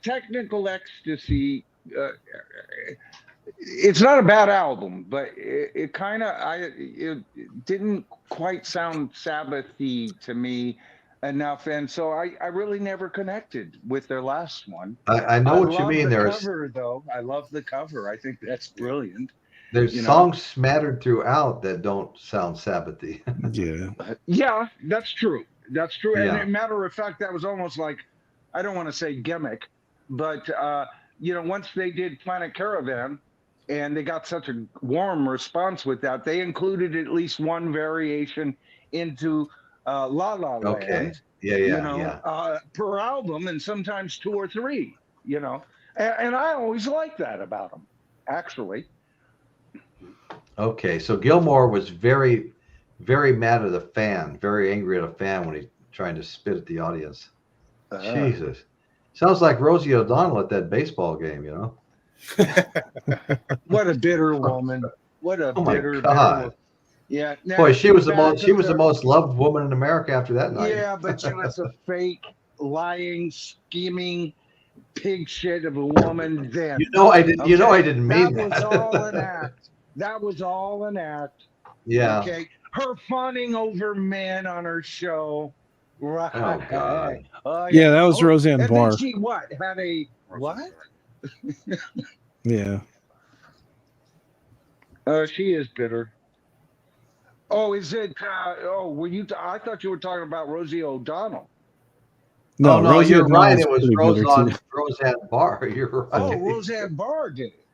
Technical Ecstasy. It's not a bad album, but it didn't quite sound Sabbath-y to me enough. And so I really never connected with their last one. I know what you mean. There's cover, though. I love the cover. I think that's brilliant. There's songs smattered throughout that don't sound Sabbath-y. Yeah, that's true. That's true. Yeah. And as a matter of fact, that was almost like, I don't want to say gimmick, but once they did Planet Caravan and they got such a warm response with that, they included at least one variation into La La Land. Okay. Yeah. Per album, and sometimes two or three. And I always like that about them, actually. Okay, so Gilmore was very, very mad at a fan, very angry at a fan when he's trying to spit at the audience. Jesus. Sounds like Rosie O'Donnell at that baseball game, What a bitter woman. What a bitter woman. Yeah. Now, boy, she was the most loved woman in America after that night. Yeah, but she was a fake, lying, scheming pig shit of a woman then. I didn't mean that. That was all an act. That was all an act. Yeah. Okay. Her fawning over men on her show. Right. Oh, God. Yeah, that was Roseanne Barr. And then she had a what? Yeah. She is bitter. Oh, is it? Were you? I thought you were talking about Rosie O'Donnell. No, Rosie you're right. O'Donnell's It was pretty Roseanne Barr. You're right. Oh, Roseanne Barr did it.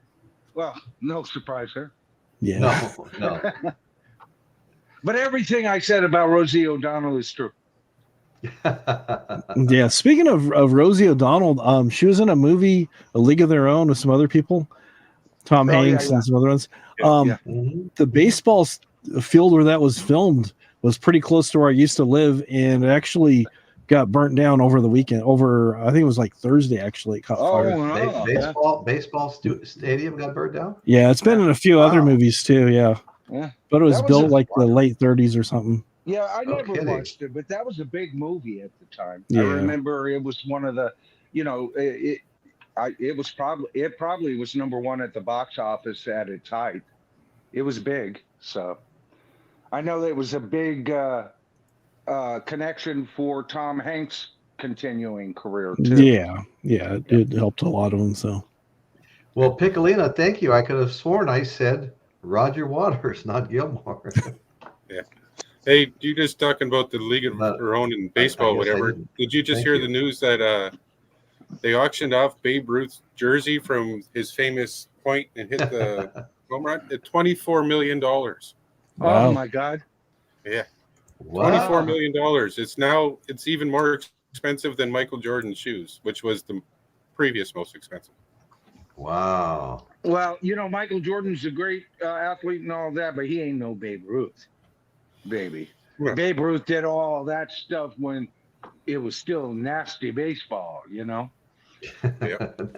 Well, no surprise there. Yeah. No. But everything I said about Rosie O'Donnell is true. Yeah. Speaking of Rosie O'Donnell, she was in a movie, A League of Their Own, with some other people, Tom Hanks and some other ones. The baseball field where that was filmed was pretty close to where I used to live, and it actually got burnt down over the weekend. I think it was like Thursday. Actually, it caught fire. No. Baseball stadium got burned down. Yeah, it's been in a few other movies too. Yeah, but it was built like the late 30s or something. Yeah, I never watched it, but that was a big movie at the time. Yeah. I remember it was one of the, it probably was number one at the box office at its height. It was big, so I know that it was a big connection for Tom Hanks' continuing career too. Yeah, it helped a lot of them. So, well, Piccolina, thank you. I could have sworn I said Roger Waters, not Gilmore. Yeah. Hey, you just talking about the League of Their Own in baseball, whatever. Did you just hear the news that they auctioned off Babe Ruth's jersey from his famous point and hit the home run at $24 million? Wow. Oh my God! Yeah, Wow. $24 million. It's even more expensive than Michael Jordan's shoes, which was the previous most expensive. Wow. Well, Michael Jordan's a great athlete and all that, but he ain't no Babe Ruth, baby. Yeah. Babe Ruth did all that stuff when it was still nasty baseball, Yeah.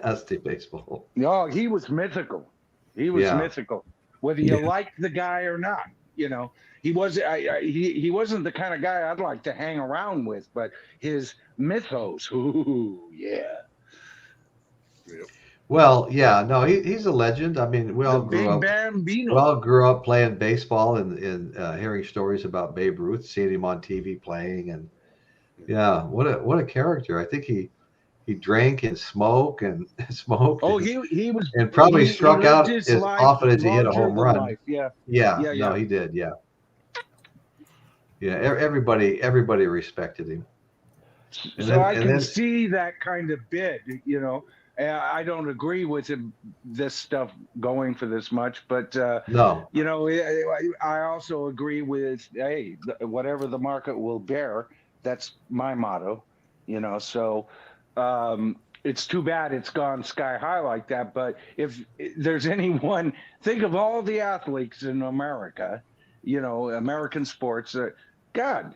Nasty baseball. No, he was mythical. He was mythical. whether you like the guy or not. You know, he wasn't the kind of guy I'd like to hang around with, but his mythos, ooh, yeah. Well, yeah, no, he's a legend. I mean, we The all grew Big up. Bambino. We all grew up playing baseball and hearing stories about Babe Ruth, seeing him on TV playing, and yeah, what a character. I think he drank and smoked and smoked. Oh, and, he was, and probably he struck lived out his as life often as he hit a larger home than run. life. Yeah. Yeah, Yeah, no, yeah. he did. Yeah, yeah. Everybody respected him. And So then, I and can then, see that kind of bid, you know. I don't agree with him, this stuff going for this much, but no, you know, I also agree with, hey, whatever the market will bear. That's my motto, you know. So it's too bad it's gone sky high like that. But if there's anyone, think of all the athletes in America, you know, American sports. God,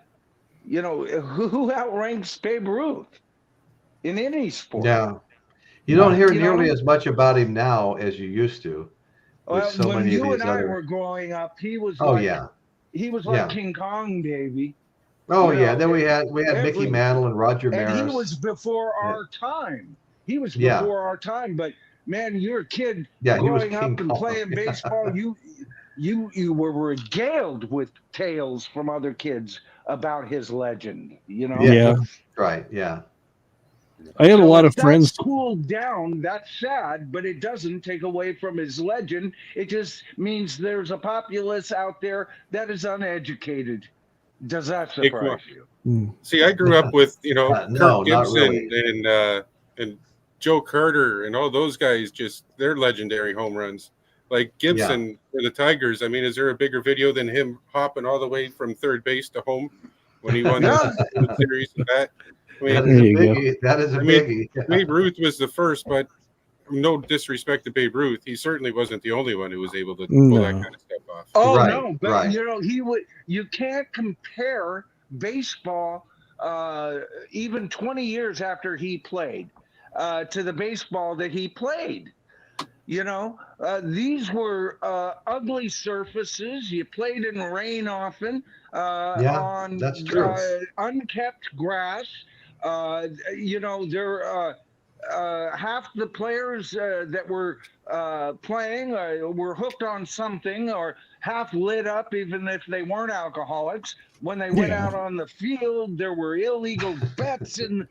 you know, who outranks Babe Ruth in any sport? yeah. You don't hear You nearly know, as much about him now as you used to, with well, so when many of you and these I other. were growing up, he was Oh like yeah, like yeah. King Kong, baby. Oh You yeah. know, Then we had Mickey every Mantle and Roger and he Maris. was before Yeah, our time. He was yeah, before our time. But man, you're a kid yeah. He was growing King up and Kong. playing baseball. You were regaled with tales from other kids about his legend. You know. Yeah, Yeah. right. Yeah. I had a So lot if of that's friends. cooled down, that's sad, but it doesn't take away from his legend. It just means there's a populace out there that is uneducated. Does that surprise you? See, I grew up with No, Kirk not Gibson really. and Joe Carter and all those guys. Just they're legendary home runs. Like Yeah. Gibson for the Tigers. I mean, is there a bigger video than him hopping all the way from third base to home when he won the Yeah. World Series and that? I That mean, is There a you go. biggie. That is a I mean, biggie. Babe Ruth was the first, but no disrespect to Babe Ruth, he certainly wasn't the only one who was able to pull that No. kind of stuff off. Oh Right, no, but right. you know, you can't compare baseball even 20 years after he played to the baseball that he played. You know, these were ugly surfaces. You played in rain often, Yeah, on that's true. unkept grass. You know, half the players that were playing were hooked on something or half lit up, even if they weren't alcoholics. When they went Yeah. out on the field, there were illegal bets in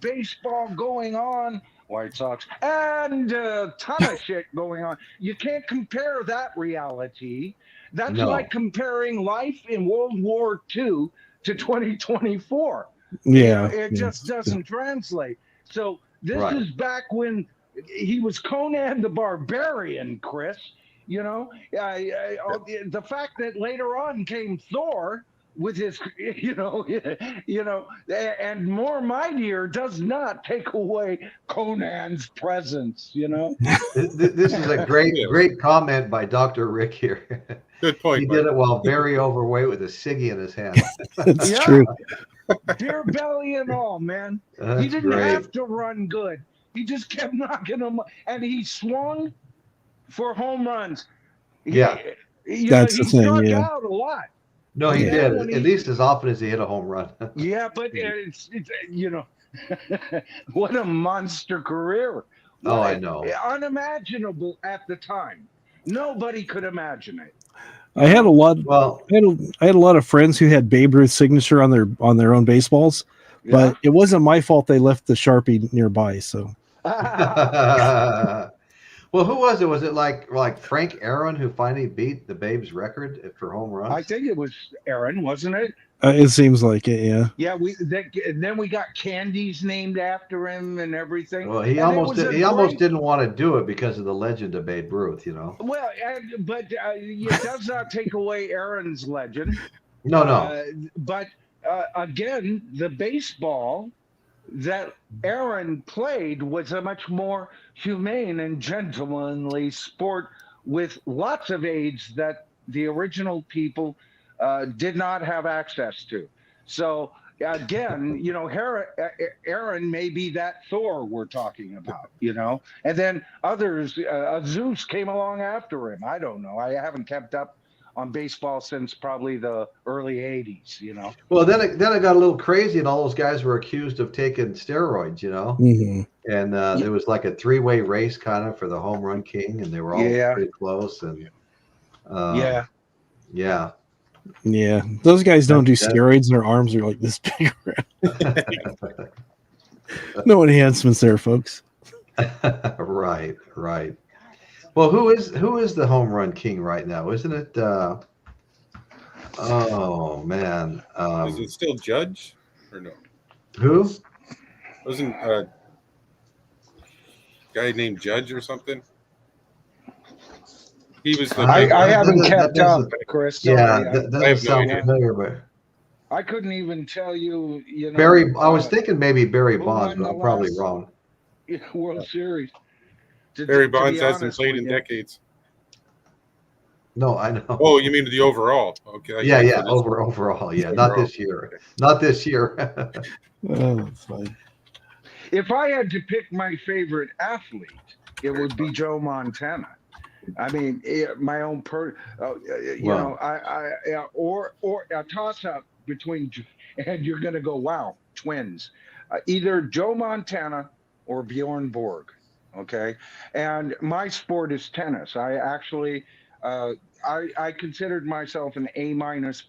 baseball going on. White Sox, and a ton of shit going on. You can't compare that reality. That's No. like comparing life in World War II to 2024. Yeah. It just doesn't translate. So this Right. is back when he was Conan the Barbarian, Chris. You know, the fact that later on came Thor with his, and more mightier does not take away Conan's presence. You know. This is a great comment by Dr. Rick here. Good point. He Mike. did it while very overweight with a ciggy in his hand. That's Yeah. true. Beer belly and all, man. That's He didn't great. have to run good. He just kept knocking them, and he swung for home runs. Yeah. That's the he thing, struck yeah. out a lot. No, he Yeah. did. At least as often as he hit a home run. Yeah, but it's what a monster career. Oh, I know. Unimaginable at the time. Nobody could imagine it. I had a lot. Well, I had a lot of friends who had Babe Ruth's signature on their own baseballs, but it wasn't my fault they left the Sharpie nearby. So well, who was it? Was it like Frank Aaron who finally beat the Babe's record for home runs? I think it was Aaron, wasn't it? it seems like it. Yeah. Yeah, then we got candies named after him and everything. Well, he almost didn't want to do it because of the legend of Babe Ruth, you know. Well, but it does not take away Aaron's legend. No. But again, the baseball that Aaron played was a much more humane and gentlemanly sport with lots of aids that the original people did not have access to. So again, you know, Aaron may be that Thor we're talking about, you know, and then others, Zeus came along after him. I don't know. I haven't kept up on baseball since probably the early 80s, you know. Well, then it got a little crazy, and all those guys were accused of taking steroids, you know. Mm-hmm. And there was like a three-way race kind of for the home run king, and they were all pretty close. And yeah. Yeah, those guys don't do steroids, and their arms are like this big. No enhancements there, folks. Right. Well, who is the home run king right now? Isn't it? Oh man, is it still Judge or no? Who? Wasn't a guy named Judge or something? He was the. I haven't kept up, Chris. Yeah, that doesn't sound familiar, but I couldn't even tell you. You know, Barry. I was thinking maybe Barry Bonds, but I'm probably wrong. World Series. Barry Bonds hasn't played in decades. No, I know. Oh, you mean the overall? Okay. Yeah. Overall, yeah. Not this year. Not this year. Oh, that's fine. If I had to pick my favorite athlete, it would be Joe Montana. I mean, my own you know, or a toss up between, and you're going to go, wow, twins, either Joe Montana or Bjorn Borg. Okay. And my sport is tennis. I actually, I considered myself an A-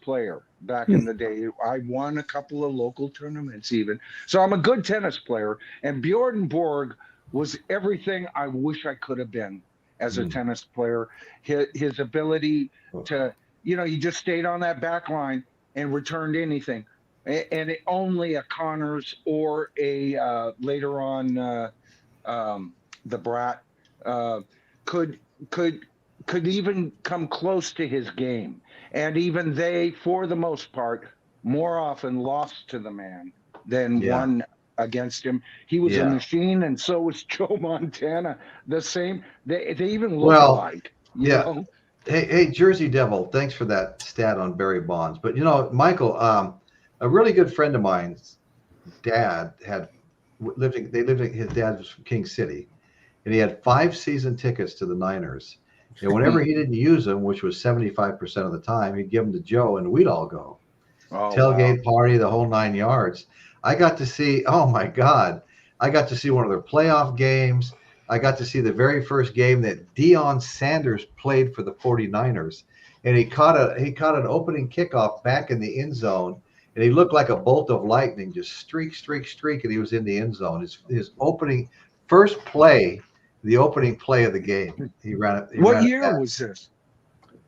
player back in the day. I won a couple of local tournaments even. So I'm a good tennis player. And Bjorn Borg was everything I wish I could have been as a tennis player. His ability to, you know, he just stayed on that back line and returned anything. And only a Connors or a later on the Brat could even come close to his game. And even they, for the most part, more often lost to the man than won against him. He was a machine, and so was Joe Montana. The same. They even look alike. You know? Hey, Jersey Devil, thanks for that stat on Barry Bonds. But you know, Michael, a really good friend of mine's dad his dad was from King City, and he had 5 season tickets to the Niners. And whenever he didn't use them, which was 75% of the time, he'd give them to Joe, and we'd all go. Tailgate party, the whole 9 yards. I got to see, oh my God, I got to see one of their playoff games. I got to see the very first game that Deion Sanders played for the 49ers. And he caught an opening kickoff back in the end zone, and he looked like a bolt of lightning, just streak, and he was in the end zone. His opening first play, the opening play of the game. He ran it. What year was this?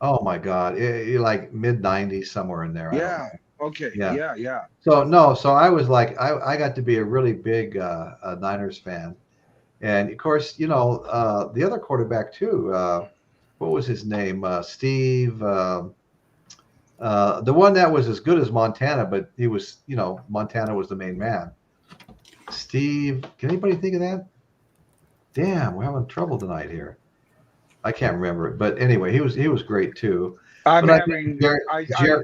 Oh my God, like mid-90s, somewhere in there. Yeah. Okay. Yeah. So I was like, I got to be a really big Niners fan, and of course, you know, the other quarterback too. What was his name? Steve. The one that was as good as Montana, but he was, you know, Montana was the main man. Steve. Can anybody think of that? Damn, we're having trouble tonight here. I can't remember it, but anyway, he was great too. I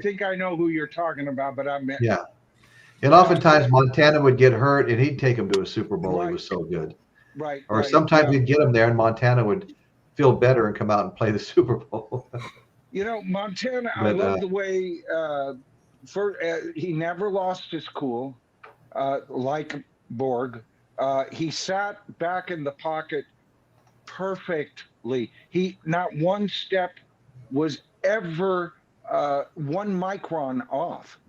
think I know who you're talking about, but yeah. And oftentimes Montana would get hurt, and he'd take him to a Super Bowl. He was so good. Right. Or sometimes he'd get him there, and Montana would feel better and come out and play the Super Bowl. You know, Montana, I love the way he never lost his cool, like Borg. He sat back in the pocket perfectly. Not one step was ever 1 micron off.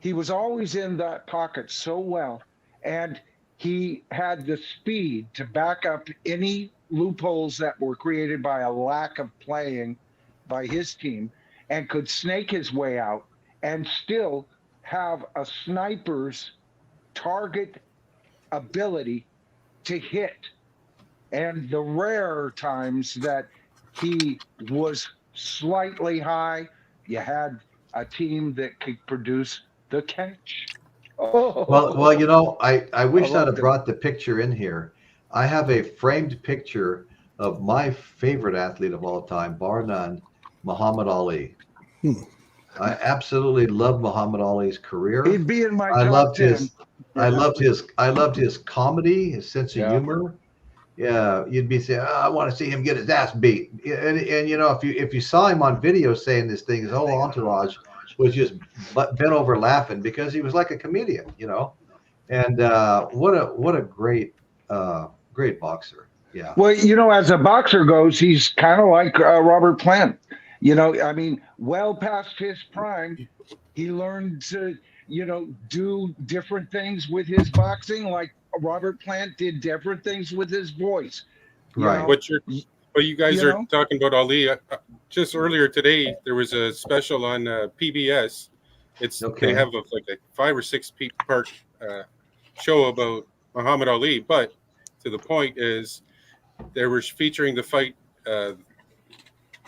He was always in that pocket so well, and he had the speed to back up any loopholes that were created by a lack of playing by his team, and could snake his way out and still have a sniper's target ability to hit. And the rare times that he was slightly high, you had a team that could produce the catch. Well, you know, I wish I'd have brought the picture in here. I have a framed picture of my favorite athlete of all time, bar none, Muhammad Ali. I absolutely love Muhammad Ali's career. He'd be in my I top loved 10. his, I loved his comedy, his sense of humor. Yeah, you'd be saying, oh, I want to see him get his ass beat. And you know, if you saw him on video saying this thing, his whole entourage was just bent over laughing because he was like a comedian, you know. And what a great boxer. Yeah. Well, you know, as a boxer goes, he's kind of like Robert Plant. You know, I mean, well past his prime, he learned to, you know, do different things with his boxing, like Robert Plant did different things with his voice. Right. Know? What you guys are talking about, Ali, just earlier today, there was a special on PBS. They have like a 5 or 6 part show about Muhammad Ali, but to the point is they were featuring the fight, the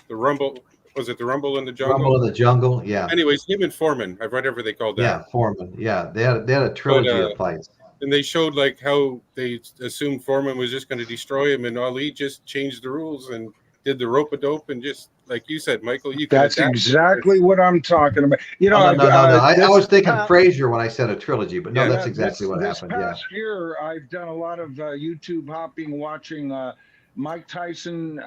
Rumble. Was it the Rumble in the Jungle? Rumble in the Jungle, yeah. Anyways, him and Foreman, whatever they called that. Yeah, Foreman. Yeah, they had a trilogy of fights. And they showed like how they assumed Foreman was just going to destroy him, and Ali just changed the rules and did the rope-a-dope, and just like you said, Michael, that's exactly what I'm talking about. You know, I was thinking Frazier when I said a trilogy, but no, that's exactly what happened. This past year, I've done a lot of YouTube hopping, watching Mike Tyson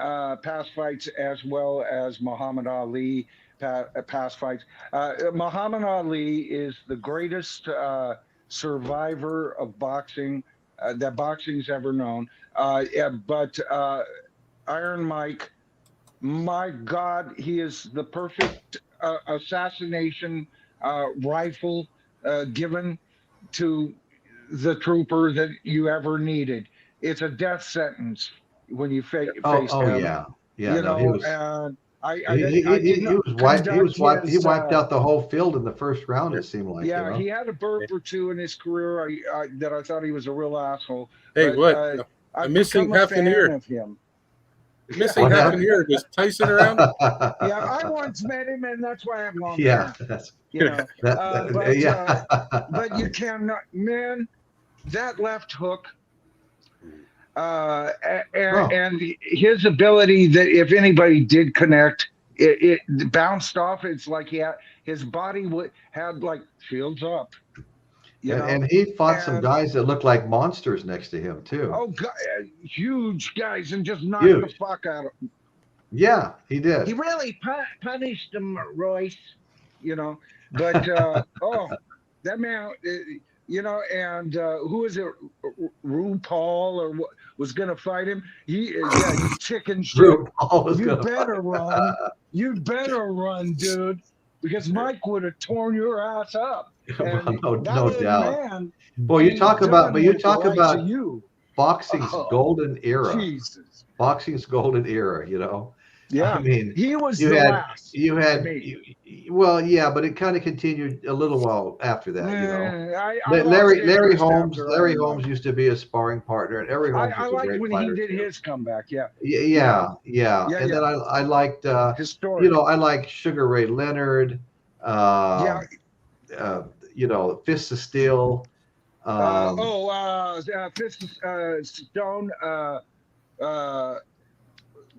past fights as well as Muhammad Ali past fights. Muhammad Ali is the greatest survivor of boxing that boxing's ever known. But Iron Mike, my God, he is the perfect assassination rifle given to the trooper that you ever needed. It's a death sentence when you face him. Oh yeah, yeah. You know, he was. And He wiped out the whole field in the first round. It seemed like. Yeah, you know? he had a burp or two in his career that I thought he was a real asshole. Hey, but, I'm missing half an ear. Of him. Missing half an ear. Was Tyson around? Yeah, I once met him, and that's why I have long hair. That's you know. But you cannot, man. That left hook. And his ability that if anybody did connect, it bounced off. It's like his body had like shields up. And he fought some guys that looked like monsters next to him too. Oh, God, huge guys, and just knocked the fuck out of him. Yeah, he did. He really punished them, Royce. You know, but that man. You know, and who is it? RuPaul or what was going to fight him? You chicken shit. You better run. You better run, dude, because Mike would have torn your ass up. No doubt. Well, you talk about boxing's golden era. Jesus. Boxing's golden era. You know. Yeah, I mean, he was the last. Well, yeah, but it kind of continued a little while after that. You know, Larry Holmes used to be a sparring partner, and Larry Holmes was a liked great when fighter he did his comeback. Yeah. And then I liked, I like Sugar Ray Leonard. You know, Fists of Steel. Fists of Stone.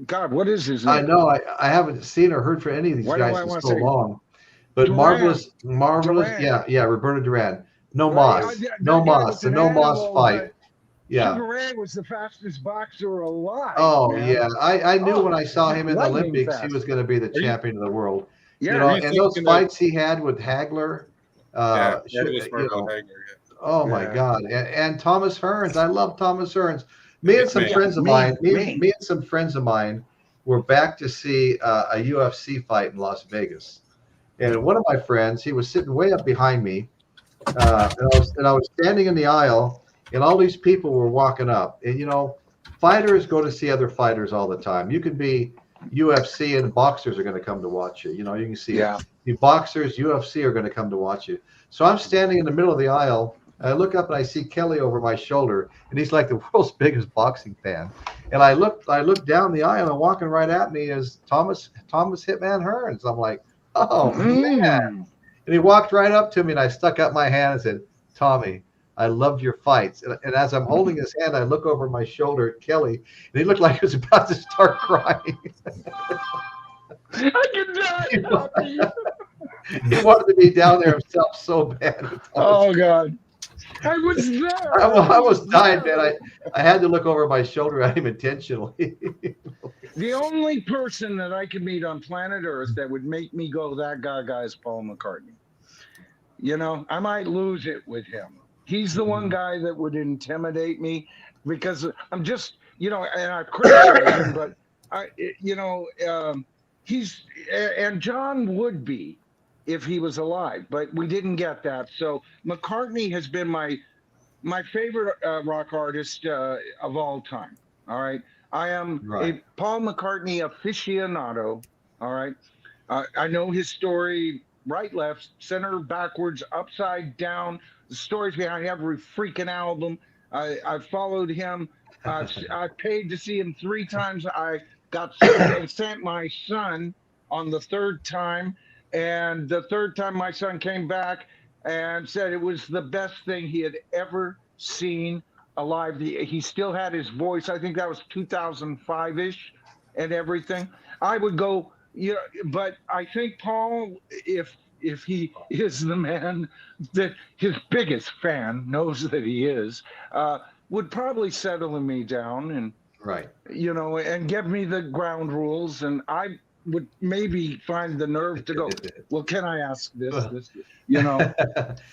God, what is his name? I know. I haven't seen or heard from any of these guys in so long. But marvelous. Duran. Yeah, Roberto Duran. No Mas. The No Mas fight. Yeah. Sugar Ray was the fastest boxer alive. Oh, man. Yeah. I knew when I saw him in the Olympics, he was going to be the champion of the world. Yeah. You know, and those fights he had with Hagler. Oh, my God. And Thomas Hearns. I love Thomas Hearns. Me and some friends of mine were back to see a UFC fight in Las Vegas. And one of my friends, he was sitting way up behind me. And I was standing in the aisle, and all these people were walking up. And, you know, fighters go to see other fighters all the time. You could be UFC and boxers are going to come to watch you. You know, you can see the boxers, UFC are going to come to watch you. So I'm standing in the middle of the aisle. I look up and I see Kelly over my shoulder, and he's like the world's biggest boxing fan. And I look down the aisle, and walking right at me is Thomas Hitman Hearns. I'm like, oh man! And he walked right up to me, and I stuck up my hand and said, "Tommy, I loved your fights." And as I'm holding his hand, I look over my shoulder at Kelly, and he looked like he was about to start crying. I can die. He wanted to be down there himself so bad. Oh God, I was there. I almost died, man. I had to look over my shoulder at him intentionally. The only person that I could meet on planet Earth that would make me go that gaga is Paul McCartney. You know, I might lose it with him. He's the one guy that would intimidate me because I'm just, you know, and I criticize him, but he's, and John would be if he was alive, but we didn't get that. So McCartney has been my favorite rock artist of all time. All right. I am a Paul McCartney aficionado. All right. I know his story, right, left, center, backwards, upside down, the stories behind every freaking album. I followed him. I paid to see him 3 times. I got sent my son on the 3rd time. And the 3rd time my son came back and said it was the best thing he had ever seen alive. He still had his voice. I think that was 2005-ish and everything. I would go, you know, but I think Paul, if he is the man that his biggest fan knows that he is, would probably settle me down and, you know, and give me the ground rules. And I would maybe find the nerve to go, well, can I ask this, you know,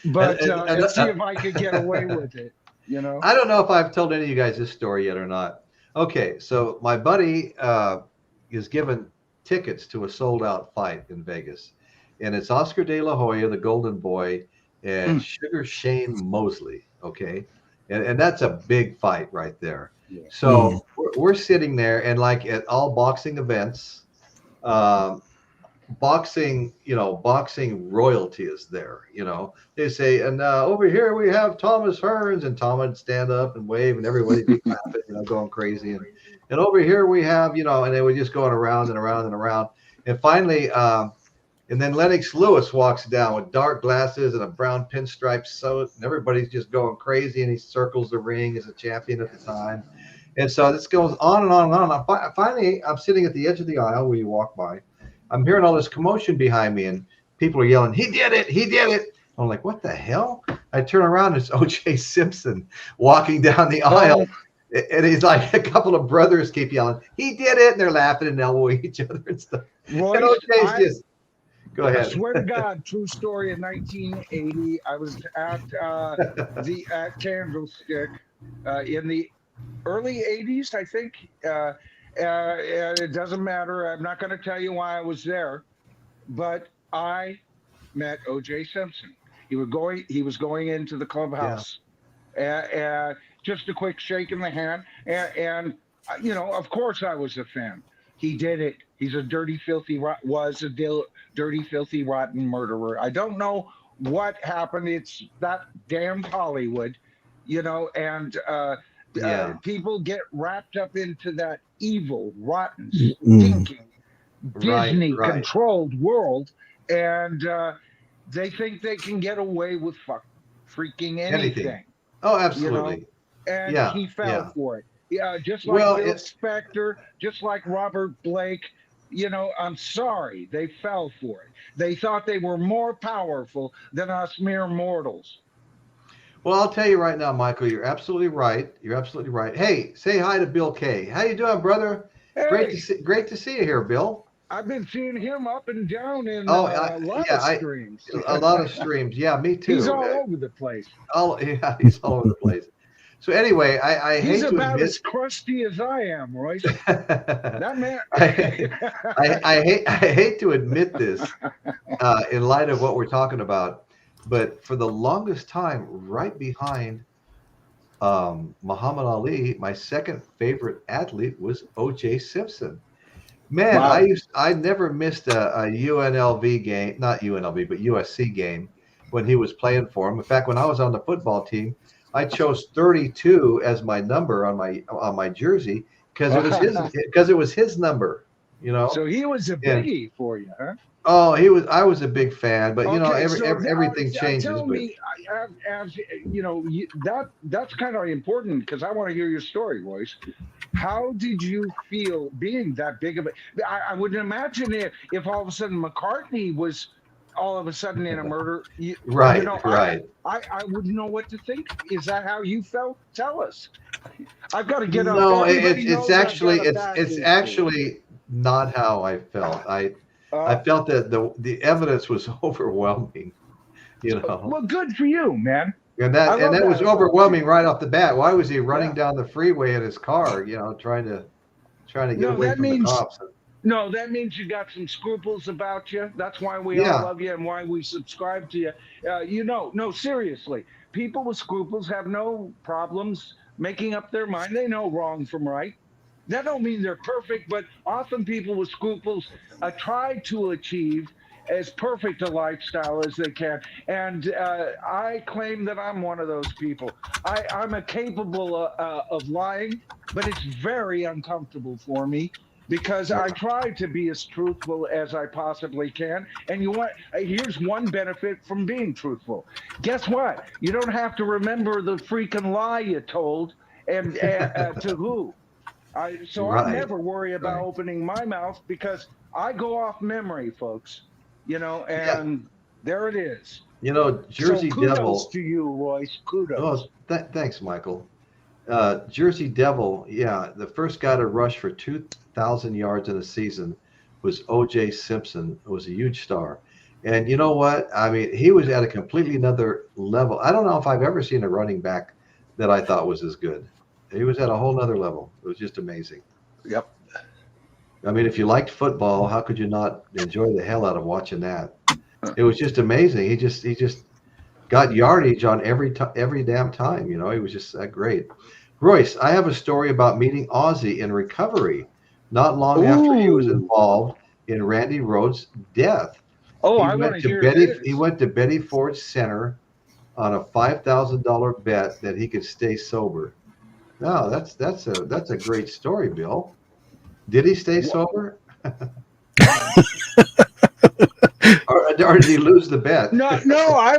but and see if I could get away with it, you know. I don't know if I've told any of you guys this story yet or not. Okay, so my buddy is given tickets to a sold-out fight in Vegas, and it's Oscar De La Hoya, the Golden Boy, and Sugar Shane Mosley. Okay, and that's a big fight right there. Yeah. So we're sitting there, and like at all boxing events, boxing royalty is there. You know, they say, and over here we have Thomas Hearns, and Tom would stand up and wave, and everybody be clapping, you know, going crazy. And over here we have, you know, and they were just going around and around and around. And finally, and then Lennox Lewis walks down with dark glasses and a brown pinstripe suit, and everybody's just going crazy, and he circles the ring as a champion at the time. And so this goes on and on and on. Finally, I'm sitting at the edge of the aisle where you walk by. I'm hearing all this commotion behind me, and people are yelling, "He did it! He did it!" I'm like, "What the hell?" I turn around, and it's O.J. Simpson walking down the aisle. And he's like, a couple of brothers keep yelling, "He did it!" And they're laughing and elbowing each other and stuff. Royce, and OJ's just, go ahead. I swear to God, true story. In 1980, I was at Candlestick in the early 80s, I think. It doesn't matter. I'm not going to tell you why I was there, but I met O.J. Simpson. He was going into the clubhouse. Yeah. Just a quick shake in the hand, and you know, of course, I was a fan. He did it. He's a dirty, filthy, dirty, filthy, rotten murderer. I don't know what happened. It's that damned Hollywood, you know, and people get wrapped up into that evil, rotten, stinking, Disney-controlled world, and they think they can get away with freaking anything. Oh, absolutely. You know? And he fell for it. Yeah, just like Bill Spector, just like Robert Blake. You know, I'm sorry, they fell for it. They thought they were more powerful than us mere mortals. Well, I'll tell you right now, Michael, you're absolutely right. You're absolutely right. Hey, say hi to Bill Kay. How you doing, brother? Hey. Great to see you here, Bill. I've been seeing him up and down in a lot of streams. A lot of streams. Yeah, me too. He's all over the place. He's all over the place. So anyway, I hate to admit, he's about as crusty as I am, Royce. That man. I hate to admit this in light of what we're talking about, but for the longest time, right behind Muhammad Ali, my second favorite athlete was O.J. Simpson. Man, wow. I never missed a UNLV game, not UNLV, but USC game when he was playing for him. In fact, when I was on the football team, I chose 32 as my number on my jersey because it was his number, you know. So he was a biggie for you, huh? Oh, I was a big fan, but you know, everything changes. Tell me, as you know, that's kind of important because I want to hear your story, Royce. How did you feel being that big of a? I wouldn't imagine if all of a sudden McCartney was all of a sudden in a murder. Right, right. I wouldn't know what to think. Is that how you felt? Tell us. I've got to get up. No, Everybody knows it's actually I've got a bad it's history. actually not how I felt. I felt that the evidence was overwhelming, you know. Well, good for you, man. And that was overwhelming right off the bat. Why was he running down the freeway in his car, you know, trying to get away from the cops? No, that means you got some scruples about you. That's why we all love you and why we subscribe to you. No, seriously. People with scruples have no problems making up their mind. They know wrong from right. That don't mean they're perfect, but often people with scruples try to achieve as perfect a lifestyle as they can. And I claim that I'm one of those people. I'm capable of lying, but it's very uncomfortable for me because I try to be as truthful as I possibly can. And you know what? Here's one benefit from being truthful. Guess what? You don't have to remember the freaking lie you told and to who. I never worry about opening my mouth because I go off memory, folks. And there it is. Jersey kudos Devil. To you, Royce. Kudos. Oh, thanks, Michael. Jersey Devil, the first guy to rush for 2,000 yards in a season was O.J. Simpson, who was a huge star. And you know what? I mean, he was at a completely another level. I don't know if I've ever seen a running back that I thought was as good. He was at a whole nother level. It was just amazing. Yep. I mean, if you liked football, how could you not enjoy the hell out of watching that? It was just amazing. He just got yardage on every damn time. He was just great. Royce, I have a story about meeting Ozzy in recovery, not long after he was involved in Randy Rhoads' death. I want to hear this. He went to Betty Ford Center on a $5,000 bet that he could stay sober. No, that's a great story, Bill. Did he stay sober? or did he lose the bet? No, I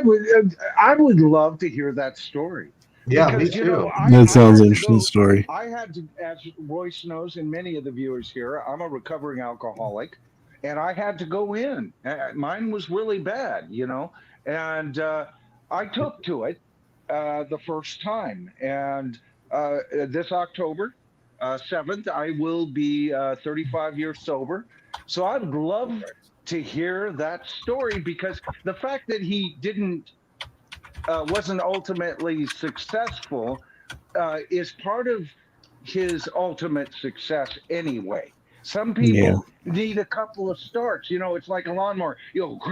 would love to hear that story. Yeah, me too. That sounds an interesting story. I had to, as Royce knows, and many of the viewers here, I'm a recovering alcoholic, and I had to go in. Mine was really bad, and I took to it the first time. And this October 7th, I will be 35 years sober. So I'd love to hear that story, because the fact that he wasn't ultimately successful is part of his ultimate success anyway. Some people need a couple of starts. It's like a lawnmower. And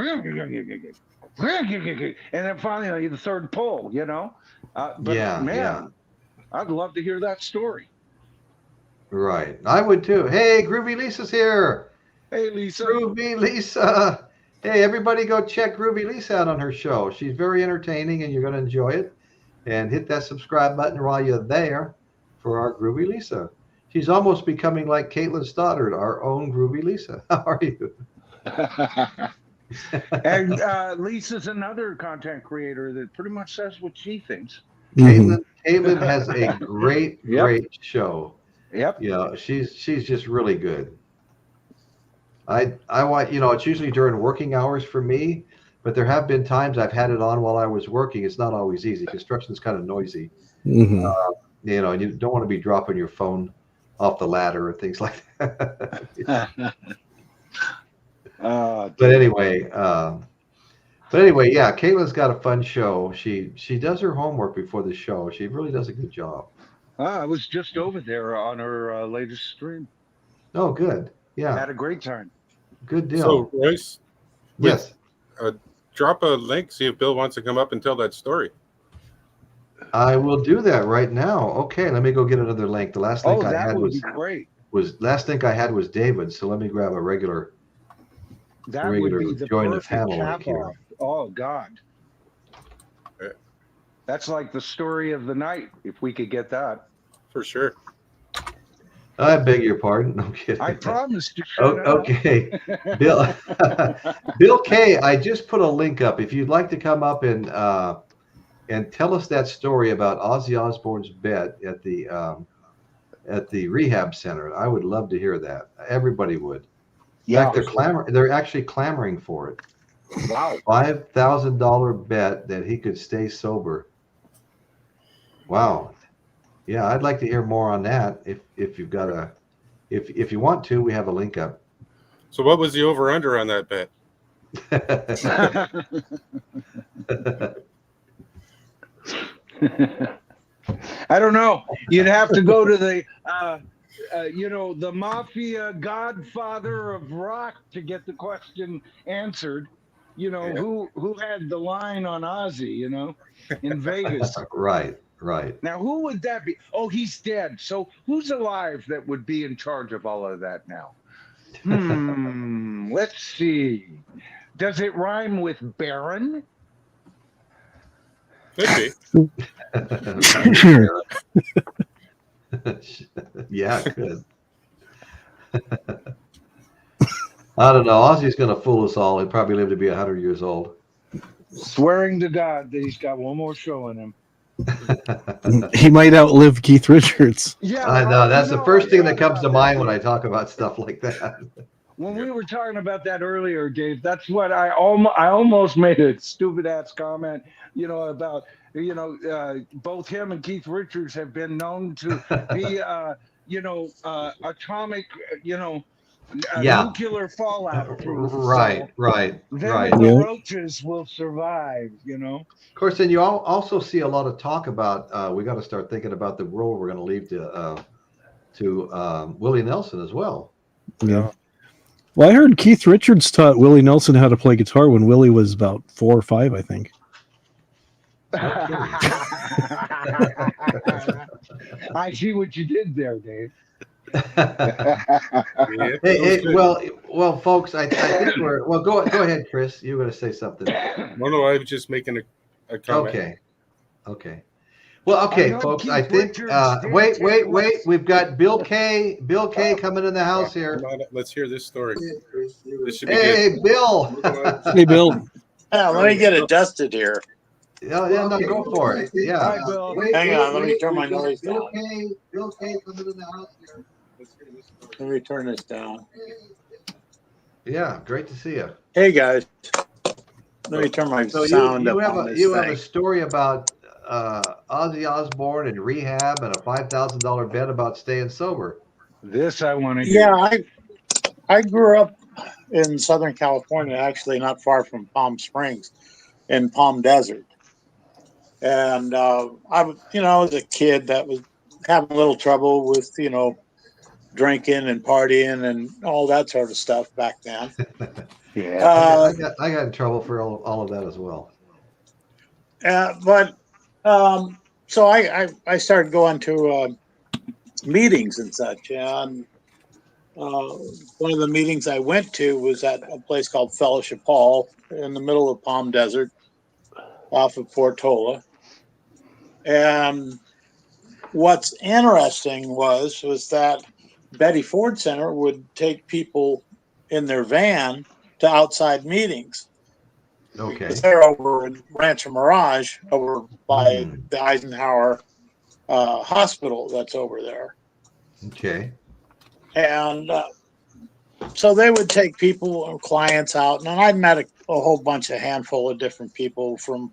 then finally the third pull. I'd love to hear that story. Right. I would too. Hey, Groovy Lisa's here. Hey, Lisa. Groovy Lisa. Hey, everybody go check Groovy Lisa out on her show. She's very entertaining and you're going to enjoy it. And hit that subscribe button while you're there for our Groovy Lisa. She's almost becoming like Caitlin Stoddard, our own Groovy Lisa. How are you? And Lisa's another content creator that pretty much says what she thinks. Caitlin has a great show. Yep. She's just really good. I want, it's usually during working hours for me, but there have been times I've had it on while I was working. It's not always easy. Construction's kind of noisy. And you don't want to be dropping your phone off the ladder or things like that. But anyway, Caitlin's got a fun show. She does her homework before the show. She really does a good job. I was just over there on her latest stream. Oh, good. Yeah. Had a great time. Good deal. So, Royce? Yes. Drop a link, see if Bill wants to come up and tell that story. I will do that right now. Okay, let me go get another link. The last link I had was great. Last link I had was David, so let me grab a regular would be the join the panel link here. Oh God. That's like the story of the night, if we could get that. For sure. I beg your pardon. No kidding. I promised to okay. Bill K, I just put a link up. If you'd like to come up and tell us that story about Ozzy Osbourne's bet at the rehab center, I would love to hear that. Everybody would. In fact, they're actually clamoring for it. Wow. $5,000 bet that he could stay sober. Wow. Yeah, I'd like to hear more on that. If you've got a, if you want to, we have a link up. So what was the over under on that bet? I don't know. You'd have to go to the, the mafia godfather of rock to get the question answered. Yeah. Who had the line on Ozzy, in Vegas. Right. Now, who would that be? Oh, he's dead. So who's alive that would be in charge of all of that now? Let's see. Does it rhyme with Baron? Could be. Yeah, it could. I don't know. Ozzy's going to fool us all. He'll probably live to be 100 years old. Swearing to God that he's got one more show in him. He might outlive Keith Richards. Yeah, I know. That's the first thing that comes to mind when I talk about stuff like that. When we were talking about that earlier, Dave, that's what I almost made a stupid ass comment, about, both him and Keith Richards have been known to be, atomic, nuclear fallout proof. Right. The roaches will survive, Of course, then you also see a lot of talk about, we got to start thinking about the role we're going to leave to Willie Nelson as well. Yeah. Well, I heard Keith Richards taught Willie Nelson how to play guitar when Willie was about 4 or 5, I think. I see what you did there, Dave. Hey, well, folks, I think we're go ahead, Chris. You were going to say something. No, I was just making a comment. Okay. Well, okay, folks. I think. Wait. We've got Bill K. coming in the house here. Let's hear this story. This should be Hey, good. Bill. Hey, Bill. Yeah, let me get adjusted here. Yeah, no, go for it. Yeah. Hi, Bill. Hang on, let me turn my noise down. Bill K. coming in the house here. Let me turn this down. Yeah, great to see you. Hey guys, let me turn my sound up on this you thing. have a story about Ozzy Osbourne and rehab and a $5,000 bet about staying sober. This I want to hear. Yeah, I grew up in Southern California, actually not far from Palm Springs, in Palm Desert, and I was a kid that was having a little trouble with drinking and partying and all that sort of stuff back then. Yeah, I got in trouble for all of that as well. So I started going to meetings and such, and one of the meetings I went to was at a place called Fellowship Hall in the middle of Palm Desert, off of Portola. And what's interesting was that Betty Ford Center would take people in their van to outside meetings. Okay. They're over in Rancho Mirage, over by the Eisenhower hospital that's over there. Okay. And so they would take people or clients out. And I met a whole bunch, a handful of different people from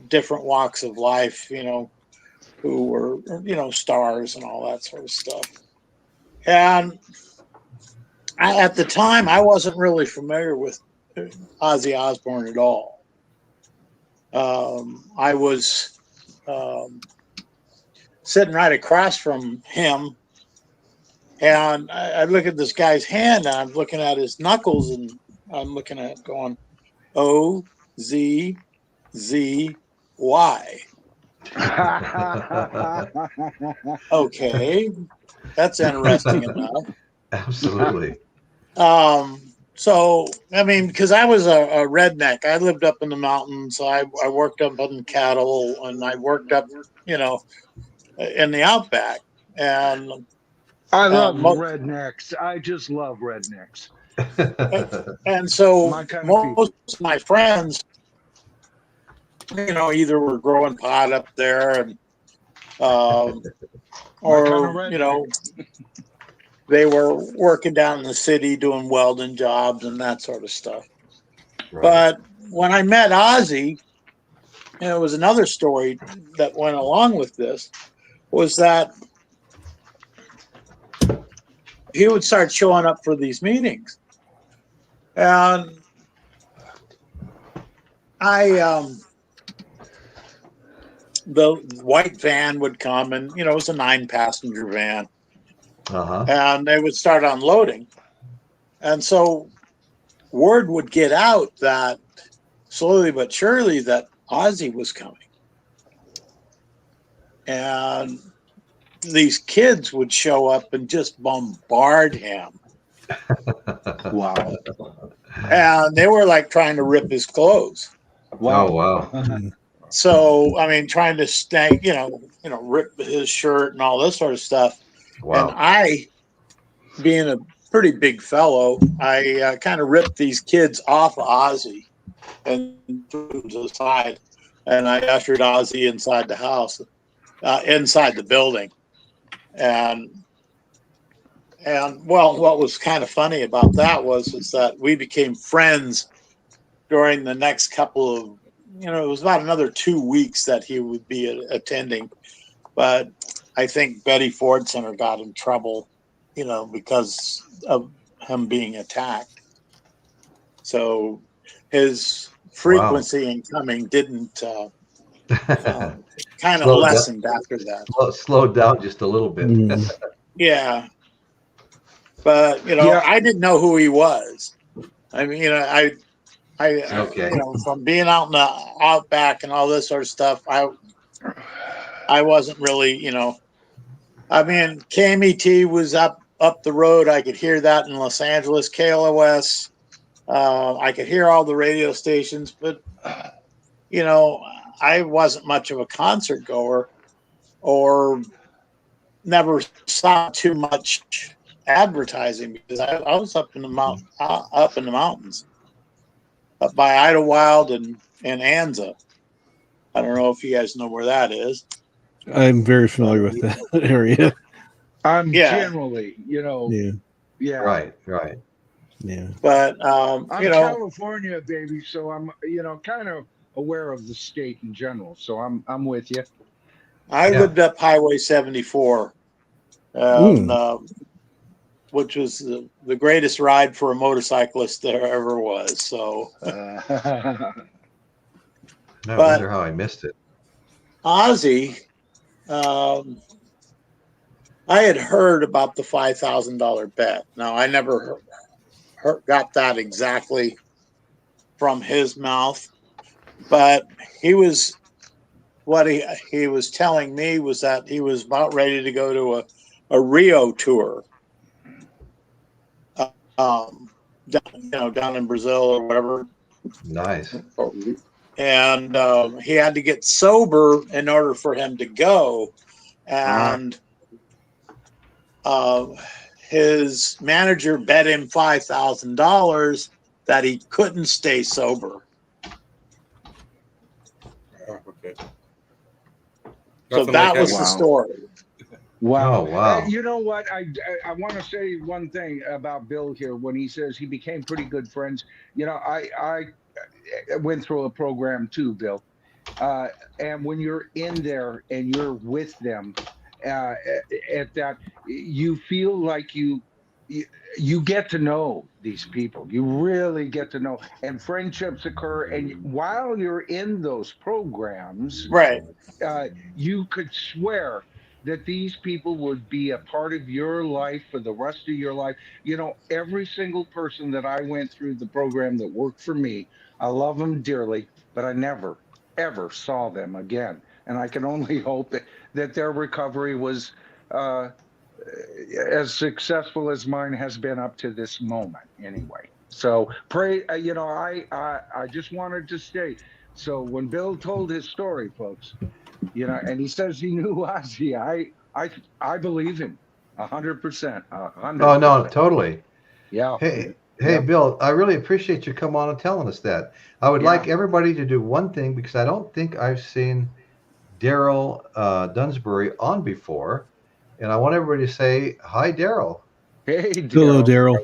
different walks of life, who were, stars and all that sort of stuff. And at the time, I wasn't really familiar with Ozzy Osbourne at all. I was sitting right across from him, and I look at this guy's hand, and I'm looking at his knuckles, and I'm looking at it going, OZZY. Okay, that's interesting enough. Absolutely. So, I mean, because I was a redneck, I lived up in the mountains. I worked up on cattle, and I worked up, in the outback. And I love rednecks. I just love rednecks. And so most of my friends, either were growing pot up there, and or they were working down in the city doing welding jobs and that sort of stuff. Right. But when I met Ozzy, and it was another story that went along with this, was that he would start showing up for these meetings. And the white van would come, and it was a 9-passenger van, and they would start unloading. And so word would get out that slowly but surely that Ozzy was coming. And these kids would show up and just bombard him. Wow. And they were like trying to rip his clothes. Wow. Oh, wow. So, I mean, trying to stay, rip his shirt and all this sort of stuff. Wow. And I, being a pretty big fellow, I kind of ripped these kids off of Ozzy and threw them to the side. And I ushered Ozzy inside the house, inside the building. And well, what was kind of funny about that is that we became friends during the next couple of, it was about another 2 weeks that he would be attending. But I think Betty Ford Center got in trouble, because of him being attacked. So his frequency in coming didn't kind of lessened after that. Slowed down just a little bit. Yeah. But, I didn't know who he was. I mean, from being out in the outback and all this sort of stuff, I wasn't really, I mean, KMET was up the road. I could hear that in Los Angeles, KLOS. I could hear all the radio stations, but, I wasn't much of a concert goer or never saw too much advertising because I was up in the mountains, up by Idlewild and Anza. I don't know if you guys know where that is. I'm very familiar with that area. I'm generally, Yeah. Right. Yeah. But I'm California, baby, so I'm kind of aware of the state in general. So I'm with you. I lived up Highway 74, which was the greatest ride for a motorcyclist there ever was. So, I wonder how I missed it. Ozzy, I had heard about the $5,000 bet. Now, I never got that exactly from his mouth, but what he was telling me was that he was about ready to go to a Rio tour, down in Brazil or whatever. Nice. And he had to get sober in order for him to go. And his manager bet him $5,000 that he couldn't stay sober. Okay. So that was the story. Wow. Oh, wow. You know what? I want to say one thing about Bill here when he says he became pretty good friends. I went through a program too, Bill. And when you're in there and you're with them at that, you feel like you get to know these people. You really get to know, and friendships occur. And while you're in those programs, right, you could swear that these people would be a part of your life for the rest of your life. Every single person that I went through the program that worked for me, I love them dearly, but I never, ever saw them again. And I can only hope that their recovery was as successful as mine has been up to this moment anyway. So pray, I just wanted to state. So when Bill told his story, folks, and he says he knew Ozzy, I believe him 100%. Oh, no, totally. Yeah. Hey, Bill, I really appreciate you coming on and telling us that. I would like everybody to do one thing because I don't think I've seen Daryl Dunsbury on before. And I want everybody to say, hi, Daryl. Hey, Hello, Daryl.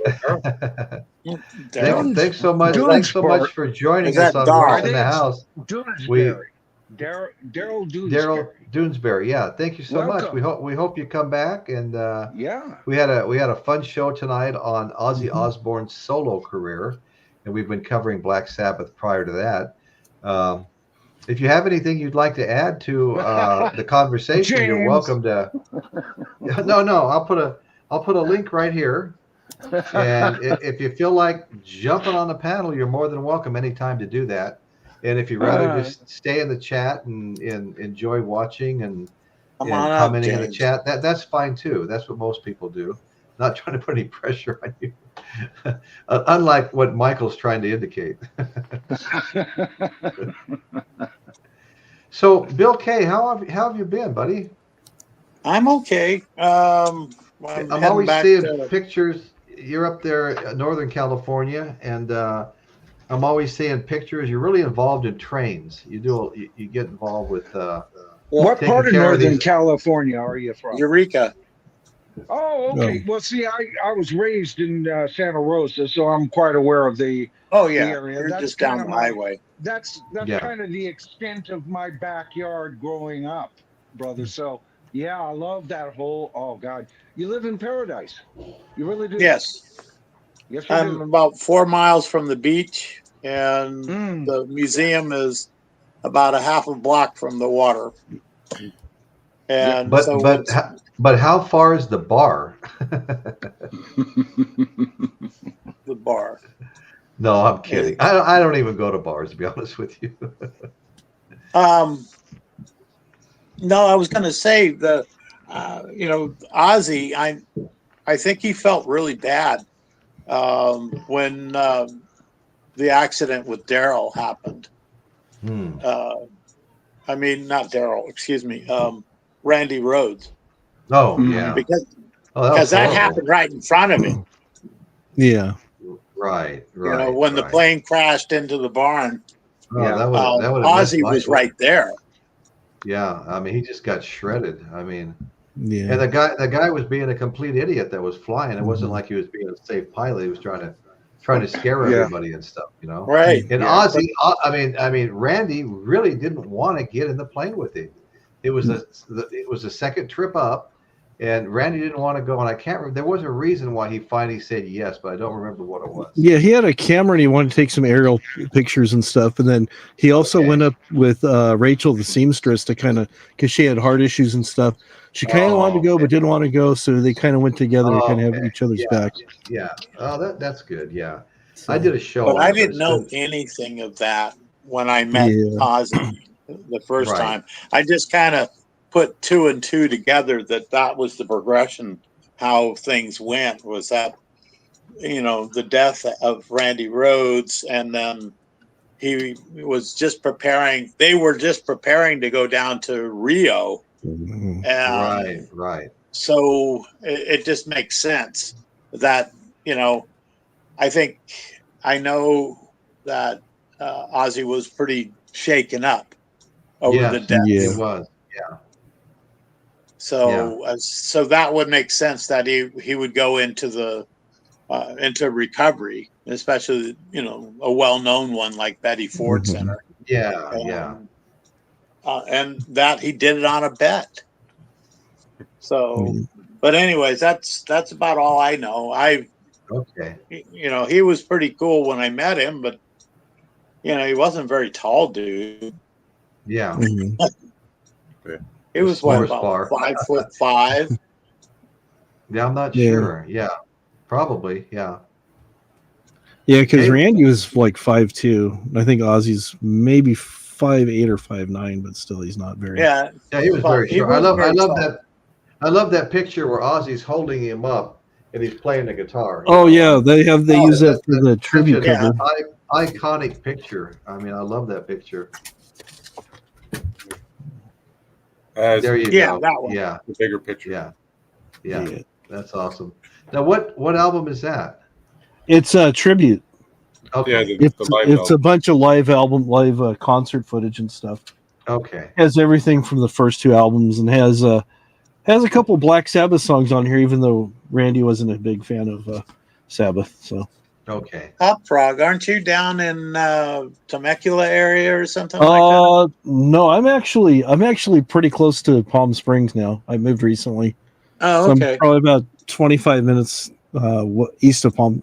Daryl. Thanks so much. Dunes Thanks so much Park. for joining Is us that on Dar? Roast in the House. Doonesbury. Daryl Doonesbury. Daryl Doonesbury. Yeah, thank you so much. Welcome. We hope you come back. And Yeah. we had a fun show tonight on Ozzy Mhm. Osbourne's solo career, and we've been covering Black Sabbath prior to that. If you have anything you'd like to add to the conversation, you're James. welcome to. No, I'll put a link right here. And if you feel like jumping on the panel, you're more than welcome anytime to do that. And if you'd rather just stay in the chat and enjoy watching and Come on up, commenting in the James. chat, that's fine too. That's what most people do. Not trying to put any pressure on you. Unlike what Michael's trying to indicate. So, Bill K, how have you been, buddy? I'm okay. I'm always seeing pictures. You're up there in Northern California, and I'm always seeing pictures. You're really involved in trains. You get involved with What taking part of care of Northern these- California are you from? Eureka. Oh, okay. Well, see, I was raised in Santa Rosa, so I'm quite aware of the Oh yeah, area. you're That's just down kinda the my- highway. That's Yeah. kind of the extent of my backyard growing up, brother. So yeah, I love that whole. Oh God, you live in paradise. You really do. Yes, Yes, you I'm do. about 4 miles from the beach, and Mm. the museum is about a half a block from the water. And so but how far is the bar? the bar. No, I'm kidding. I don't even go to bars, to be honest with you. No, I was going to say Ozzy. I think he felt really bad when the accident with Daryl happened. I mean, not Daryl. Excuse me, Randy Rhoads. Oh yeah, because that that happened right in front of him. Yeah. Right. When the plane crashed into the barn. Oh, that would Ozzy was right there. Yeah, I mean, he just got shredded. I mean, yeah. And the guy was being a complete idiot that was flying. It wasn't like he was being a safe pilot. He was trying to scare everybody and stuff, Right. And Ozzy, I mean, Randy really didn't want to get in the plane with him. It was a second trip up, and Randy didn't want to go. And I can't remember. There was a reason why he finally said yes, but I don't remember what it was. Yeah, he had a camera and he wanted to take some aerial pictures and stuff. And then he also went up with Rachel, the seamstress, to because she had heart issues and stuff. She kind of wanted to go, but didn't want to go. So they kind of went together to kind of have each other's back. Yeah. Oh, that's good. Yeah. So, I did a show. But I didn't know anything of that when I met Ozzy the first time. I just kind of put 2 and 2 together that was the progression, how things went, was that, the death of Randy Rhoads, and then he was just preparing. They were just preparing to go down to Rio. Right. So it just makes sense that, I know that Ozzy was pretty shaken up over the death. Yeah, it was. Yeah. So that would make sense that he would go into into recovery, especially a well-known one like Betty Ford Center. And that he did it on a bet. So, but anyways, that's about all I know. He was pretty cool when I met him, but he wasn't a very tall dude. Yeah. He was about 5'5". Yeah, I'm not sure. Yeah, probably. Yeah. Yeah, because Randy was like 5'2". I think Ozzy's maybe 5'8" or 5'9", but still he's not very. Yeah, he was very short. I love that picture where Ozzy's holding him up and he's playing the guitar. Oh yeah, they use that for the tribute cover. Iconic picture. I mean, I love that picture. There you go. That one. Yeah, the bigger picture. Yeah, that's awesome. Now, what album is that? It's a tribute. Okay. Yeah, it's a bunch of live concert footage and stuff. Okay. It has everything from the first 2 albums and has Has a couple Black Sabbath songs on here, even though Randy wasn't a big fan of Sabbath. So Okay. Hop Frog, aren't you down in Temecula area or something like that? No, I'm actually pretty close to Palm Springs now. I moved recently. Oh, So I'm okay. probably about 25 minutes west of Palm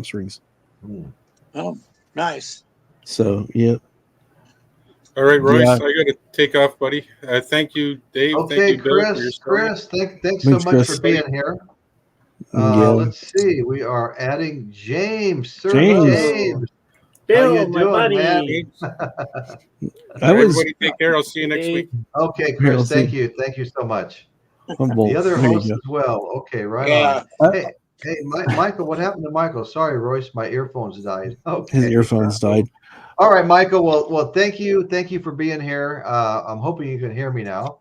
Springs. Oh, nice. So yeah. All right, Royce, Yeah. I got to take off, buddy. Thank you, Dave. Okay, Thank you, Bill, for your Chris, story. thanks so Thanks, much Chris. for being here. Yeah. Let's see. We are adding James. Sir James. James. Bill, How you my doing, man? buddy. Everybody take care. I'll see you next Dave. week. Okay, Yeah, Chris, I'll see. Thank you so much. Humboldt. The other There you hosts go. as well. Okay, right Yeah. on. Hey, Michael, what happened to Michael? Sorry, Royce, my earphones died. Okay. His earphones died. All right, Michael. Well, thank you for being here. I'm hoping you can hear me now,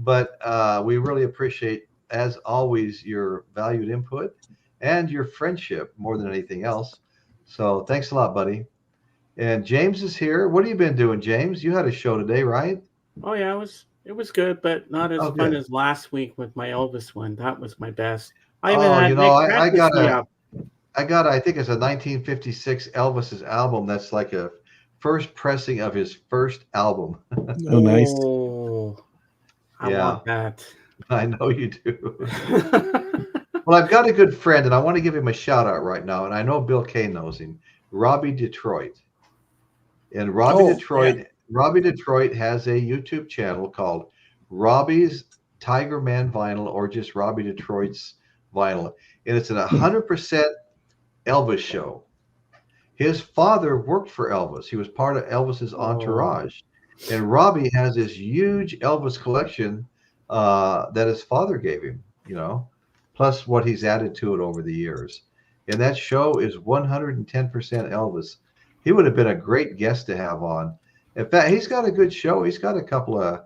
but we really appreciate, as always, your valued input and your friendship more than anything else. So thanks a lot, buddy. And James is here. What have you been doing, James? You had a show today, right? Oh yeah, it was good, but not as Oh, fun good. as last week with my Elvis one. That was my best. I Oh, even had you know, Nick I practice me up. I think it's a 1956 Elvis's album. That's like a first pressing of his first album. Oh, nice. Oh, I Yeah. want that. I know you do. Well, I've got a good friend, and I want to give him a shout out right now. And I know Bill Kay knows him, Robbie Detroit. And Robbie Detroit has a YouTube channel called Robbie's Tiger Man Vinyl, or just Robbie Detroit's Vinyl, and it's an 100% Elvis show. His father worked for Elvis. He was part of Elvis's entourage, and Robbie has this huge Elvis collection that his father gave him. Plus what he's added to it over the years. And that show is 110% Elvis. He would have been a great guest to have on. In fact, he's got a good show. He's got a couple of,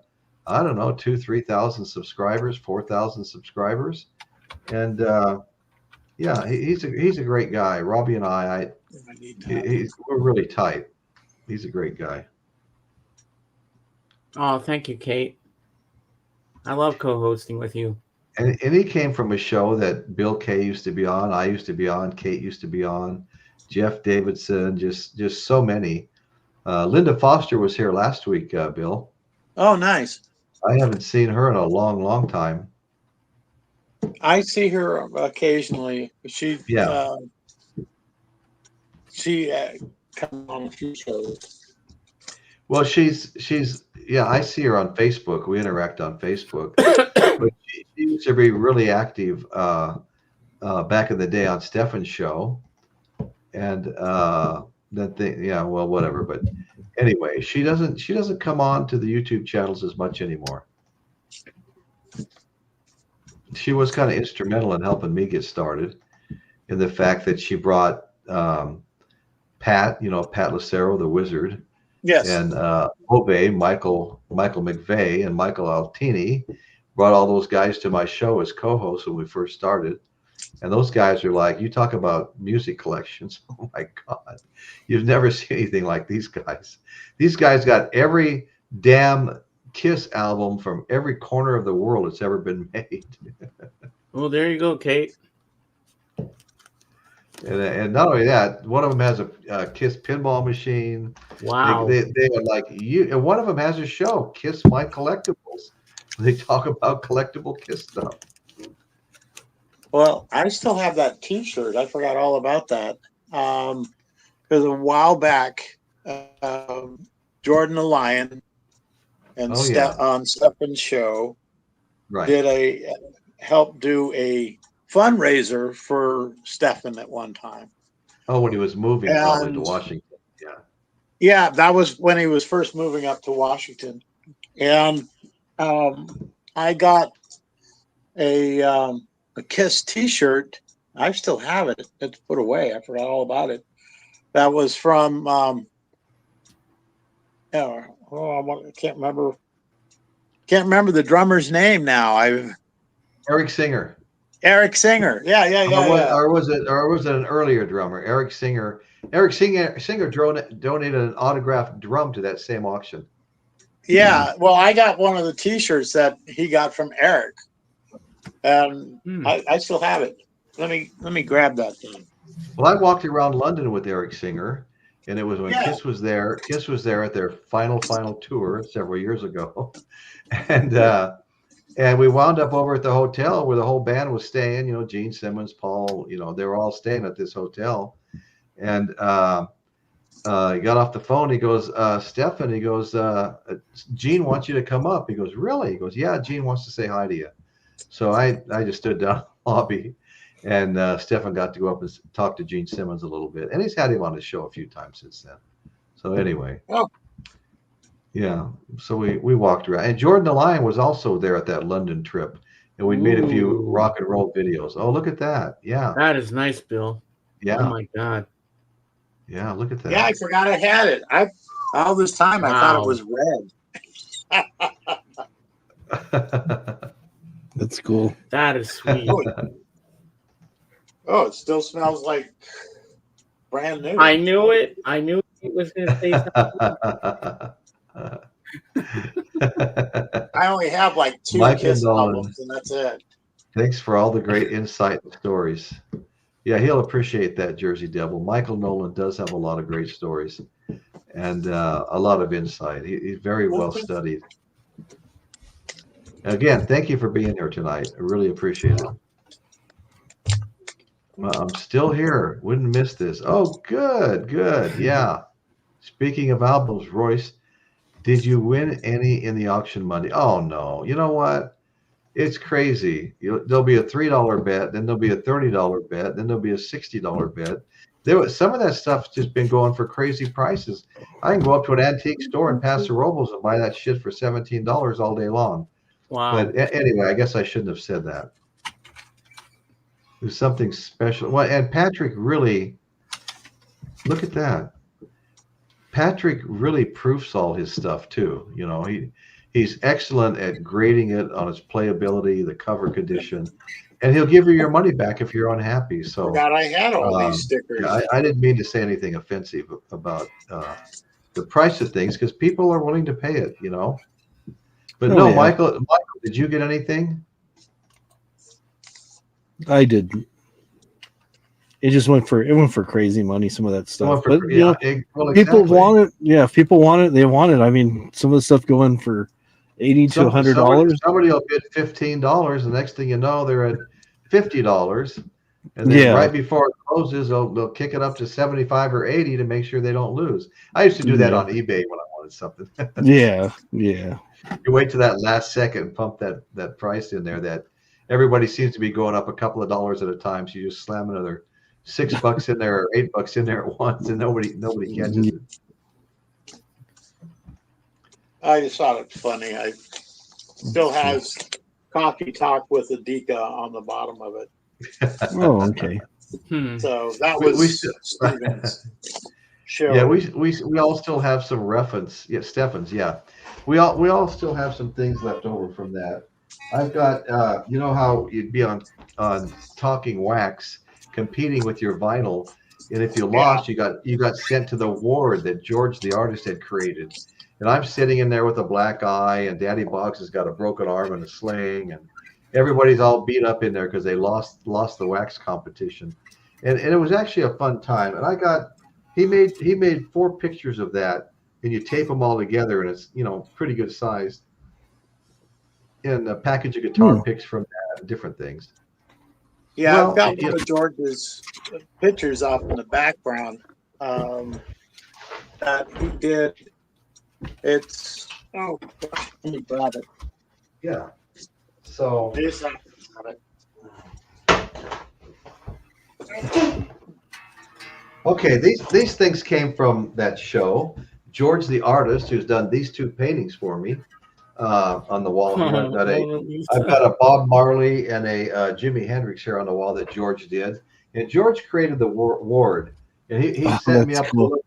I don't know, 2,000-3,000 subscribers, 4,000 subscribers. And yeah, he's a great guy. Robbie and we're really tight. He's a great guy. Oh, thank you, Kate. I love co-hosting with you. And he came from a show that Bill Kay used to be on, I used to be on, Kate used to be on, Jeff Davidson, just so many. Linda Foster was here last week, Bill. Oh, nice. I haven't seen her in a long, long time. I see her occasionally. She comes on a few shows. Well, she's I see her on Facebook. We interact on Facebook. But she used to be really active back in the day on Stefan's show. And whatever. But anyway, she doesn't come on to the YouTube channels as much anymore. She was kind of instrumental in helping me get started, in the fact that she brought Pat Lucero, the Wizard, Yes, and Obey, Michael McVeigh, and Michael Altini, brought all those guys to my show as co-hosts when we first started. And those guys are like, you talk about music collections. Oh my God, you've never seen anything like these guys. These guys got every damn Kiss album from every corner of the world that's ever been made. Well, there you go, Kate. And not only that, one of them has a Kiss pinball machine. Wow. They are like you, and one of them has a show, Kiss My Collectibles. They talk about collectible Kiss stuff. well, I still have that T-shirt. I forgot all about that. Because a while back, Jordan the Lion and on Stefan's show Right. helped do a fundraiser for Stefan at one time. Oh, when he was moving probably to Washington. Yeah. Yeah, that was when he was first moving up to Washington. And I got a Kiss T-shirt. I still have it. It's put away. I forgot all about it. That was from I can't remember the drummer's name now. Eric Singer. Eric Singer. Yeah. Or was it an earlier drummer? Eric Singer. Singer donated an autographed drum to that same auction. Yeah, well, I got one of the T-shirts that he got from Eric, and I still have it. Let me grab that thing. Well, I walked around London with Eric Singer, and it was when Kiss was there. Kiss was there at their final tour several years ago, and we wound up over at the hotel where the whole band was staying. You know, Gene Simmons, Paul. You know, they were all staying at this hotel, and he got off the phone. He goes, Stefan. He goes, Gene wants you to come up. He goes, really? He goes, yeah. Gene wants to say hi to you. So I just stood down in the lobby. And Stefan got to go up and talk to Gene Simmons a little bit. And he's had him on his show a few times since then. So anyway. Oh. Yeah. So we walked around. And Jordan the Lion was also there at that London trip. And we made a few rock and roll videos. Oh, look at that. Yeah. That is nice, Bill. Yeah. Oh, my God. Yeah, look at that. Yeah, I forgot I had it. All this time I thought it was red. That's cool. That is sweet. Oh, it still smells like brand new. I knew it. I knew it was going to say something. I only have like 2 Kiss albums, and that's it. Thanks for all the great insight and stories. Yeah, he'll appreciate that, Jersey Devil. Michael Nolan does have a lot of great stories and a lot of insight. He's very well studied. Again, thank you for being here tonight. I really appreciate it. Well, I'm still here. Wouldn't miss this. Oh, good. Yeah. Speaking of albums, Royce, did you win any in the auction money? Oh, no. You know what? It's crazy. There'll be a $3 bet, then there'll be a $30 bet, then there'll be a $60 bet. Some of that stuff's just been going for crazy prices. I can go up to an antique store in Paso Robles and buy that shit for $17 all day long. Wow. But anyway, I guess I shouldn't have said that. There's something special. Well, and Patrick really, look at that. Patrick really proofs all his stuff too. You know, he's excellent at grading it on its playability, the cover condition, and he'll give you your money back if you're unhappy. So God, I had all these stickers. Yeah, I didn't mean to say anything offensive about the price of things because people are willing to pay it, you know. But no, yeah. Michael, did you get anything? I didn't. It went for crazy money. Some of that stuff, but you know, people want it. Yeah, if people want it, they want it. I mean, some of the stuff going for $80 to $100. Somebody will bid $15. The next thing you know, they're at $50, and then right before it closes, they'll kick it up to 75 or 80 to make sure they don't lose. I used to do that on eBay when I wanted something. Yeah. You wait to that last second and pump that price in there. That everybody seems to be going up a couple of dollars at a time. So you just slam another $6 in there or $8 in there at once, and nobody catches it. I just thought it funny. I still has Coffee Talk with Adika on the bottom of it. Oh, okay. So that was Steven's show. Yeah, we all still have some reference. Yeah, Stefan's. Yeah, we all still have some things left over from that. I've got you know how you'd be on Talking Wax competing with your vinyl, and if you lost, you got sent to the ward that George the artist had created. And I'm sitting in there with a black eye, and Daddy Boggs has got a broken arm and a sling, and everybody's all beat up in there because they lost the wax competition. And it was actually a fun time. And he made 4 pictures of that, and you tape them all together, and it's, you know, pretty good sized. And a package of guitar picks from that and different things. Yeah, well, I've got one of George's pictures off in the background that he did. It's let me grab it. Yeah. So okay, these things came from that show. George the artist, who's done these 2 paintings for me on the wall. I've got a Bob Marley and a Jimi Hendrix here on the wall that George did. And George created the ward, and he set me up to look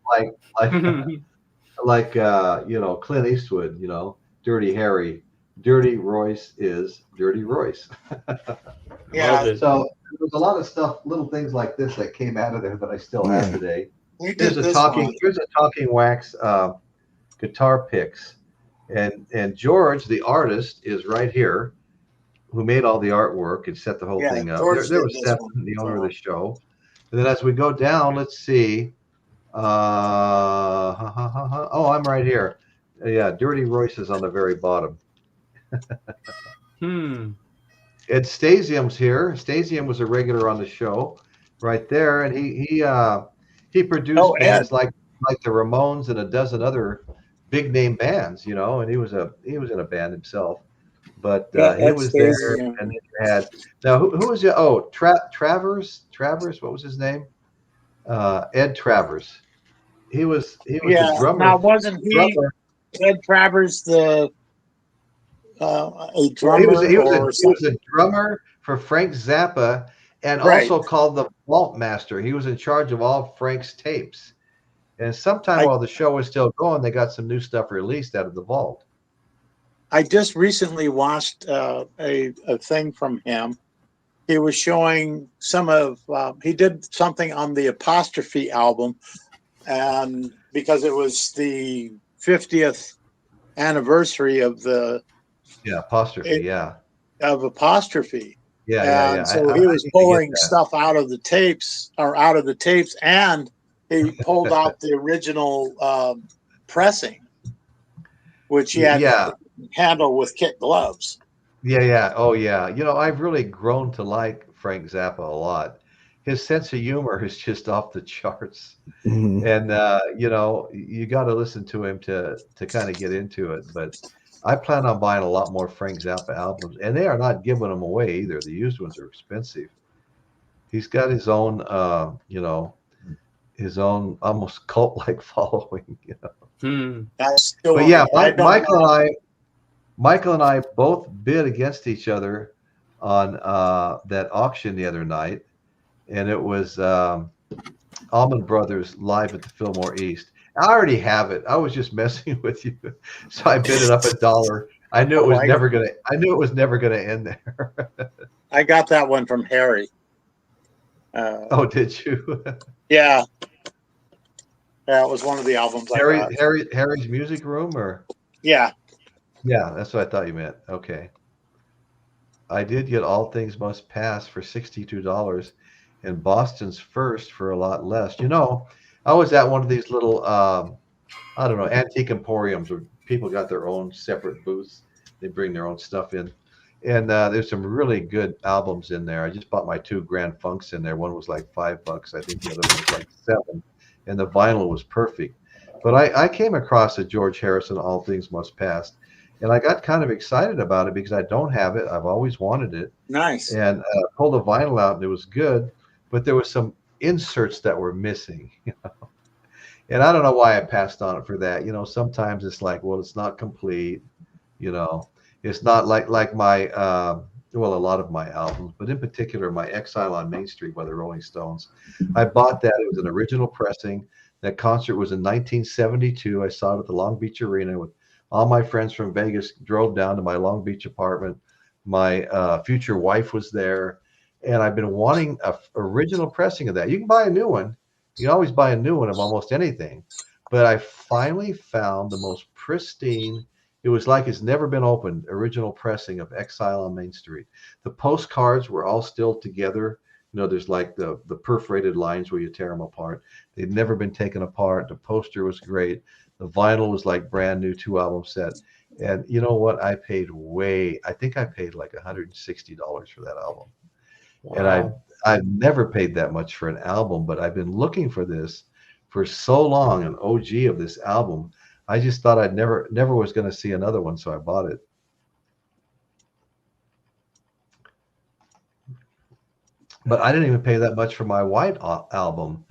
like you know, Clint Eastwood, you know, Dirty Harry. Dirty Royce is Dirty Royce. Yeah. So there's a lot of stuff, little things like this that came out of there that I still have today. We Here's a Talking Wax guitar picks And George, the artist, is right here, who made all the artwork and set the whole Yeah, thing up. George There did was this Seth, one. the owner of the show. And then as we go down, let's see. Oh, I'm right here. Yeah, Dirty Royce is on the very bottom. Ed Stasium's here. Stasium was a regular on the show, right there, and he produced Oh, Ed. bands like the Ramones and a dozen other big name bands, you know. And he was in a band himself, but Yeah, he Ed was there. Stasium. And then you had now who was it? Oh, Travers. What was his name? Ed Travers. He was Yeah. the drummer. Now, wasn't he Ed Travers a drummer? He was a drummer for Frank Zappa, and Right. also called the Vault Master. He was in charge of all Frank's tapes. And sometime while the show was still going, they got some new stuff released out of the vault. I just recently watched a thing from him. He was showing some of he did something on the Apostrophe album, and because it was the 50th anniversary of the Apostrophe, of Apostrophe. Yeah. So he was pulling stuff out of the tapes, and he pulled out the original pressing, which he had to handle with kit gloves. Yeah. Oh, yeah. You know, I've really grown to like Frank Zappa a lot. His sense of humor is just off the charts. Mhm. And, you know, you got to listen to him to kind of get into it. But I plan on buying a lot more Frank Zappa albums. And they are not giving them away either. The used ones are expensive. He's got his own, you know, his own almost cult-like following, you know. But yeah, Michael and I both bid against each other on that auction the other night, and it was Allman Brothers live at the Fillmore East. I already have it. I was just messing with you, so I bid it up $1. I knew it was never gonna end there. I got that one from Harry. Oh, did you? Yeah. Yeah, it was one of the albums I got. Harry's Music Room, or? Yeah. Yeah, that's what I thought you meant. Okay. I did get All Things Must Pass for $62 and Boston's First for a lot less. You know, I was at one of these little, I don't know, antique emporiums where people got their own separate booths. They bring their own stuff in. And there's some really good albums in there. I just bought my 2 Grand Funks in there. One was like $5. I think the other one was like $7. And the vinyl was perfect. But I came across a George Harrison All Things Must Pass. And I got kind of excited about it because I don't have it. I've always wanted it. Nice. And pulled the vinyl out, and it was good. But there was some inserts that were missing. You know? And I don't know why I passed on it for that. You know, sometimes it's like, well, it's not complete. You know, it's not like my, well, a lot of my albums, but in particular, my Exile on Main Street by the Rolling Stones. I bought that. It was an original pressing. That concert was in 1972. I saw it at the Long Beach Arena with all my friends from Vegas. Drove down to my Long Beach apartment. My future wife was there, and I've been wanting a original pressing of that. You can buy a new one. You can always buy a new one of almost anything. But I finally found the most pristine, it was like it's never been opened, original pressing of Exile on Main Street. The postcards were all still together. You know, there's like the perforated lines where you tear them apart. They'd never been taken apart. The poster was great. The vinyl was like brand new 2-album set. And you know what? I think I paid like $160 for that album. Wow. And I've never paid that much for an album, but I've been looking for this for so long, an OG of this album. I just thought I'd never was going to see another one, so I bought it. But I didn't even pay that much for my White album,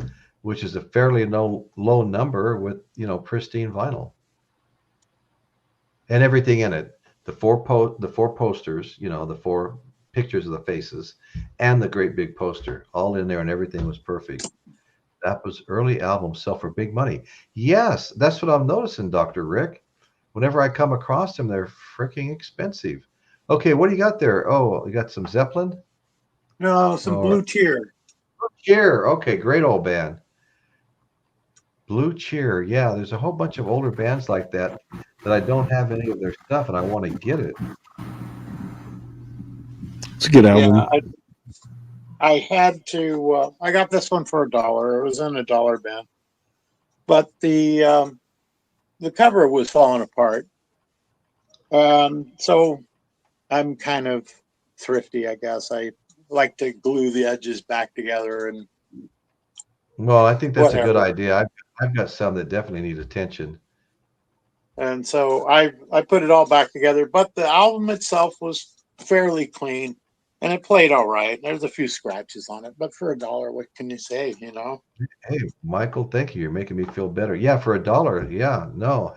which is a fairly low number with, you know, pristine vinyl and everything in it. The four posters, you know, the 4 pictures of the faces, and the great big poster, all in there, and everything was perfect. That was early albums sell for big money. Yes, that's what I'm noticing, Dr. Rick. Whenever I come across them, they're freaking expensive. Okay, what do you got there? Oh, you got some Zeppelin? No, some Blue Cheer. Blue Cheer. Okay, great old band. Blue Cheer. Yeah, there's a whole bunch of older bands like that that I don't have any of their stuff, and I want to get it. It's a good album. Yeah, I had to. I got this one for $1. It was in a dollar bin, but the cover was falling apart. So I'm kind of thrifty, I guess. I like to glue the edges back together and. Well, I think that's a good Whatever. idea. I've got some that definitely need attention. And so I put it all back together, but the album itself was fairly clean, and it played all right. There's a few scratches on it, but for $1, what can you say? You know. Hey, Michael, thank you. You're making me feel better. Yeah, for $1. Yeah, no,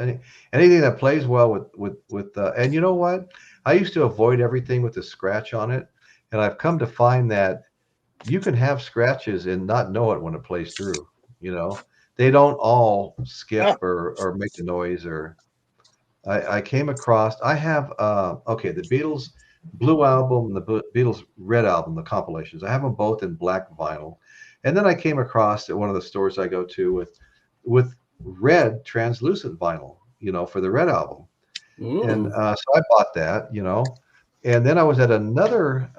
anything that plays well with and you know what? I used to avoid everything with a scratch on it, and I've come to find that you can have scratches and not know it when it plays through. You know, they don't all skip or make the noise. Or I came across. I have okay, the Beatles Blue album and the Beatles Red album, the compilations. I have them both in black vinyl. And then I came across at one of the stores I go to with red translucent vinyl, you know, for the Red album. Ooh. And so I bought that, you know. And then I was at another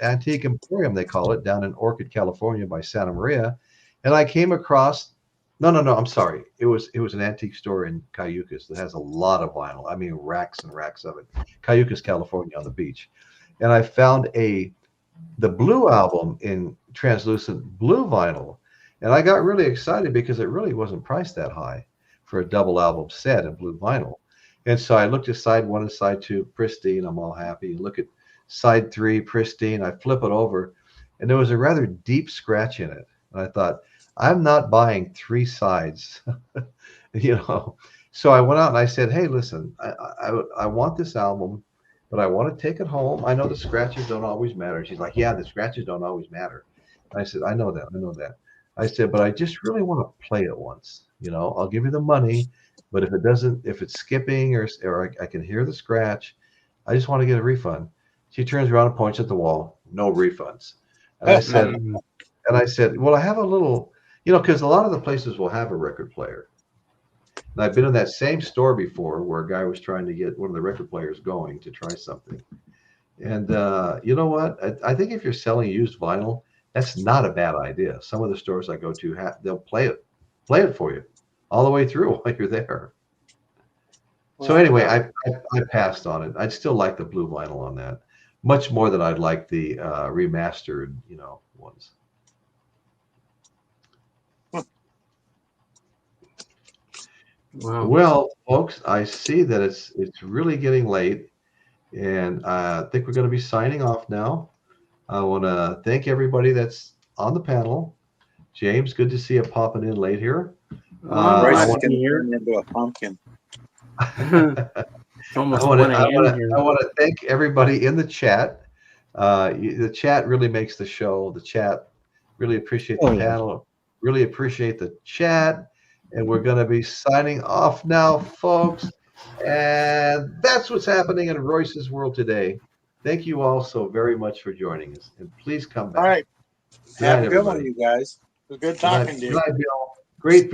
antique emporium, they call it, down in Orchid, California by Santa Maria. And I came across, no, I'm sorry. It was an antique store in Cayucas that has a lot of vinyl. I mean, racks and racks of it. Cayucas, California, on the beach. And I found the Blue album in translucent blue vinyl. And I got really excited because it really wasn't priced that high for a double album set in blue vinyl. And so I looked at side 1 and side 2, pristine. I'm all happy. Look at side 3, pristine. I flip it over, and there was a rather deep scratch in it. And I thought, I'm not buying 3 sides, you know. So I went out and I said, hey, listen, I want this album, but I want to take it home. I know the scratches don't always matter. She's like, yeah, the scratches don't always matter. I said, I know that. I said, but I just really want to play it once. You know, I'll give you the money, but if it's skipping or I can hear the scratch, I just want to get a refund. She turns around and points at the wall. No refunds. And I said, well, I have a little, you know, because a lot of the places will have a record player. And I've been in that same store before where a guy was trying to get one of the record players going to try something. And you know what? I think if you're selling used vinyl, that's not a bad idea. Some of the stores I go to, they'll play it for you all the way through while you're there. So anyway, I passed on it. I'd still like the blue vinyl on that, much more than I'd like the remastered, you know, ones. Wow. Well, folks, I see that it's really getting late, and I think we're going to be signing off now. I want to thank everybody that's on the panel. James, good to see you popping in late here. Bryce is going to turn into a pumpkin. It's almost I 1 a.m. here. want to thank everybody in the chat. The chat really makes the show. The chat really appreciate the panel. Really appreciate the chat. And we're going to be signing off now, folks. And that's what's happening in Royce's world today. Thank you all so very much for joining us. And please come back. All right. Good Have night, a good everybody. one, you guys. It was good talking to you. Good night, Bill. Great.